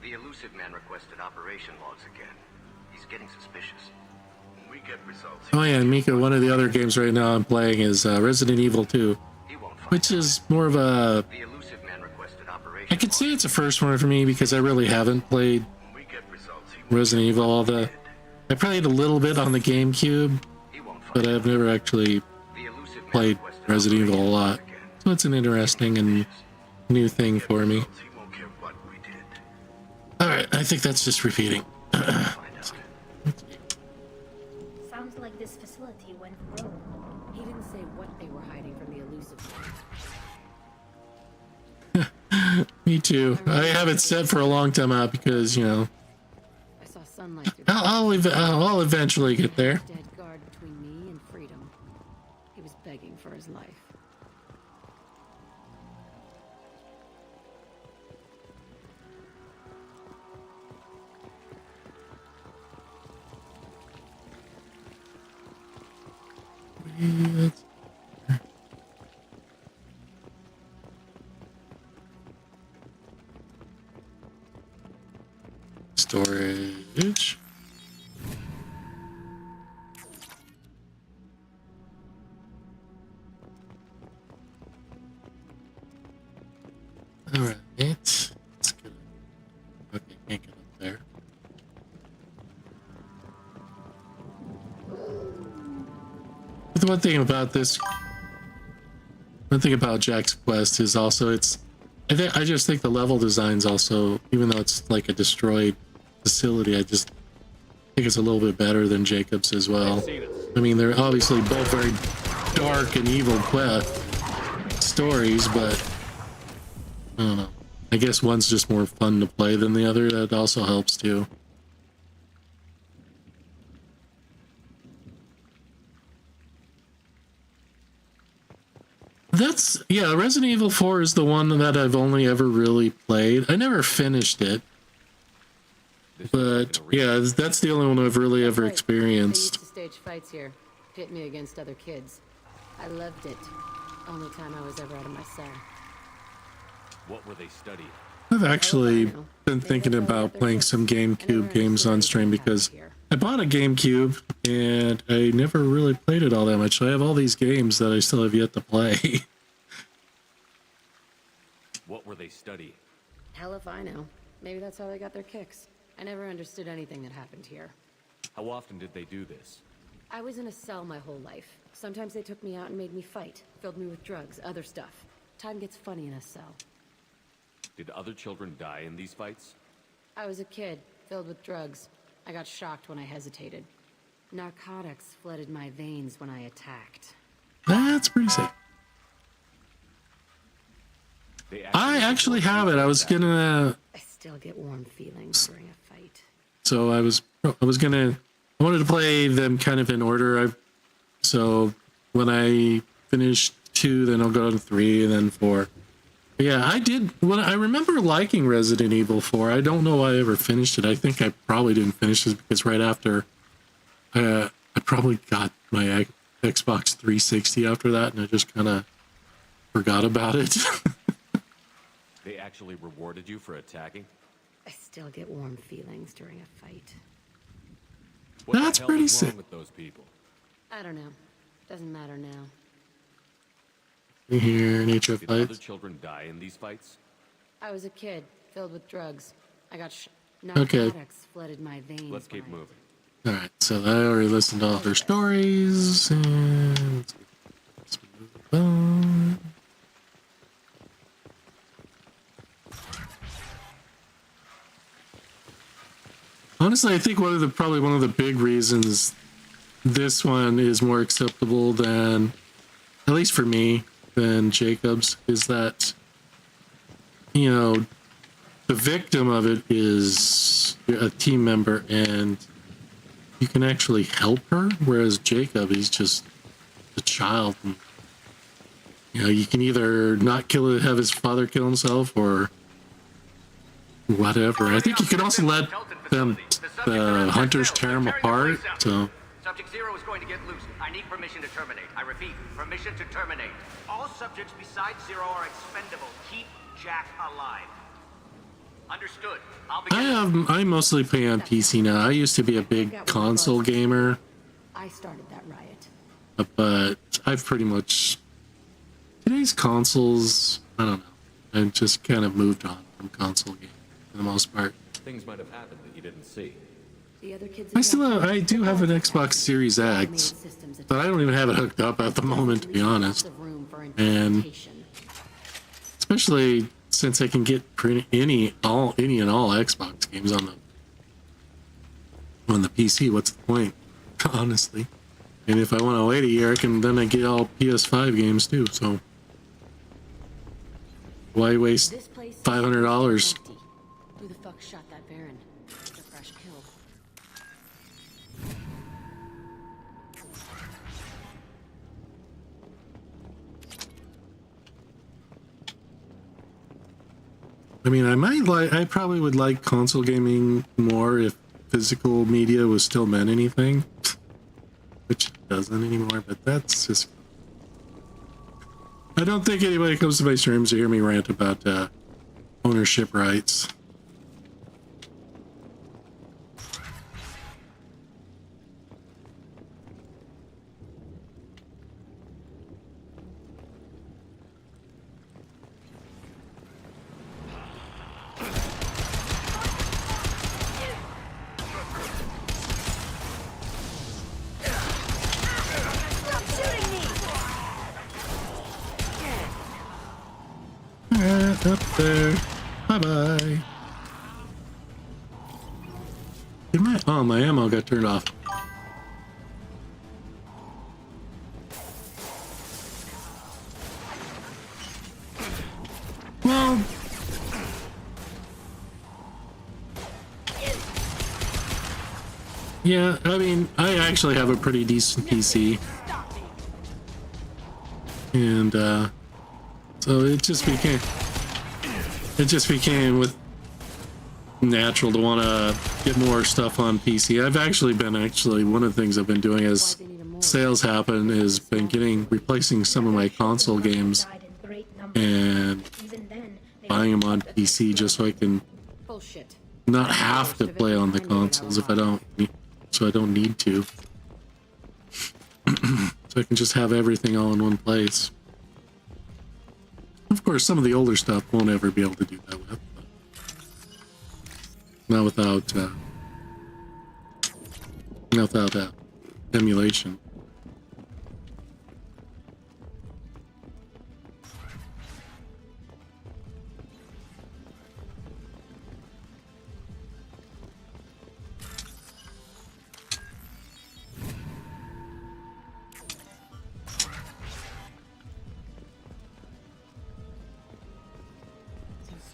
The elusive man requested operation logs again. He's getting suspicious. When we get results. Oh yeah, and Mika, one of the other games right now I'm playing is Resident Evil 2, which is more of a, I could say it's a first one for me because I really haven't played Resident Evil. I played a little bit on the GameCube, but I've never actually played Resident Evil a lot. So it's an interesting and new thing for me. Alright, I think that's just repeating. Sounds like this facility went rogue. He didn't say what they were hiding from the elusive. Me too. I have it set for a long time out because, you know, I saw sunlight through I'll eventually get there. dead guard between me and freedom. He was begging for his life. Storage. All right, let's get it. Okay, can't get up there. But the one thing about Jack's Quest is also I just think the level design's also, even though it's like a destroyed facility, I just think it's a little bit better than Jacob's as well. I mean, they're obviously both very dark and evil stories, but I don't know. I guess one's just more fun to play than the other. That also helps too. Resident Evil 4 is the one that I've only ever really played. I never finished it. But yeah, that's the only one I've really ever experienced. I used to stage fights here, pit me against other kids. I loved it. Only time I was ever out of my cell. What were they studying? I've actually been thinking about playing some GameCube games on stream because I bought a GameCube and I never really played it all that much. So I have all these games that I still have yet to play. What were they studying? Hell if I know. Maybe that's how they got their kicks. I never understood anything that happened here. How often did they do this? I was in a cell my whole life. Sometimes they took me out and made me fight, filled me with drugs, other stuff. Time gets funny in a cell. Did other children die in these fights? I was a kid, filled with drugs. I got shocked when I hesitated. Narcotics flooded my veins when I attacked. That's pretty sick. I actually have it. I was gonna. I still get warm feelings during a fight. So I wanted to play them kind of in order. So when I finish 2, then I'll go to 3 and then 4. But yeah, I did. I remember liking Resident Evil 4. I don't know why I ever finished it. I think I probably didn't finish it because right after I probably got my Xbox 360 after that, and I just kind of forgot about it. They actually rewarded you for attacking? I still get warm feelings during a fight. What That's the hell pretty was wrong sick. with those people? I don't know. Doesn't matter now. Here, nature of Did other fights. children die in these fights? I was a kid, filled with drugs. I got Okay. narcotics flooded my veins. Let's keep moving. All right, so I already listened to all her stories, and let's move on. Honestly, I think probably one of the big reasons this one is more acceptable than, at least for me, than Jacob's is that, you know, the victim of it is a team member and you can actually help her, whereas Jacob, he's just a child. And, you know, you can either not have his father kill himself or whatever. I think you can also let the hunters tear him apart. So Subject 0 is going to get loose. I need permission to terminate. I repeat, permission to terminate. All subjects besides 0 are expendable. Keep Jack alive. Understood. I'll begin. I mostly play on PC now. I used to be a big console gamer, I started that riot. but I've pretty much today's consoles. I don't know. I've just kind of moved on from console gaming for the most part. Things might have happened that you didn't see. The other kids I do have an Xbox Series X, but I don't even have it hooked up at the moment, to be honest. And especially since I can get any and all Xbox games on the PC, what's the point? Honestly. And if I want to wait a year, then I get all PS5 games too. So why waste $500? Who the fuck shot that Baron? Just a fresh kill. I mean, I probably would like console gaming more if physical media was still meant anything, which it doesn't anymore, but that's just... I don't think anybody comes to my streams to hear me rant about ownership rights. Up there. Bye-bye. My ammo got turned off. Well, yeah, I mean, I actually have a pretty decent PC. And, so it just became with natural to want to get more stuff on PC. I've actually one of the things I've been doing as sales happen is been replacing some of my console games and buying them on PC just so I can not have to play on the consoles if I don't need to. So I can just have everything all in one place. Of course, some of the older stuff won't ever be able to do that with. Not without emulation.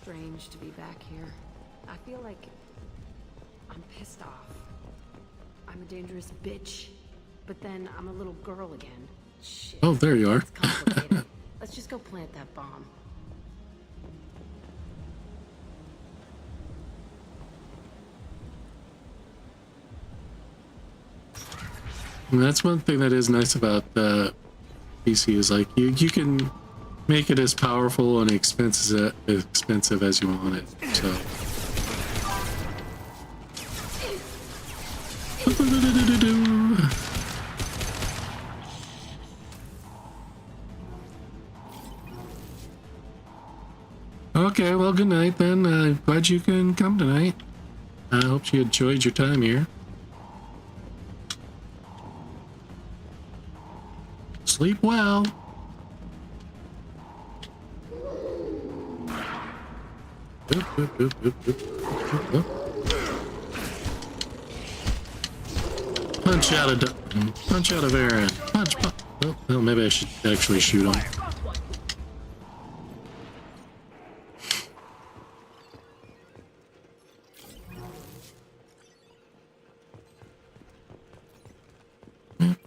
strange to be back here. I feel like I'm pissed off. I'm a dangerous bitch, but then I'm a little girl again. Shit. Oh, there you are. It's complicated. Let's just go plant that bomb. And that's one thing that is nice about PC is like you can make it as powerful and expensive as you want it. So. Okay, well, good night then. Glad you can come tonight. I hope you enjoyed your time here. Sleep well. Punch out of Aaron. Punch. Oh, well, maybe I should actually shoot him.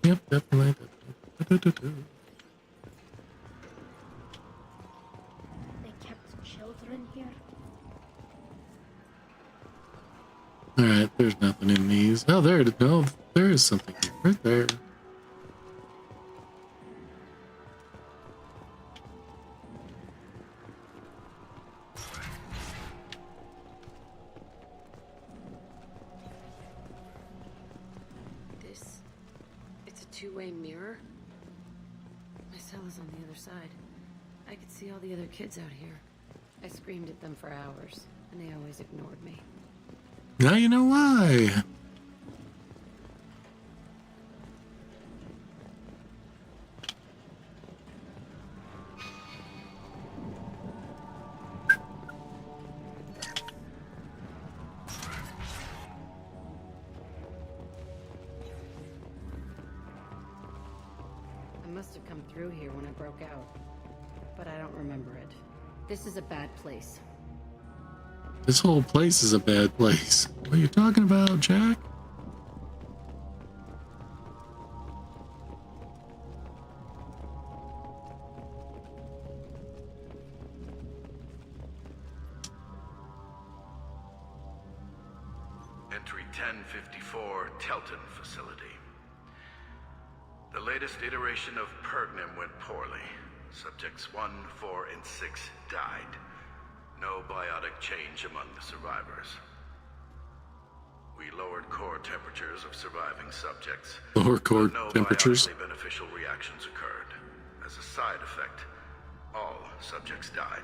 Yep, definitely. They kept children here. Alright, there's nothing in these. Oh, there is something here. Right there. It's a two-way mirror. My cell is on the other side. I could see all the other kids out here. I screamed at them for hours, and they always ignored me. Now you know why. I must have come through here when I broke out, but I don't remember it. This is a bad place. This whole place is a bad place. What are you talking about, Jack? Entry 1054, Telton facility. The latest iteration of Pergnum went poorly. Subjects 1, 4, and 6 died. No biotic change among the survivors. We lowered core temperatures of surviving subjects. Lower core temperatures? No biotically beneficial reactions occurred. As a side effect, all subjects died.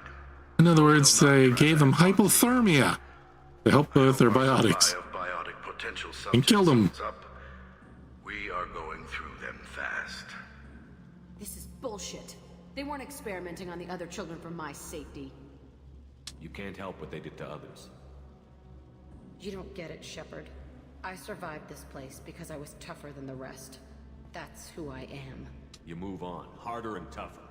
In other words, they gave them hypothermia to help with their biotics and killed them. We are going through them fast. This is bullshit. They weren't experimenting on the other children for my safety. You can't help what they did to others. You don't get it, Shepard. I survived this place because I was tougher than the rest. That's who I am. You move on, harder and tougher.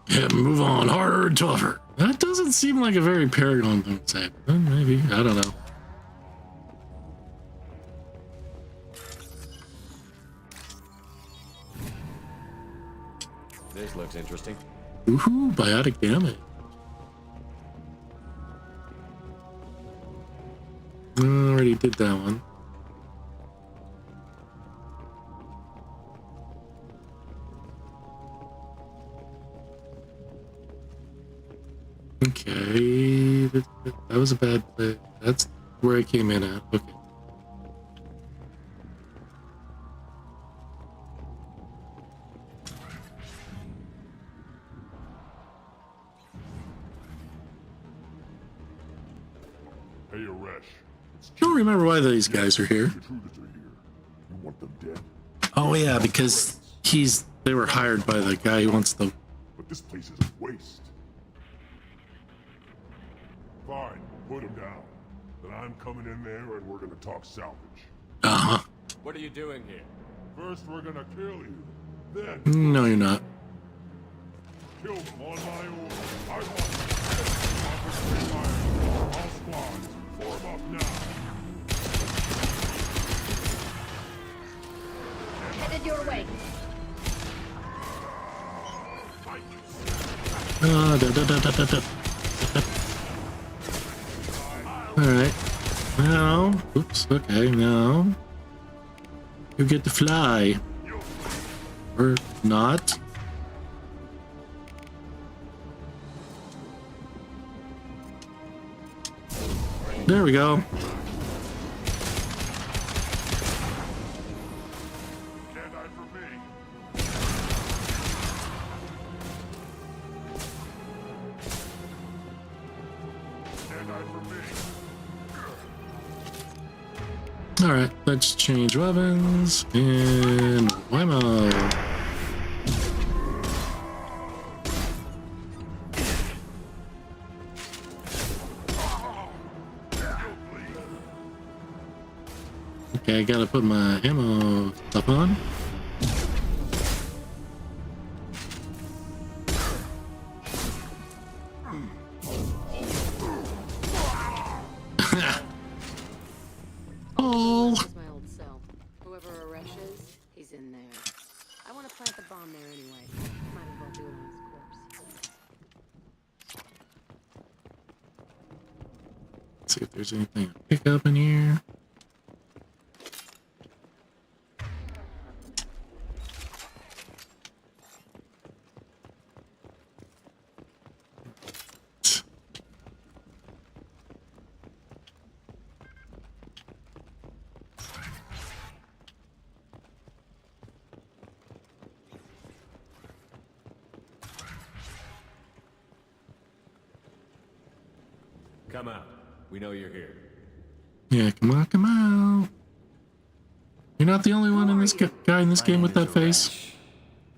Yeah, move on, harder and tougher. That doesn't seem like a very Paragon thing to say. But maybe, I don't know. This looks interesting. Woohoo, biotic damage. Already did that one. Okay, that was a bad play. That's where I came in at. Okay. Hey, Aresh. I don't remember why these guys are here. You want them dead? Oh yeah, because they were hired by the guy who wants the. But this place is a waste. Fine, put him down. Then I'm coming in there and we're gonna talk salvage. Uh-huh. What are you doing here? First we're gonna kill you. Then No, you're not. kill them on my order. I want Form up now. Headed your way. Alright. Now, oops, okay, now. You get to fly. Or not. There we go. Alright, let's change weapons and whammo. Okay, I gotta put my ammo stuff on. That's my old cell. Whoever Aresh is, he's in there. I want to plant the bomb there anyway. Might as well do it on his corpse. Let's see if there's anything to pick up in here. Come out. We know you're here. Yeah, come on, come out. You're not the only one in this guy in this game with that face.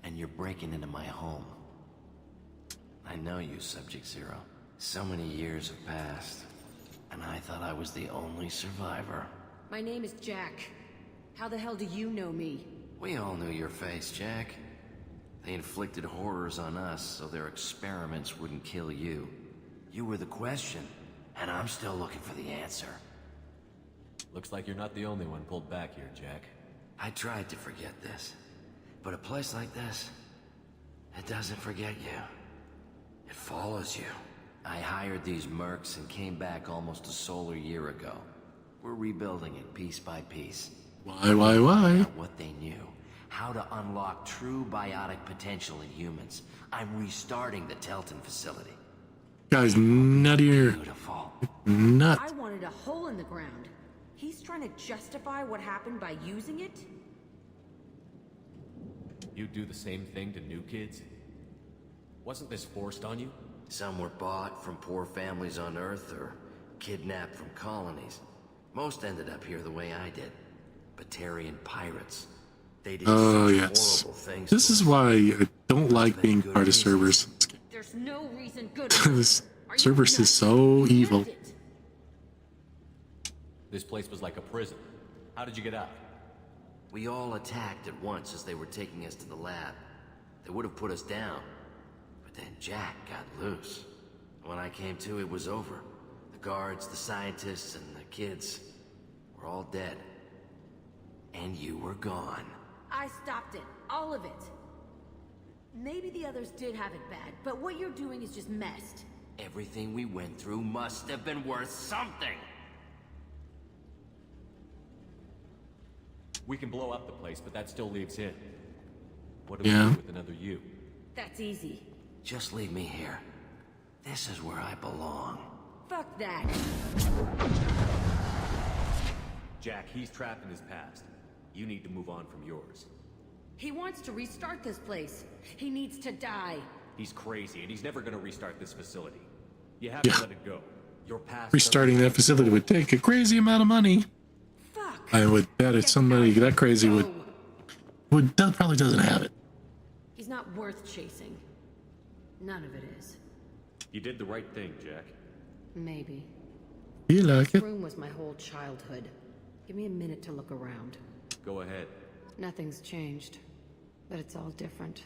And you're breaking into my home. I know you, Subject Zero. So many years have passed, and I thought I was the only survivor. My name is Jack. How the hell do you know me? We all knew your face, Jack. They inflicted horrors on us so their experiments wouldn't kill you. You were the question, and I'm still looking for the answer. Looks like you're not the only one pulled back here, Jack. I tried to forget this, but a place like this, it doesn't forget you. It follows you. I hired these mercs and came back almost a solar year ago. We're rebuilding it piece by piece. Why? What they knew. How to unlock true biotic potential in humans. I'm restarting the Telton facility. Guy's nuttier. Nut. I wanted a hole in the ground. He's trying to justify what happened by using it? You do the same thing to new kids? Wasn't this forced on you? Some were bought from poor families on Earth or kidnapped from colonies. Most ended up here the way I did. Batarian pirates. They did yes. horrible things. This is why I don't like being part of servers. There's no reason good. This servers is so evil. This place was like a prison. How did you get out? We all attacked at once as they were taking us to the lab. They would have put us down. But then Jack got loose. When I came to, it was over. The guards, the scientists, and the kids were all dead. And you were gone. I stopped it. All of it. Maybe the others did have it bad, but what you're doing is just messed. Everything we went through must have been worth something. We can blow up the place, but that still leaves him. What do we do with another you? That's easy. Just leave me here. This is where I belong. Fuck that. Jack, he's trapped in his past. You need to move on from yours. He wants to restart this place. He needs to die. He's crazy, and he's never gonna restart this facility. You have to let it go. Your past... Restarting that facility would take a crazy amount of money. Fuck. I would bet it's somebody that crazy that probably doesn't have it. He's not worth chasing. None of it is. You did the right thing, Jack. Maybe. You like This it? room was my whole childhood. Give me a minute to look around. Go ahead. Nothing's changed, but it's all different.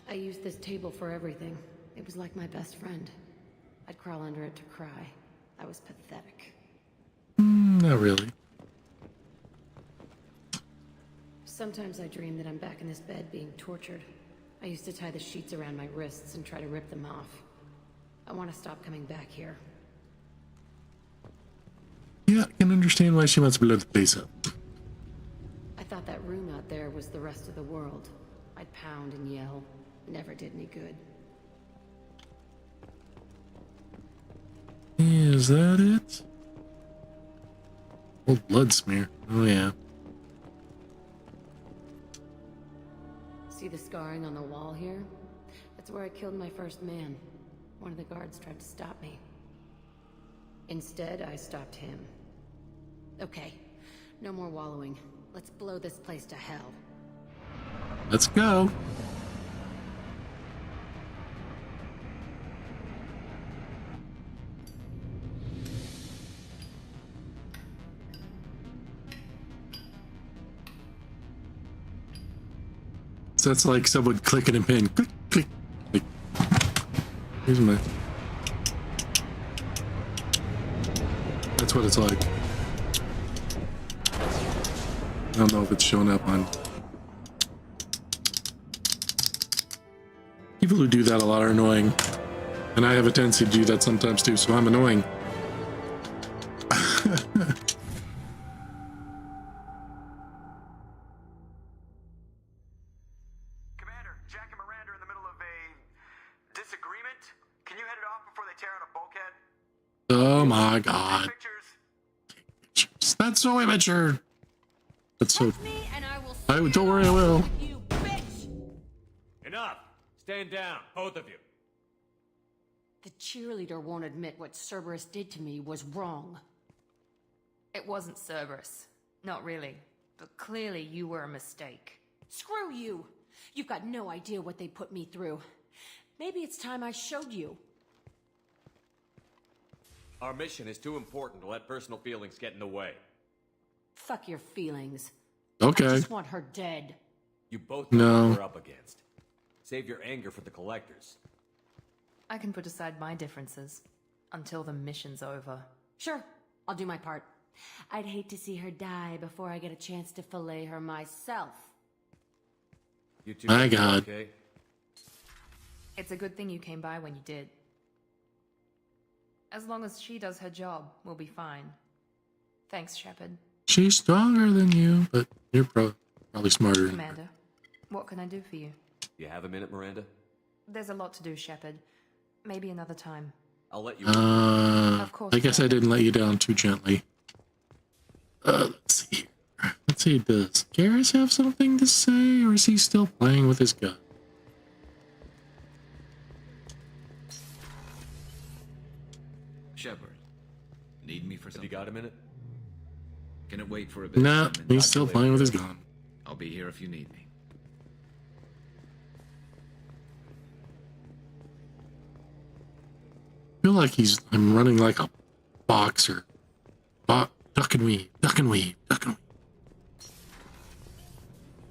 I used this table for everything. It was like my best friend. I'd crawl under it to cry. I was pathetic. Not really. Sometimes I dream that I'm back in this bed being tortured. I used to tie the sheets around my wrists and try to rip them off. I want to stop coming back here. Yeah, I can understand why she wants to blow the place up. I thought that room out there was the rest of the world. I'd pound and yell. Never did any good. Is that it? Old blood smear. Oh yeah. See the scarring on the wall here? That's where I killed my first man. One of the guards tried to stop me. Instead, I stopped him. Okay, no more wallowing. Let's blow this place to hell. Let's go. So that's like someone clicking a pin. Click, click, click. Here's my... That's what it's like. I don't know if it's showing up on... People who do that a lot are annoying. And I have a tendency to do that sometimes too, so I'm annoying. Oh my god. That's so immature. That's so... don't worry, I will. Enough! Stand down, both of you. The cheerleader won't admit what Cerberus did to me was wrong. It wasn't Cerberus. Not really. But clearly you were a mistake. Screw you! You've got no idea what they put me through. Maybe it's time I showed you. Our mission is too important to let personal feelings get in the way. Fuck your feelings. Okay. I just want her dead. You both know No. what we're up against. Save your anger for the collectors. I can put aside my differences until the mission's over. Sure, I'll do my part. I'd hate to see her die before I get a chance to fillet her myself. You two My God. okay? It's a good thing you came by when you did. As long as she does her job, we'll be fine. Thanks, Shepard. She's stronger than you, but you're probably smarter than her. Commander, what can I do for you? You have a minute, Miranda? There's a lot to do, Shepard. Maybe another time. I'll let you... Of course, I guess I didn't let you down too gently. Let's see. Let's see, does Garrus have something to say, or is he still playing with his gun? Shepard, need me for something? You got a minute? Can it wait for a bit? Nah, he's still playing with his gun. I'll be here if you need me. I feel like I'm running like a boxer. Duck and weave, duck and weave, duck and weave.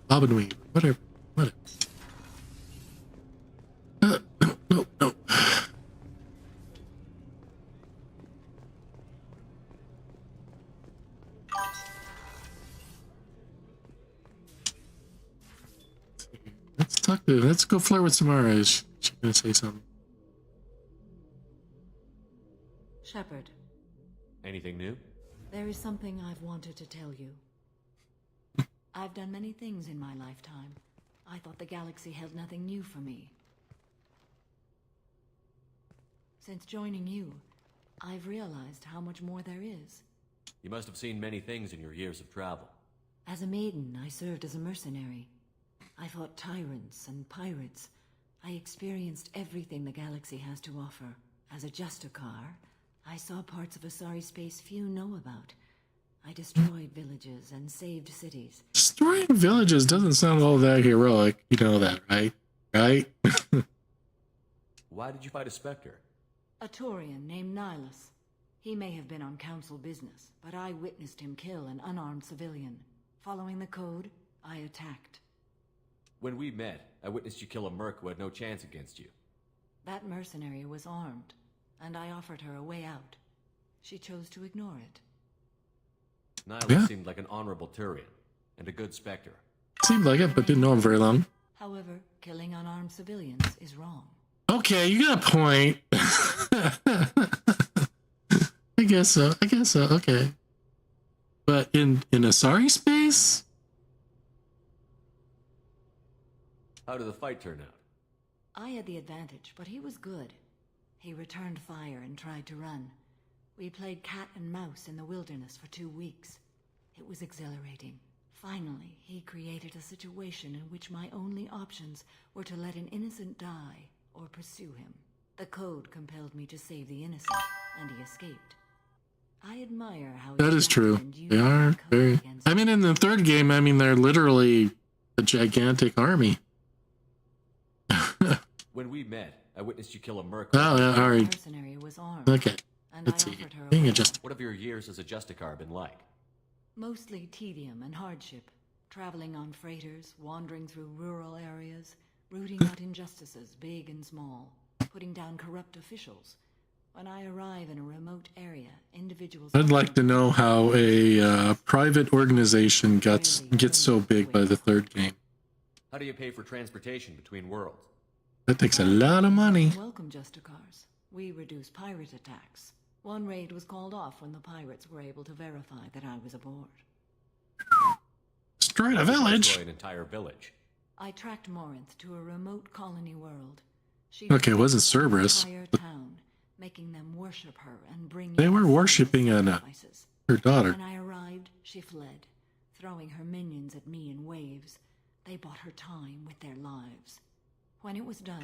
Bob and weave, whatever. No. Let's go flirt with Samara. Is she gonna say something? Shepard, Anything new? there is something I've wanted to tell you. I've done many things in my lifetime. I thought the galaxy held nothing new for me. Since joining you, I've realized how much more there is. You must have seen many things in your years of travel. As a maiden, I served as a mercenary. I fought tyrants and pirates. I experienced everything the galaxy has to offer. As a Justicar, I saw parts of Asari space few know about. I destroyed villages and saved cities. Destroying villages doesn't sound all that heroic. You know that, right? Right? Why did you fight a Spectre? A Turian named Nihilus. He may have been on council business, but I witnessed him kill an unarmed civilian. Following the code, I attacked. When we met, I witnessed you kill a merc who had no chance against you. That mercenary was armed. and I offered her a way out. She chose to ignore it. Nihilus seemed like an honorable Turian, and a good Spectre. Seemed like it, but didn't know him very long. However, killing unarmed civilians is wrong. Okay, you got a point. I guess so. Okay. But in Asari space? How did the fight turn out? I had the advantage, but he was good. He returned fire and tried to run. We played cat and mouse in the wilderness for 2 weeks. It was exhilarating. Finally, he created a situation in which my only options were to let an innocent die or pursue him. The code compelled me to save the innocent, and he escaped. I admire how That is true. They are very... I mean, in the third game, I mean, they're literally a gigantic army. When we met, I witnessed you kill a merc. Oh, yeah, all right. Mercenary was armed, Okay, and let's I see. offered her a Being way a just... What have your years as a Justicar been like? Mostly tedium and hardship, traveling on freighters, wandering through rural areas, rooting out injustices, big and small, putting down corrupt officials. When I arrive in a remote area, individuals... I'd like to know how a private organization gets so big by the third game. How do you pay for transportation between worlds? That takes a lot of money. Welcome, Justicars. We reduce pirate attacks. One raid was called off when the pirates were able to verify that I was aboard. Destroyed a village? Destroy an entire village. I tracked Morinth to a remote colony world. She Okay, it wasn't Cerberus. entire But town, making them worship her and bring they were worshipping her daughter. When I arrived, she fled, throwing her minions at me in waves. They bought her time with their lives. When it was done,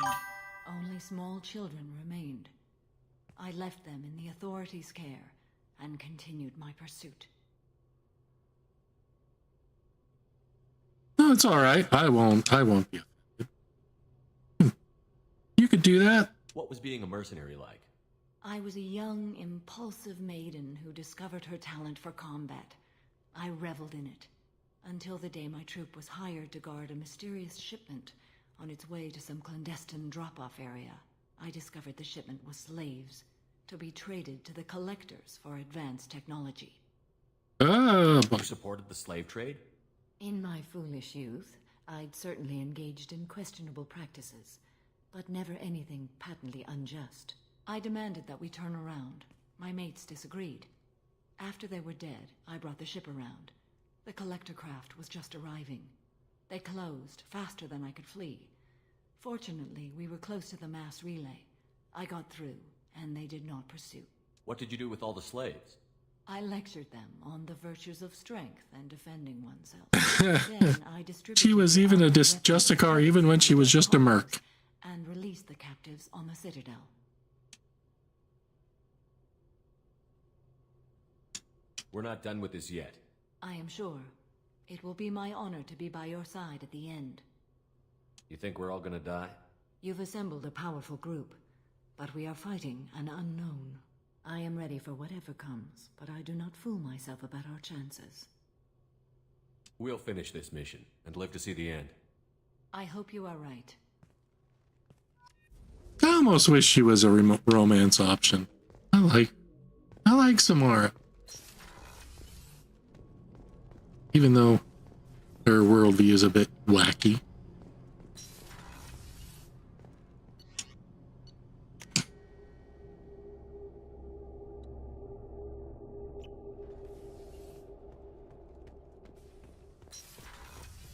only small children remained. I left them in the authorities' care and continued my pursuit. No, it's all right. I won't be offended. You could do that. What was being a mercenary like? I was a young, impulsive maiden who discovered her talent for combat. I reveled in it, until the day my troop was hired to guard a mysterious shipment on its way to some clandestine drop-off area. I discovered the shipment was slaves, to be traded to the collectors for advanced technology. Oh, You supported the slave trade? In my foolish youth, I'd certainly engaged in questionable practices, but never anything patently unjust. I demanded that we turn around. My mates disagreed. After they were dead, I brought the ship around. The collector craft was just arriving. They closed faster than I could flee. Fortunately, we were close to the mass relay. I got through, and they did not pursue. What did you do with all the slaves? I lectured them on the virtues of strength and defending oneself. Then I distributed She was even a Justicar even when she was just a merc. and released the captives on the Citadel. We're not done with this yet. I am sure. It will be my honor to be by your side at the end. You think we're all gonna die? You've assembled a powerful group, but we are fighting an unknown. I am ready for whatever comes, but I do not fool myself about our chances. We'll finish this mission and live to see the end. I hope you are right. I almost wish she was a romance option. I like Samara. Even though her worldview is a bit wacky.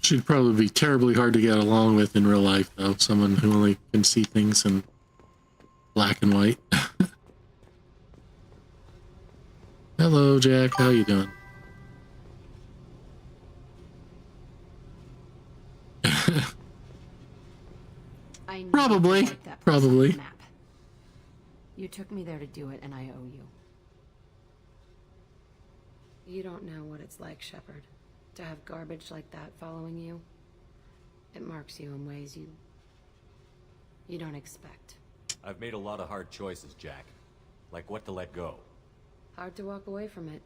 She'd probably be terribly hard to get along with in real life, though. Someone who only can see things in black and white. Hello, Jack. How you doing? I need Probably. to wipe that place Probably. off the map. You took me there to do it, and I owe you. You don't know what it's like, Shepard, to have garbage like that following you. It marks you in ways you don't expect. I've made a lot of hard choices, Jack. Like what to let go. Hard to walk away from it.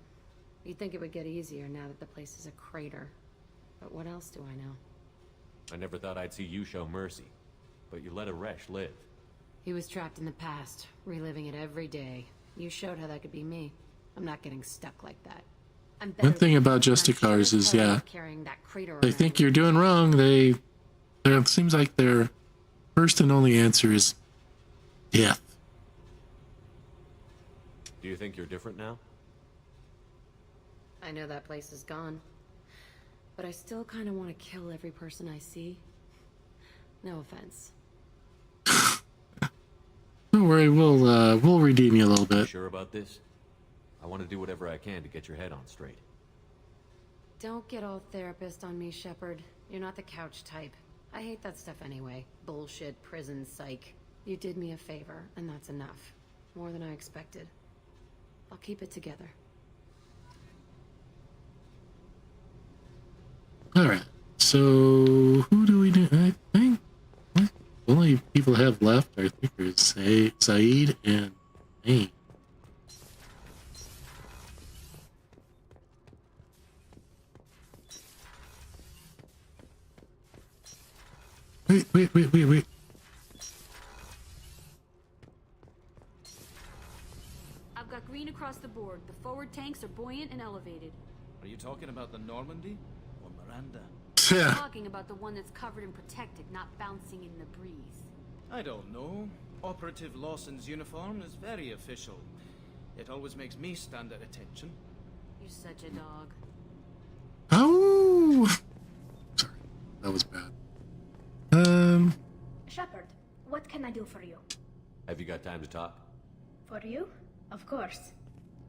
You'd think it would get easier now that the place is a crater. But what else do I know? I never thought I'd see you show mercy. But you let Aresh live. He was trapped in the past, reliving it every day. You showed how that could be me. I'm not getting stuck like that. I'm better One thing than about you, and I'm Justicars sure is, as hell yeah, not carrying that crater they around think with you're doing wrong. It seems like their first and only answer is death. Do you think you're different now? I know that place is gone. But I still kind of want to kill every person I see. No offense. Don't worry, we'll redeem you a little bit. Sure about this? I want to do whatever I can to get your head on straight. Don't get all therapist on me, Shepard. You're not the couch type. I hate that stuff anyway. Bullshit, prison, psych. You did me a favor, and that's enough. More than I expected. I'll keep it together. Alright, so who do we do? I think the only people I have left, I think, is Saeed and me. Wait. I've got green across the board. The forward tanks are buoyant and elevated. Are you talking about the Normandy or Miranda? I'm talking about the one that's covered and protected, not bouncing in the breeze. I don't know. Operative Lawson's uniform is very official. It always makes me stand at attention. You're such a dog. Oh! Sorry, that was bad. Shepard, what can I do for you? Have you got time to talk? For you? Of course.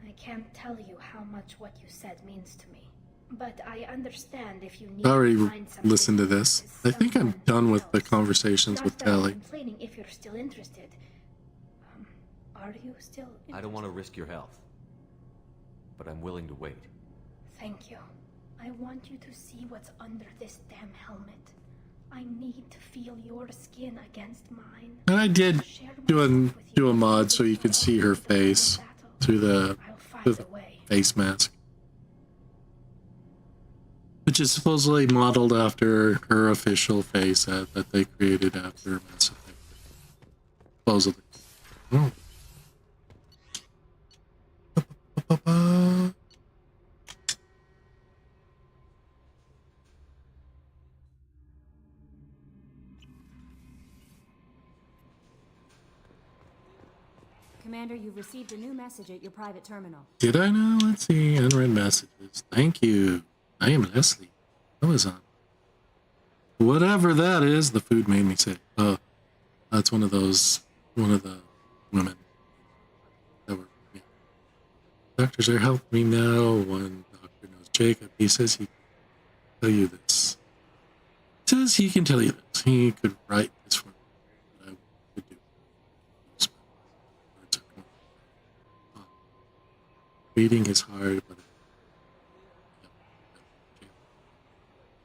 I can't tell you how much what you said means to me. But I understand if you need I already to find something. listened to this. I think I'm done with the conversations with Not that I'm Tally. complaining if you're still interested. Are you still interested? I don't want to risk your health. But I'm willing to wait. Thank you. I want you to see what's under this damn helmet. I need to feel your skin against mine. And I did do a mod so you could see her face through the face mask, which is supposedly modeled after her official face that they created after Mass Effect. Supposedly. Oh. Commander, you've received a new message at your private terminal. Did I now? Let's see. Unread messages. Thank you. I am Leslie. That was on. Whatever that is, the food made me sick. Oh, that's one of the women that were. Yeah. Doctors are helping me now. One doctor knows Jacob. He says he can tell you this. Says he can tell you this. He could write this for me. What I would do. Reading is hard, but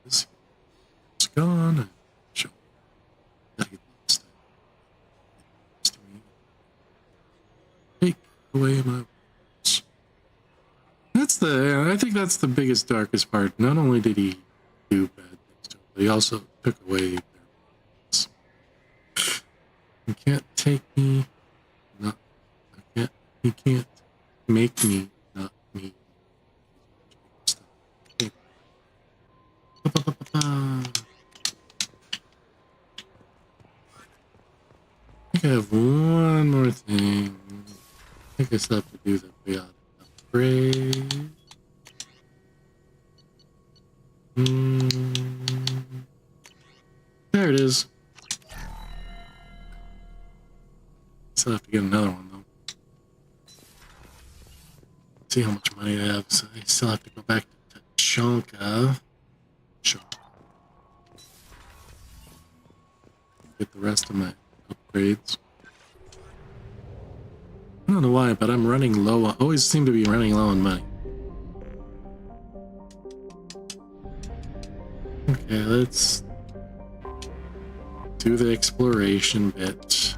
it's gone. Show. Take away my words. I think that's the biggest, darkest part. Not only did he do bad things to him, but he also took away their words. You can't take me. He can't make me. Not me. I think I have one more thing. I think I still have to do the beyond upgrade. There it is. Still have to get another one though. See how much money I have, so I still have to go back to Tachanka. Get the rest of my upgrades. I don't know why, but I'm running low. I always seem to be running low on money. Okay, let's do the exploration bit.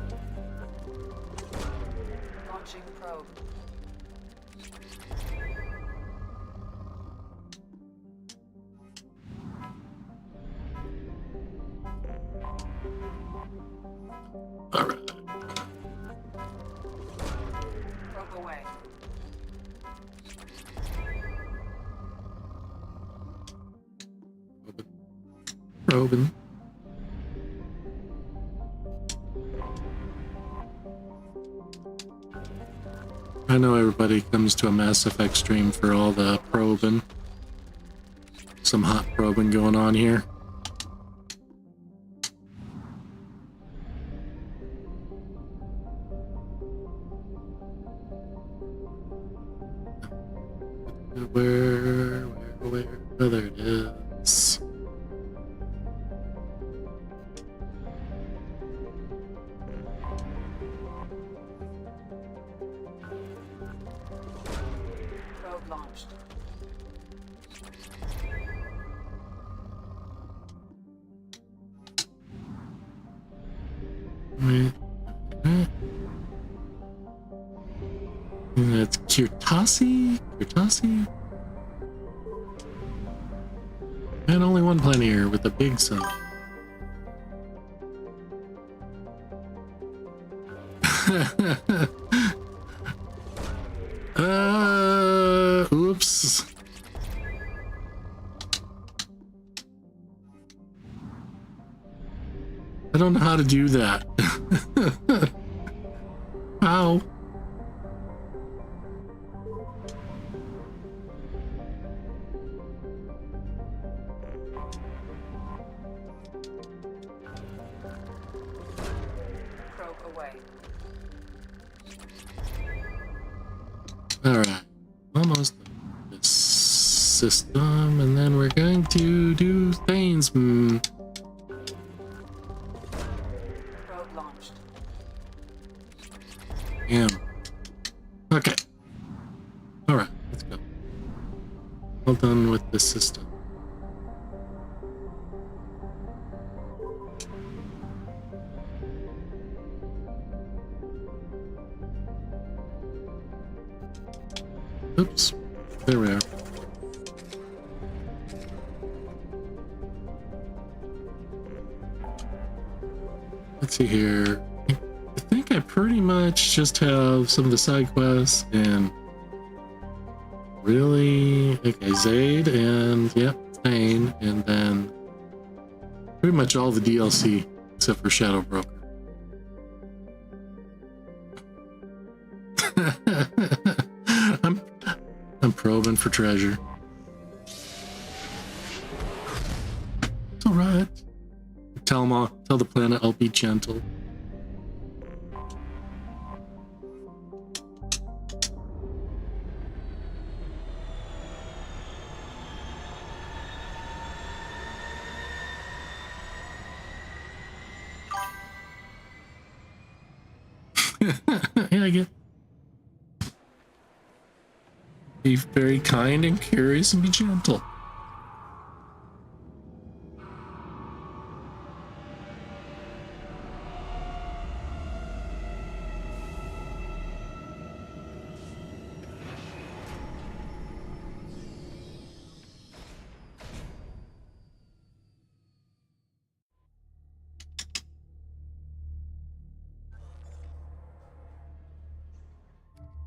Launching probe. Alright. away. Probing. I know everybody comes to a Mass Effect stream for all the probing. Some hot probing going on here. Where? Oh, there it is. Probe launched. That's Kirtasi? Kirtasi? And only one planet here with a big sun. Oops. I don't know how to do that. How? Probe away. Alright, almost done this system, and then we're going to do things. Probe launched. Yeah. Okay. Alright, let's go. All done with this system. Oops. There we are. Let's see here. I think I pretty much just have some of the side quests and really, okay, Zaid and yep, Thane, and then pretty much all the DLC except for Shadow Broker. I'm probing for treasure. It's alright. Tell the planet I'll be gentle. Yeah, I get. Be very kind and curious and be gentle.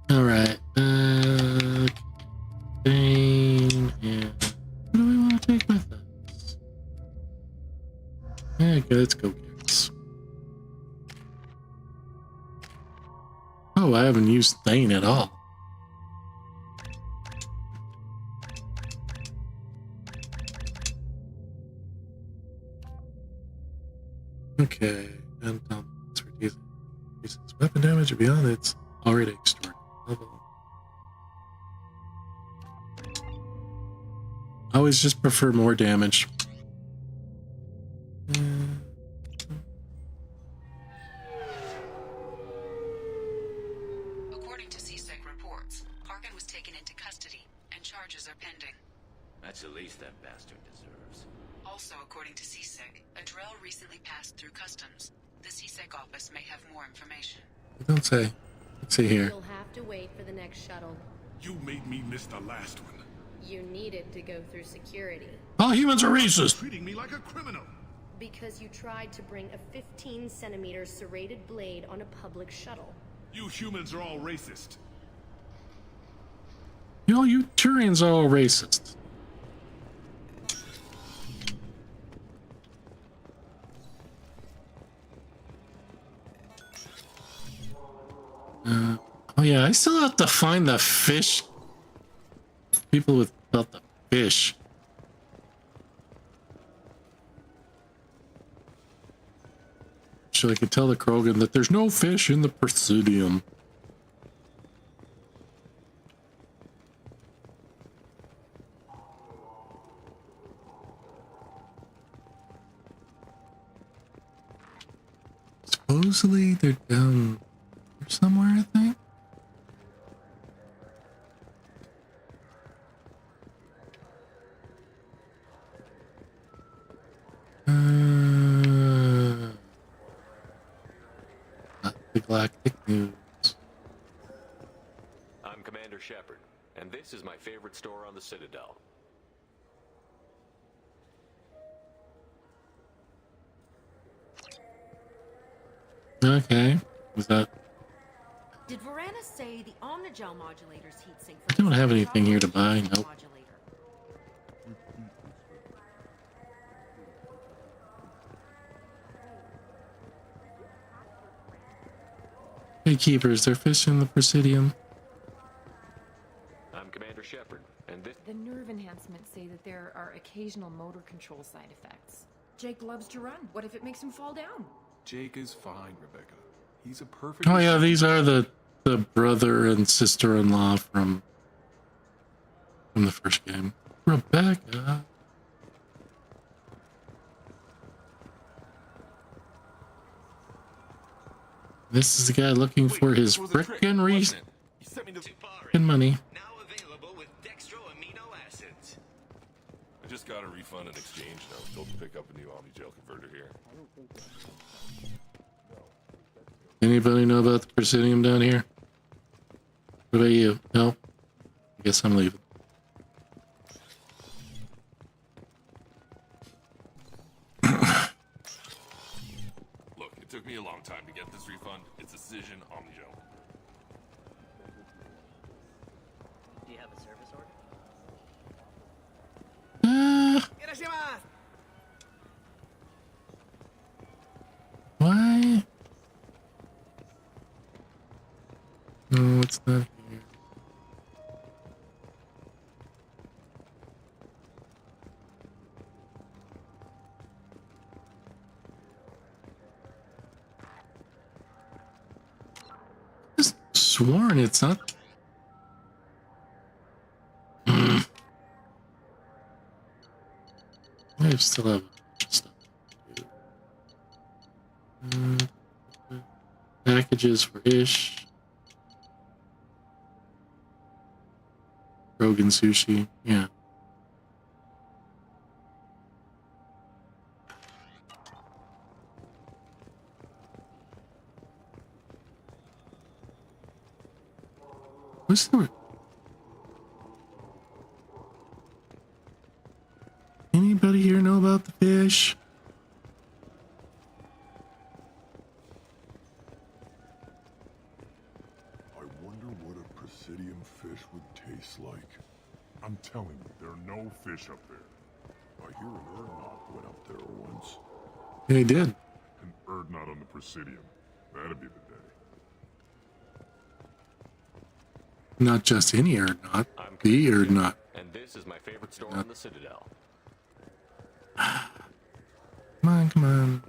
All right. Thing and what do we want to take with us? Yeah, okay, let's go, kids. Oh, I haven't used Thane at all. Okay, and it's reduces weapon damage beyond its already extraordinary level. I always just prefer more damage. According to CSEC reports, Parkin was taken into custody, and charges are pending. That's the least that bastard deserves. Also, according to CSEC, a drill recently passed through customs. The CSEC office may have more information. Don't say. Let's see here. You'll have to wait for the next shuttle. You made me miss the last one. You needed to go through security. All humans are racist. Treating me like a criminal. Because you tried to bring a 15-centimeter serrated blade on a public shuttle. You humans are all racist. You know, you Turians are all racist. Oh yeah, I still have to find the fish. People without the fish. So I could tell the Krogan that there's no fish in the Presidium. Supposedly they're down here somewhere, I think. The Galactic News. I'm Commander Shepard, and this is my favorite store on the Citadel. Okay, was that? Did Varanus say the Omnigel modulator's heatsink I don't have anything here to buy. Nope. Hey, keepers, they're fishing the Presidium. I'm Commander Shepard, and this... The nerve enhancements say that there are occasional motor control side effects. Jake loves to run. What if it makes him fall down? Jake is fine, Rebecca. He's a perfect... Oh yeah, these are the brother and sister-in-law from the first game. Rebecca. This is the guy looking for his frickin' money. I just got a refund and exchange now. Told to pick up a new Omnigel converter here. Anybody know about the Presidium down here? What about you? No? I guess I'm leaving. Look, it took me a long time to get this refund. It's a Cision Omnigel. Do you have a service order? Why? No, it's not here. Just sworn it's not. I still have stuff. Packages for Ish. Rogan sushi, yeah. What's the... Anybody here know about the fish? I wonder what a Presidium fish would taste like. I'm telling you, there are no fish up there. I hear an Urdnot went up there once. Yeah, he did. An Urdnot on the Presidium. That'd be the day. Not just any Urdnot, the Urdnot. And this is my favorite store on the Citadel. Come on, come on.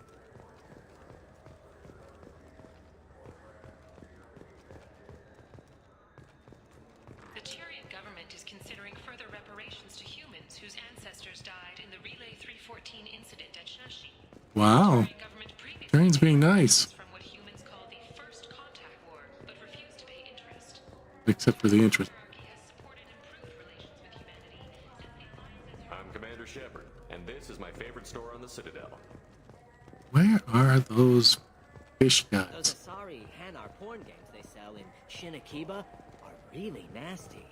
The Turian government is considering further reparations to humans whose ancestors died in the Relay 314 incident at Shashi. Wow. Train's being nice. From what humans call the First Contact War, but refused to pay interest. Except for the interest. I'm Commander Shepard, and this is my favorite store on the Citadel. Where are those fish Those guys? Asari Hanar porn games they sell in Shinakiba are really nasty.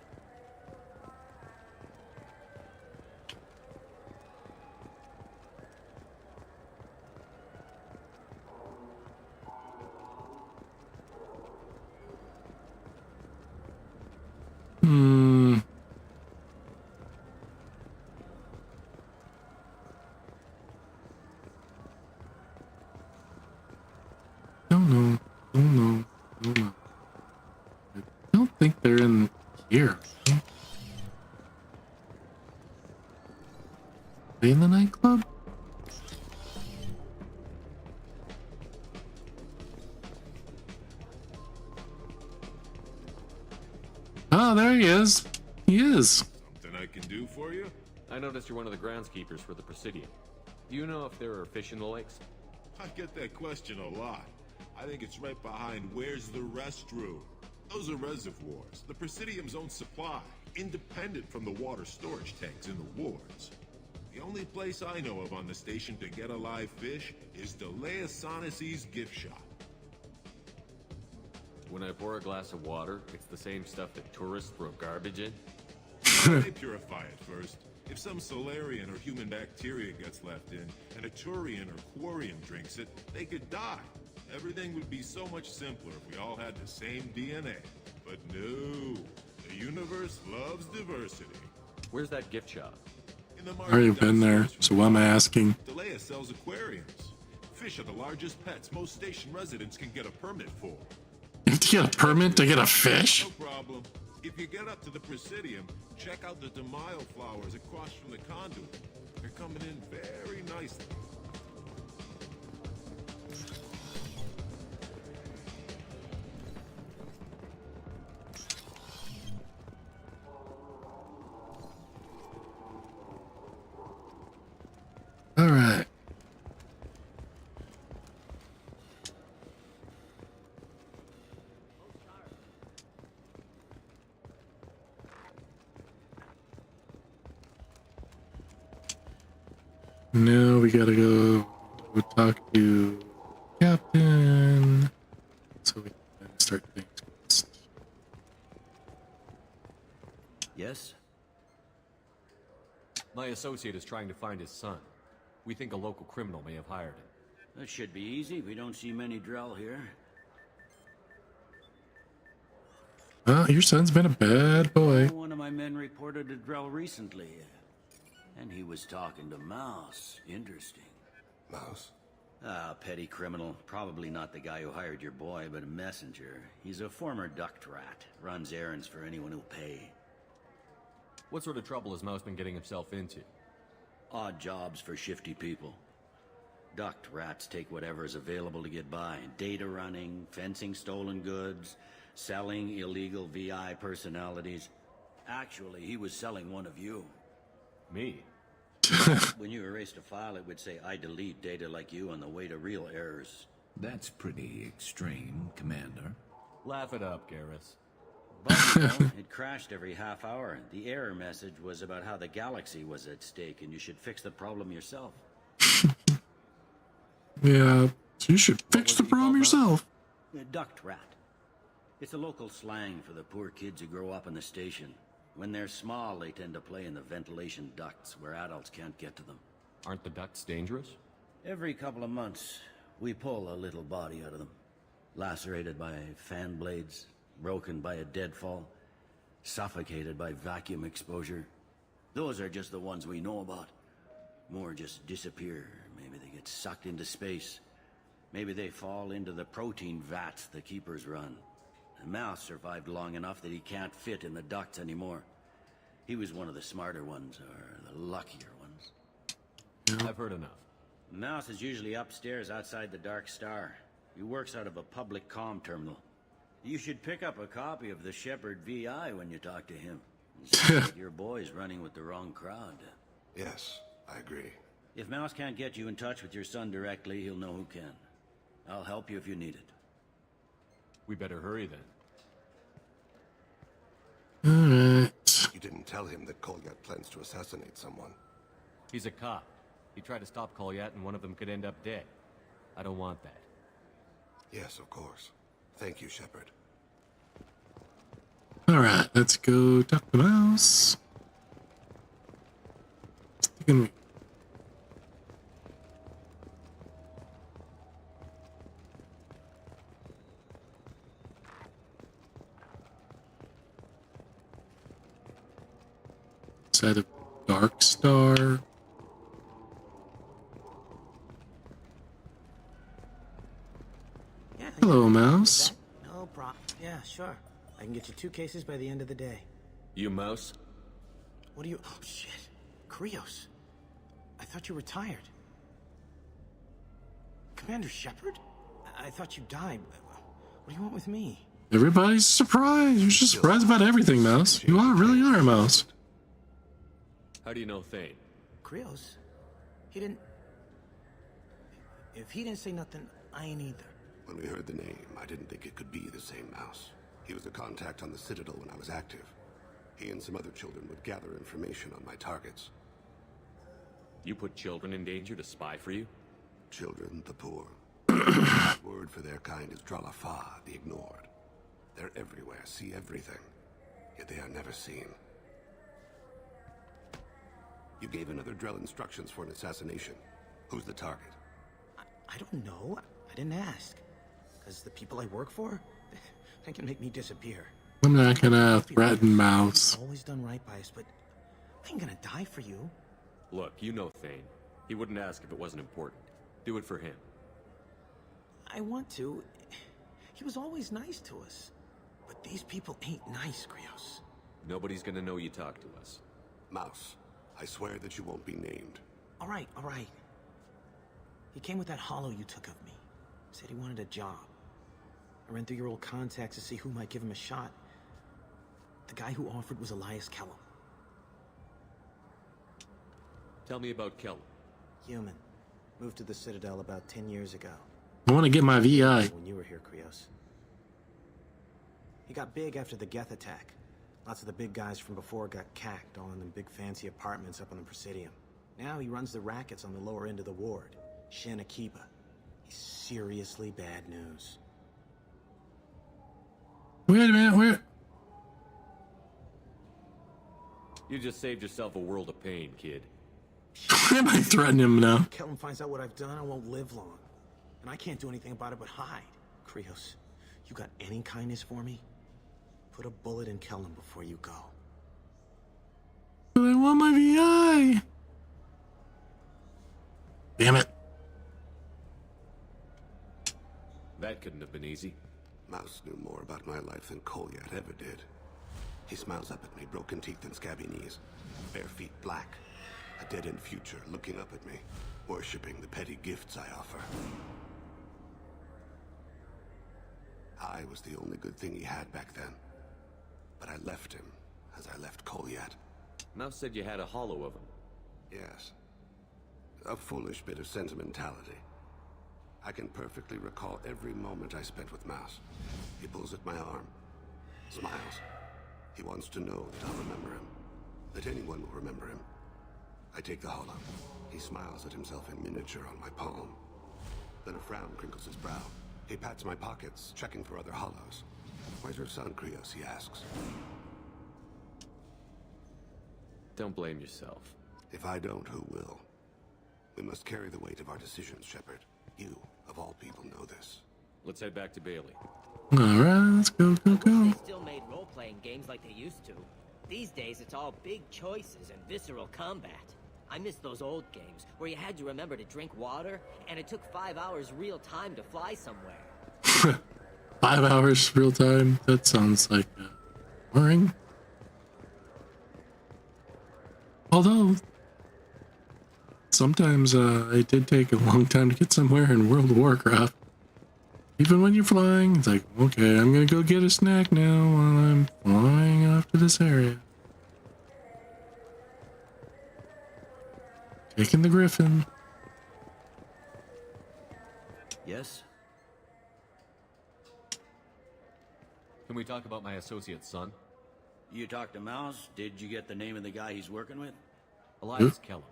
Oh no. Oh no. I don't think they're in here. Are they in the nightclub? Oh, there he is. He is. Something I can do for you? I noticed you're one of the groundskeepers for the Presidium. Do you know if there are fish in the lakes? I get that question a lot. I think it's right behind where's the restroom. Those are reservoirs, the Presidium's own supply, independent from the water storage tanks in the wards. The only place I know of on the station to get a live fish is Delea Sonesi's gift shop. When I pour a glass of water, it's the same stuff that tourists throw garbage in? They purify it first. If some Solarian or human bacteria gets left in, and a Turian or Quarian drinks it, they could die. Everything would be so much simpler if we all had the same DNA. But no, the universe loves diversity. Where's that gift shop? In the I've already been there, so why am I asking? Delea sells aquariums. Fish are the largest pets most station residents can get a permit for. You have to get a permit to get a fish? No problem. If you get up to the Presidium, check out the DeMille flowers across from the conduit. They're coming in very nicely. All right. Now we gotta go talk to Captain so we can start things. Yes? My associate is trying to find his son. We think a local criminal may have hired him. That should be easy. We don't see many Drell here. Your son's been a bad boy. One of my men reported a Drell recently. And he was talking to Mouse. Interesting. Mouse? Ah, petty criminal. Probably not the guy who hired your boy, but a messenger. He's a former duct rat. Runs errands for anyone who'll pay. What sort of trouble has Mouse been getting himself into? Odd jobs for shifty people. Duct rats take whatever is available to get by. Data running, fencing stolen goods, selling illegal VI personalities. Actually, he was selling one of you. Me? When you erased a file, it would say, I delete data like you on the way to real errors. That's pretty extreme, Commander. Laugh it up, Garrus. But, you know, it crashed every half hour. The error message was about how the galaxy was at stake and you should fix the problem yourself. Yeah, you should fix the problem yourself. Duct rat. It's a local slang for the poor kids who grow up in the station. When they're small, they tend to play in the ventilation ducts where adults can't get to them. Aren't the ducts dangerous? Every couple of months, we pull a little body out of them. Lacerated by fan blades, broken by a deadfall, suffocated by vacuum exposure. Those are just the ones we know about. More just disappear. Maybe they get sucked into space. Maybe they fall into the protein vats the keepers run. The Mouse survived long enough that he can't fit in the ducts anymore. He was one of the smarter ones, or the luckier ones. I've heard enough. Mouse is usually upstairs outside the Dark Star. He works out of a public comm terminal. You should pick up a copy of the Shepherd VI when you talk to him. Your boy's running with the wrong crowd. Yes, I agree. If Mouse can't get you in touch with your son directly, he'll know who can. I'll help you if you need it. We better hurry then. Alright. You didn't tell him that Kolyat plans to assassinate someone. He's a cop. He tried to stop Kolyat and one of them could end up dead. I don't want that. Yes, of course. Thank you, Shepard. Alright, let's go talk to Mouse. Sticking Set of Dark Star. Hello, Mouse. No problem. Yeah, sure. I can get you 2 cases by the end of the day. You Mouse? What do you... Oh, shit. Krios. I thought you retired. Commander Shepard? I thought you died. What do you want with me? Everybody's surprised. You're just surprised about everything, Mouse. You really are, Mouse. How do you know Thane? Krios? He didn't... If he didn't say nothing, I ain't either. When we heard the name, I didn't think it could be the same Mouse. He was a contact on the Citadel when I was active. He and some other children would gather information on my targets. You put children in danger to spy for you? Children, the poor. Word for their kind is Dralafa, the ignored. They're everywhere, see everything. Yet they are never seen. You gave another Drell instructions for an assassination. Who's the target? I don't know. I didn't ask. Because the people I work for, they can make me disappear. I'm not gonna threaten Mouse. I've always done right by us, but I ain't gonna die for you. Look, you know Thane. He wouldn't ask if it wasn't important. Do it for him. I want to. He was always nice to us. But these people ain't nice, Krios. Nobody's gonna know you talk to us. Mouse, I swear that you won't be named. All right. He came with that hollow you took of me. Said he wanted a job. I ran through your old contacts to see who might give him a shot. The guy who offered was Elias Kellum. Tell me about Kellum. Human. Moved to the Citadel about 10 years ago. I want to get my VI. When you were here, Krios. He got big after the Geth attack. Lots of the big guys from before got cacked, all in them big fancy apartments up on the Presidium. Now he runs the rackets on the lower end of the ward, Shin Akiba. He's seriously bad news. Wait a minute, where? You just saved yourself a world of pain, kid. Why am I threatening him now? If Kellum finds out what I've done, I won't live long. And I can't do anything about it but hide. Krios, you got any kindness for me? Put a bullet in Kellum before you go. But I want my VI. Damn it. That couldn't have been easy. Mouse knew more about my life than Kolyat ever did. He smiles up at me, broken teeth and scabby knees. Bare feet black. A dead-end future looking up at me, worshipping the petty gifts I offer. I was the only good thing he had back then. But I left him, as I left Kolyat. Mouse said you had a hollow of him. Yes. A foolish bit of sentimentality. I can perfectly recall every moment I spent with Mouse. He pulls at my arm, smiles. He wants to know that I'll remember him, that anyone will remember him. I take the hollow. He smiles at himself in miniature on my palm. Then a frown crinkles his brow. He pats my pockets, checking for other hollows. Where's your son, Krios? He asks. Don't blame yourself. If I don't, who will? We must carry the weight of our decisions, Shepard. You, of all people, know this. Let's head back to Bailey. Alright, let's go. They still made role-playing games like they used to. These days, it's all big choices and visceral combat. I miss those old games, where you had to remember to drink water, and it took 5 hours real time to fly somewhere. 5 hours real time? That sounds like boring. Although, sometimes it did take a long time to get somewhere in World of Warcraft. Even when you're flying, it's like, okay, I'm gonna go get a snack now while I'm flying off to this area. Taking the Griffin. Yes? Can we talk about my associate's son? You talked to Mouse? Did you get the name of the guy he's working with? Elias Kellum.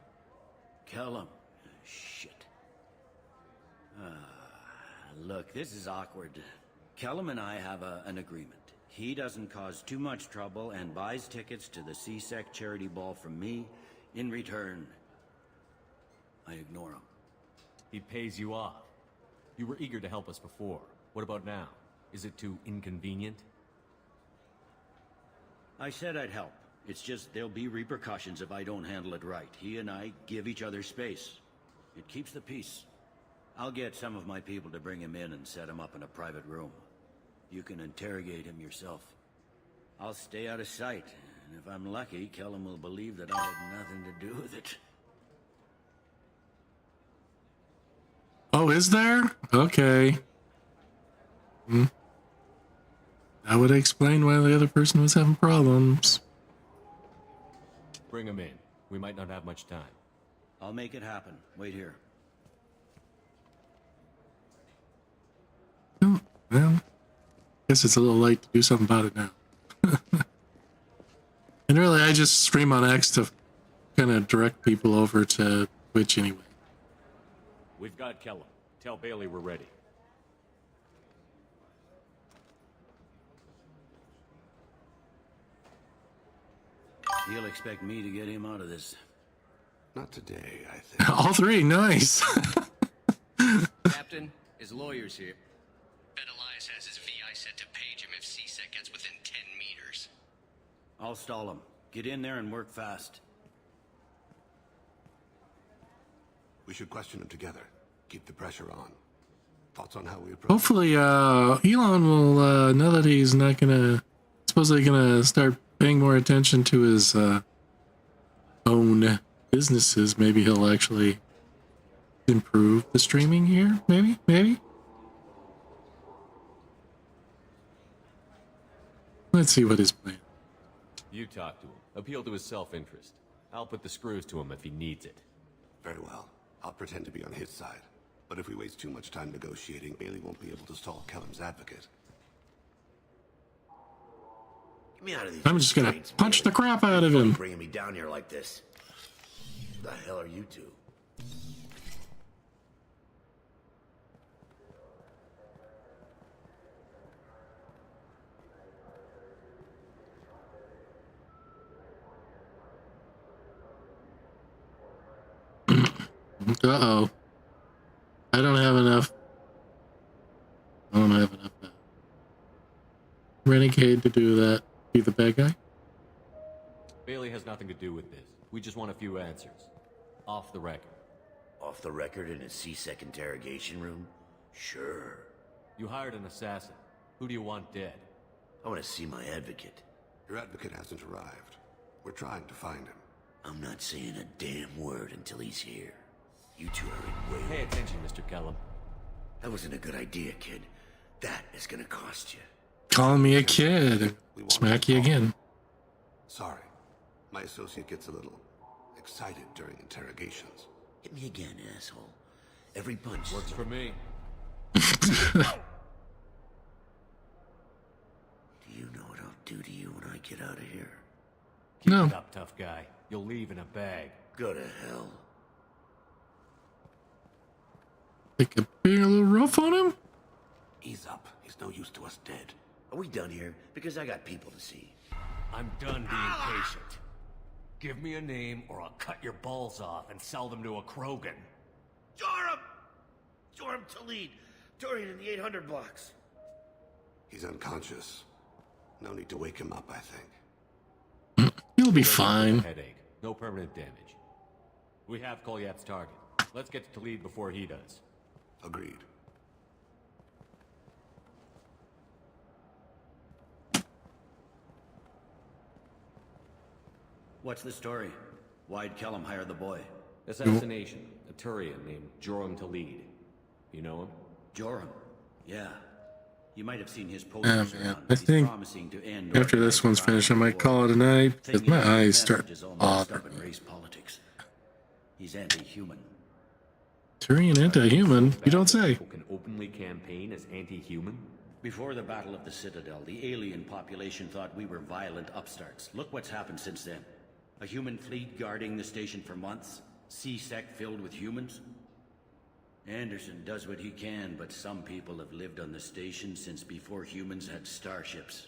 Kellum? Shit. Look, this is awkward. Kellum and I have an agreement. He doesn't cause too much trouble and buys tickets to the C-Sec charity ball from me. In return, I ignore him. He pays you off. You were eager to help us before. What about now? Is it too inconvenient? I said I'd help. It's just there'll be repercussions if I don't handle it right. He and I give each other space. It keeps the peace. I'll get some of my people to bring him in and set him up in a private room. You can interrogate him yourself. I'll stay out of sight, and if I'm lucky, Kellum will believe that I had nothing to do with it. Oh, is there? Okay. That would explain why the other person was having problems. Bring him in. We might not have much time. I'll make it happen. Wait here. Oh, well, guess it's a little late to do something about it now. And really, I just stream on X to kind of direct people over to Twitch anyway. We've got Kellum. Tell Bailey we're ready. He'll expect me to get him out of this. Not today, I think. All three, nice. Captain, his lawyer's here. Bet Elias has his VI set to page him if C-Sec gets within 10 meters. I'll stall him. Get in there and work fast. We should question him together. Keep the pressure on. Thoughts on how we approach? Hopefully, Elon will, now that he's not gonna, supposedly gonna start paying more attention to his own businesses, maybe he'll actually improve the streaming here. Maybe. Let's see what his plan. You talk to him. Appeal to his self-interest. I'll put the screws to him if he needs it. Very well. I'll pretend to be on his side. But if we waste too much time negotiating, Bailey won't be able to stall Kellum's advocate. Get me out of these. I'm just gonna punch the crap out of him. Bringing me down here like this. Who the hell are you two? Uh-oh. I don't have enough renegade to do that. Be the bad guy? Bailey has nothing to do with this. We just want a few answers. Off the record. Off the record in a C-Sec interrogation room? Sure. You hired an assassin. Who do you want dead? I want to see my advocate. Your advocate hasn't arrived. We're trying to find him. I'm not saying a damn word until he's here. You two are in way. Pay attention, Mr. Kellum. That wasn't a good idea, kid. That is gonna cost you. Calling me a kid. Smack you again. Sorry. My associate gets a little excited during interrogations. Hit me again, asshole. Every punch works for me. Do you know what I'll do to you when I get out of here? No. Keep it up, tough guy. You'll leave in a bag. Go to hell. Think I'm being a little rough on him? Ease up. He's no use to us dead. Are we done here? Because I got people to see. I'm done being patient. Give me a name or I'll cut your balls off and sell them to a Krogan. Joram! Joram Talid. Dorian in the 800 blocks. He's unconscious. No need to wake him up, I think. He'll be fine. Headache. No permanent damage. We have Kolyat's target. Let's get to Talid before he does. Agreed. What's the story? Why'd Kellum hire the boy? Assassination. A Turian named Joram Talid. You know him? Joram? Yeah. You might have seen his posters Man, around. I He's think promising to end after this one's finished, I might call it a night because my eyes start bothering me. Race politics. He's anti-human. Turian anti-human? You don't say. Who can openly campaign as anti-human? Before the Battle of the Citadel, the alien population thought we were violent upstarts. Look what's happened since then. A human fleet guarding the station for months. C-Sec filled with humans. Anderson does what he can, but some people have lived on the station since before humans had starships.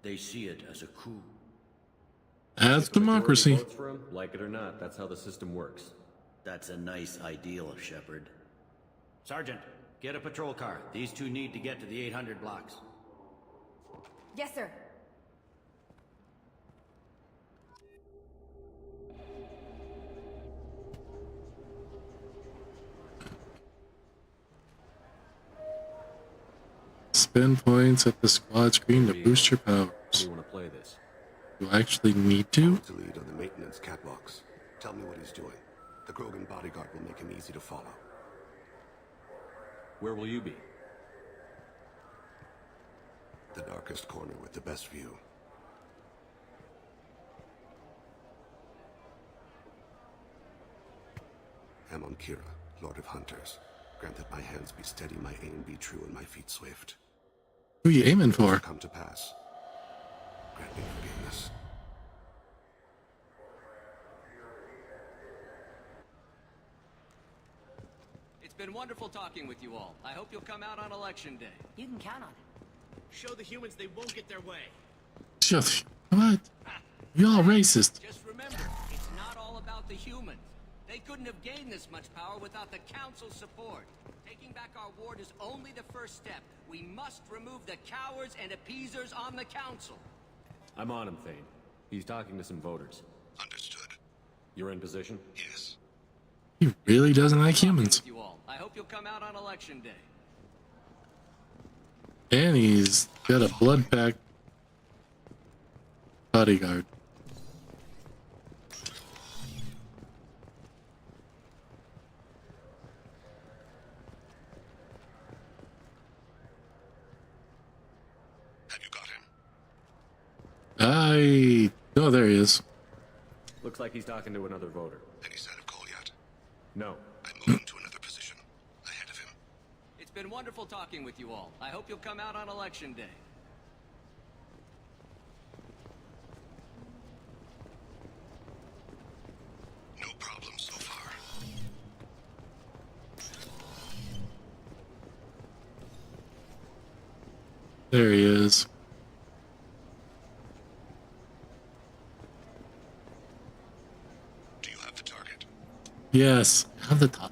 They see it as a coup. That's democracy. Votes for him, like it or not, that's how the system works. That's a nice ideal, Shepard. Sergeant, get a patrol car. These two need to get to the 800 blocks. Yes, sir. spend points at the squad screen to boost your powers. You want to play this? You actually need to? To lead on the maintenance catwalks. Tell me what he's doing. The Krogan bodyguard will make him easy to follow. Where will you be? The darkest corner with the best view. Amon Kira, Lord of Hunters. Grant that my hands be steady, my aim be true, and my feet swift. Who are you aiming for? Come to pass. Grant me forgiveness. It's been wonderful talking with you all. I hope you'll come out on election day. You can count on it. Show the humans they won't get their way. Shut. What? You're all racist. Just remember, it's not all about the humans. They couldn't have gained this much power without the Council's support. Taking back our ward is only the first step. We must remove the cowards and appeasers on the Council. I'm on him, Thane. He's talking to some voters. Understood. You're in position? Yes. He really doesn't like humans. You all. I hope you'll come out on election day. And he's got a blood pack bodyguard. Have you got him? Oh, there he is. Looks like he's talking to another voter. Any sign of Kolyat? No. I'm moving to another position. Ahead of him. It's been wonderful talking with you all. I hope you'll come out on election day. No problem so far. There he is. Do you have the target? Yes. Have the top.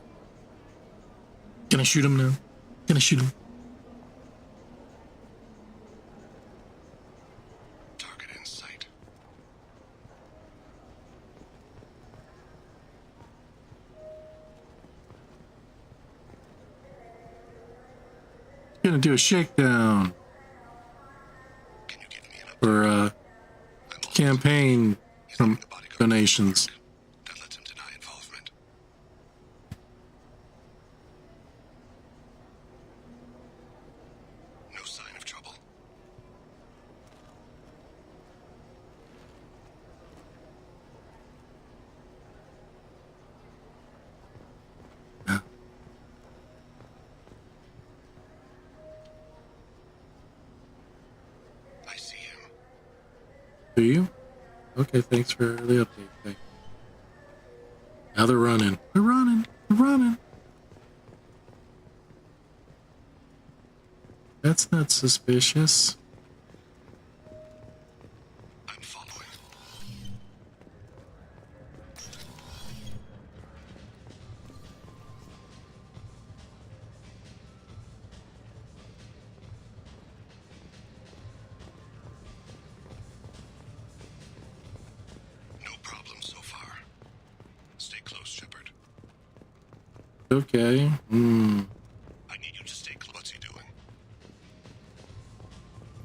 Can I shoot him now? Can I shoot him? Target in sight. Gonna do a shakedown for campaign from donations. That lets him deny involvement. No sign of trouble. I see him. Do you? Okay, thanks for the update. Thank you. Now they're running. They're running. They're running. That's not suspicious. I'm following. No problem so far. Stay close, Shepard. Okay. I need you to stay close. What's he doing?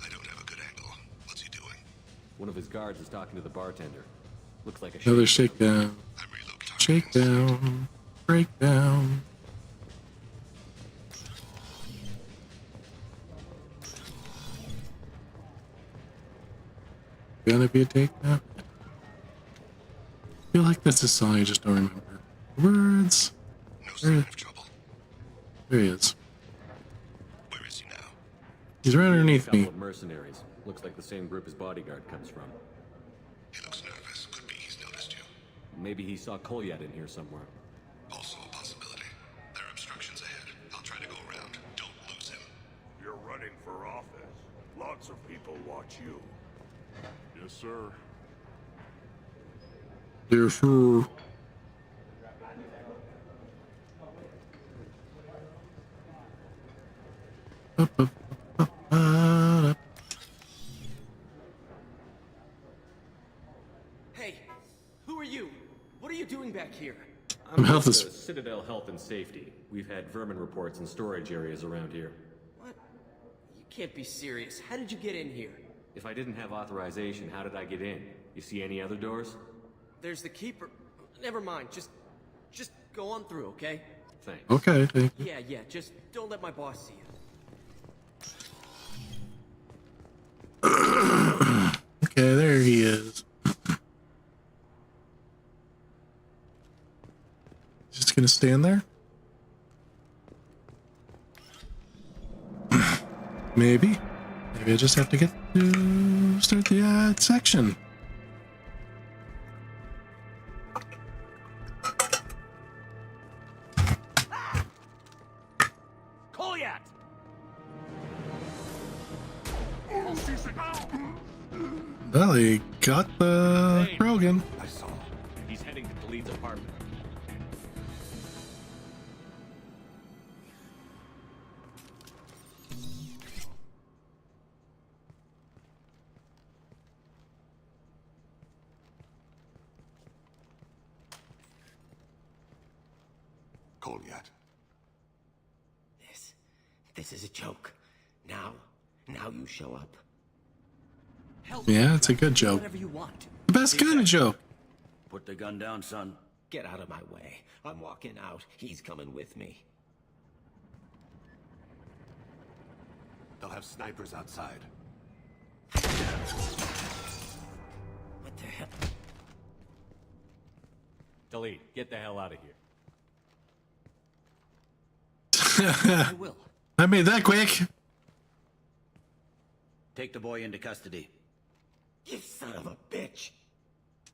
I don't have a good angle. What's he doing? One of his guards is talking to the bartender. Looks like a Another shakedown. Shakedown. Breakdown. Gonna be a takedown? I feel like that's a song, I just don't remember. Words. No sign of trouble. There he is. Where is he now? He's right underneath couple me. of mercenaries. Looks like the same group his bodyguard comes from. He looks nervous. Could be he's noticed you. Maybe he saw Kolyat in here somewhere. Also a possibility. There are obstructions ahead. I'll try to go around. Don't lose him. You're running for office. Lots of people watch you. Yes, sir. Therefore. Hey, who are you? What are you doing back here? I'm health is. Citadel Health and Safety. We've had vermin reports in storage areas around here. What? You Can't be serious. How did you get in here? If I didn't have authorization, how did I get in? You see any other doors? There's the keeper. Never mind. Just go on through, okay? Thanks. Okay, thank you. Yeah. Just don't let my boss see you. Okay, there he is. Just gonna stand there? Maybe. Maybe I just have to get to start the ad section. Kolyat! Well, he got the Krogan. I saw. He's heading to Khalid's apartment. Kolyat. This is a joke. Now you show up. Yeah, it's a good joke. Whatever you want. The best kind of joke. Put the gun down, son. Get out of my way. I'm walking out. He's coming with me. They'll have snipers outside. What the hell? Khalid, get the hell out of here. I will. I made that quick. Take the boy into custody. You son of a bitch!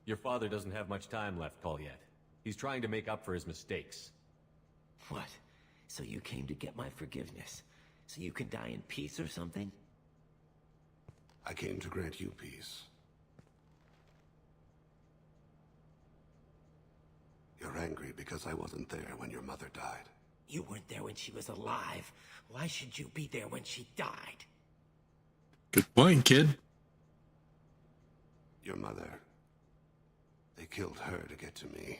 Your father doesn't have much time left, Kolyat. He's trying to make up for his mistakes. What? So you came to get my forgiveness? So you can die in peace or something? I came to grant you peace. You're angry because I wasn't there when your mother died. You weren't there when she was alive. Why should you be there when she died? Good point, kid. Your mother. They killed her to get to me.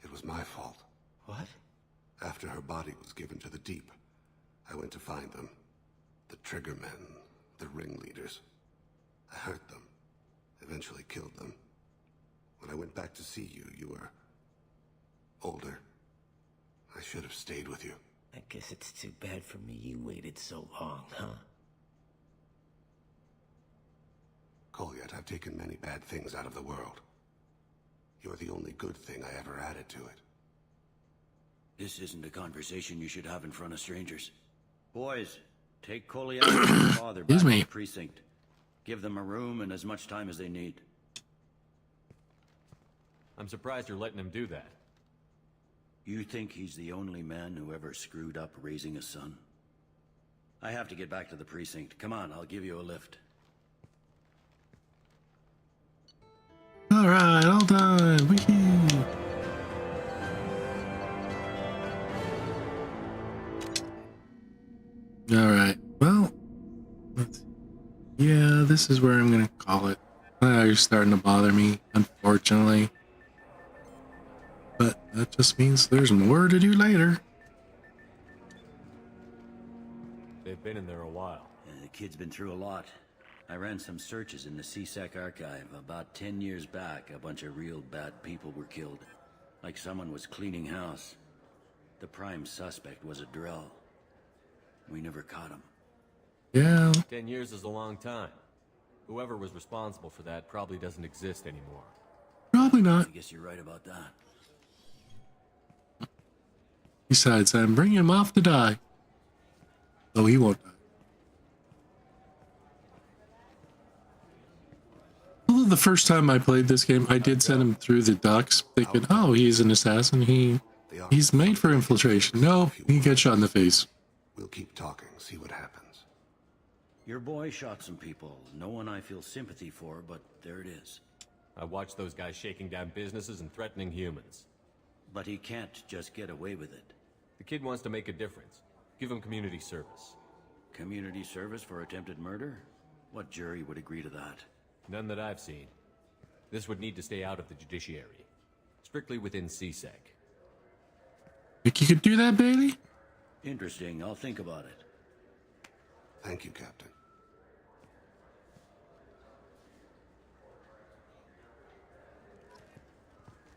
It was my fault. What? After her body was given to the Deep, I went to find them. The Triggermen, the ringleaders. I hurt them. Eventually killed them. When I went back to see you, you were older. I should have stayed with you. I guess it's too bad for me you waited so long, huh? Kolyat, I've taken many bad things out of the world. You're the only good thing I ever added to it. This isn't a conversation you should have in front of strangers. Boys, take Kolyat and his father back to the precinct. Give them a room and as much time as they need. I'm surprised you're letting him do that. You think he's the only man who ever screwed up raising a son? I have to get back to the precinct. Come on, I'll give you a lift. Alright, all done. Woohoo. Alright, well, yeah, this is where I'm gonna call it. You're starting to bother me, unfortunately. But that just means there's more to do later. They've been in there a while. The kid's been through a lot. I ran some searches in the CSEC archive. About 10 years back, a bunch of real bad people were killed. Like someone was cleaning house. The prime suspect was a Drell. We never caught him. Yeah. 10 years is a long time. Whoever was responsible for that probably doesn't exist anymore. Probably not. I guess you're right about that. Besides, I'm bringing him off to die. Oh, he won't die. Although the first time I played this game, I did send him through the ducts, thinking, oh, he's an assassin. He's made for infiltration. No, he gets shot in the face. We'll keep talking, see what happens. Your boy shot some people. No one I feel sympathy for, but there it is. I watched those guys shaking down businesses and threatening humans. But he can't just get away with it. The kid wants to make a difference. Give him community service. Community service for attempted murder? What jury would agree to that? None that I've seen. This would need to stay out of the judiciary. Strictly within CSEC. Think you could do that, Bailey? Interesting. I'll think about it. Thank you, Captain.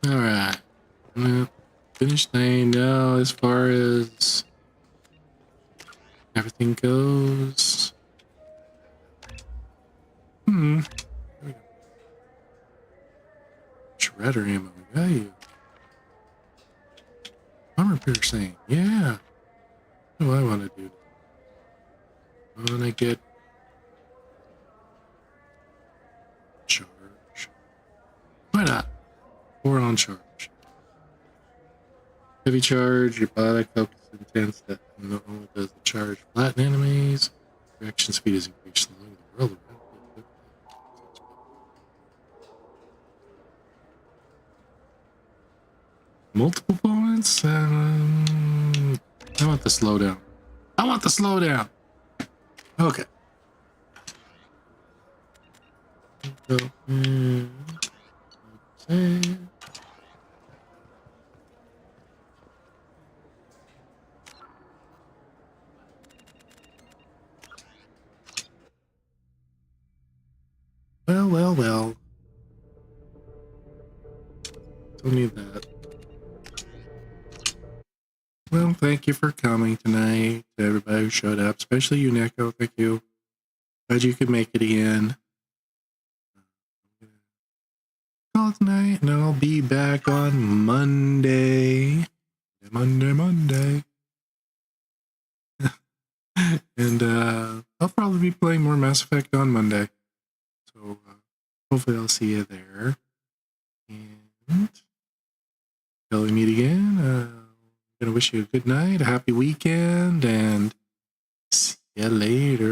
Alright. Finished name now as far as everything goes. There we go. Shredder ammo, we got you. Armor piercing, yeah. What do I want to do? I want to get charge. Why not? 4 on charge. Heavy charge, your body focus intense that not only does the charge flatten enemies, reaction speed is increased along the world around. Multiple points? I want the slowdown. I want the slowdown! Okay. Well. Don't need that. Well, thank you for coming tonight, to everybody who showed up, especially you, Neko. Thank you. Glad you could make it again. Call it tonight, and I'll be back on Monday. Monday. And I'll probably be playing more Mass Effect on Monday. So hopefully I'll see you there. And until we meet again, I'm going to wish you a good night, a happy weekend, and see you later.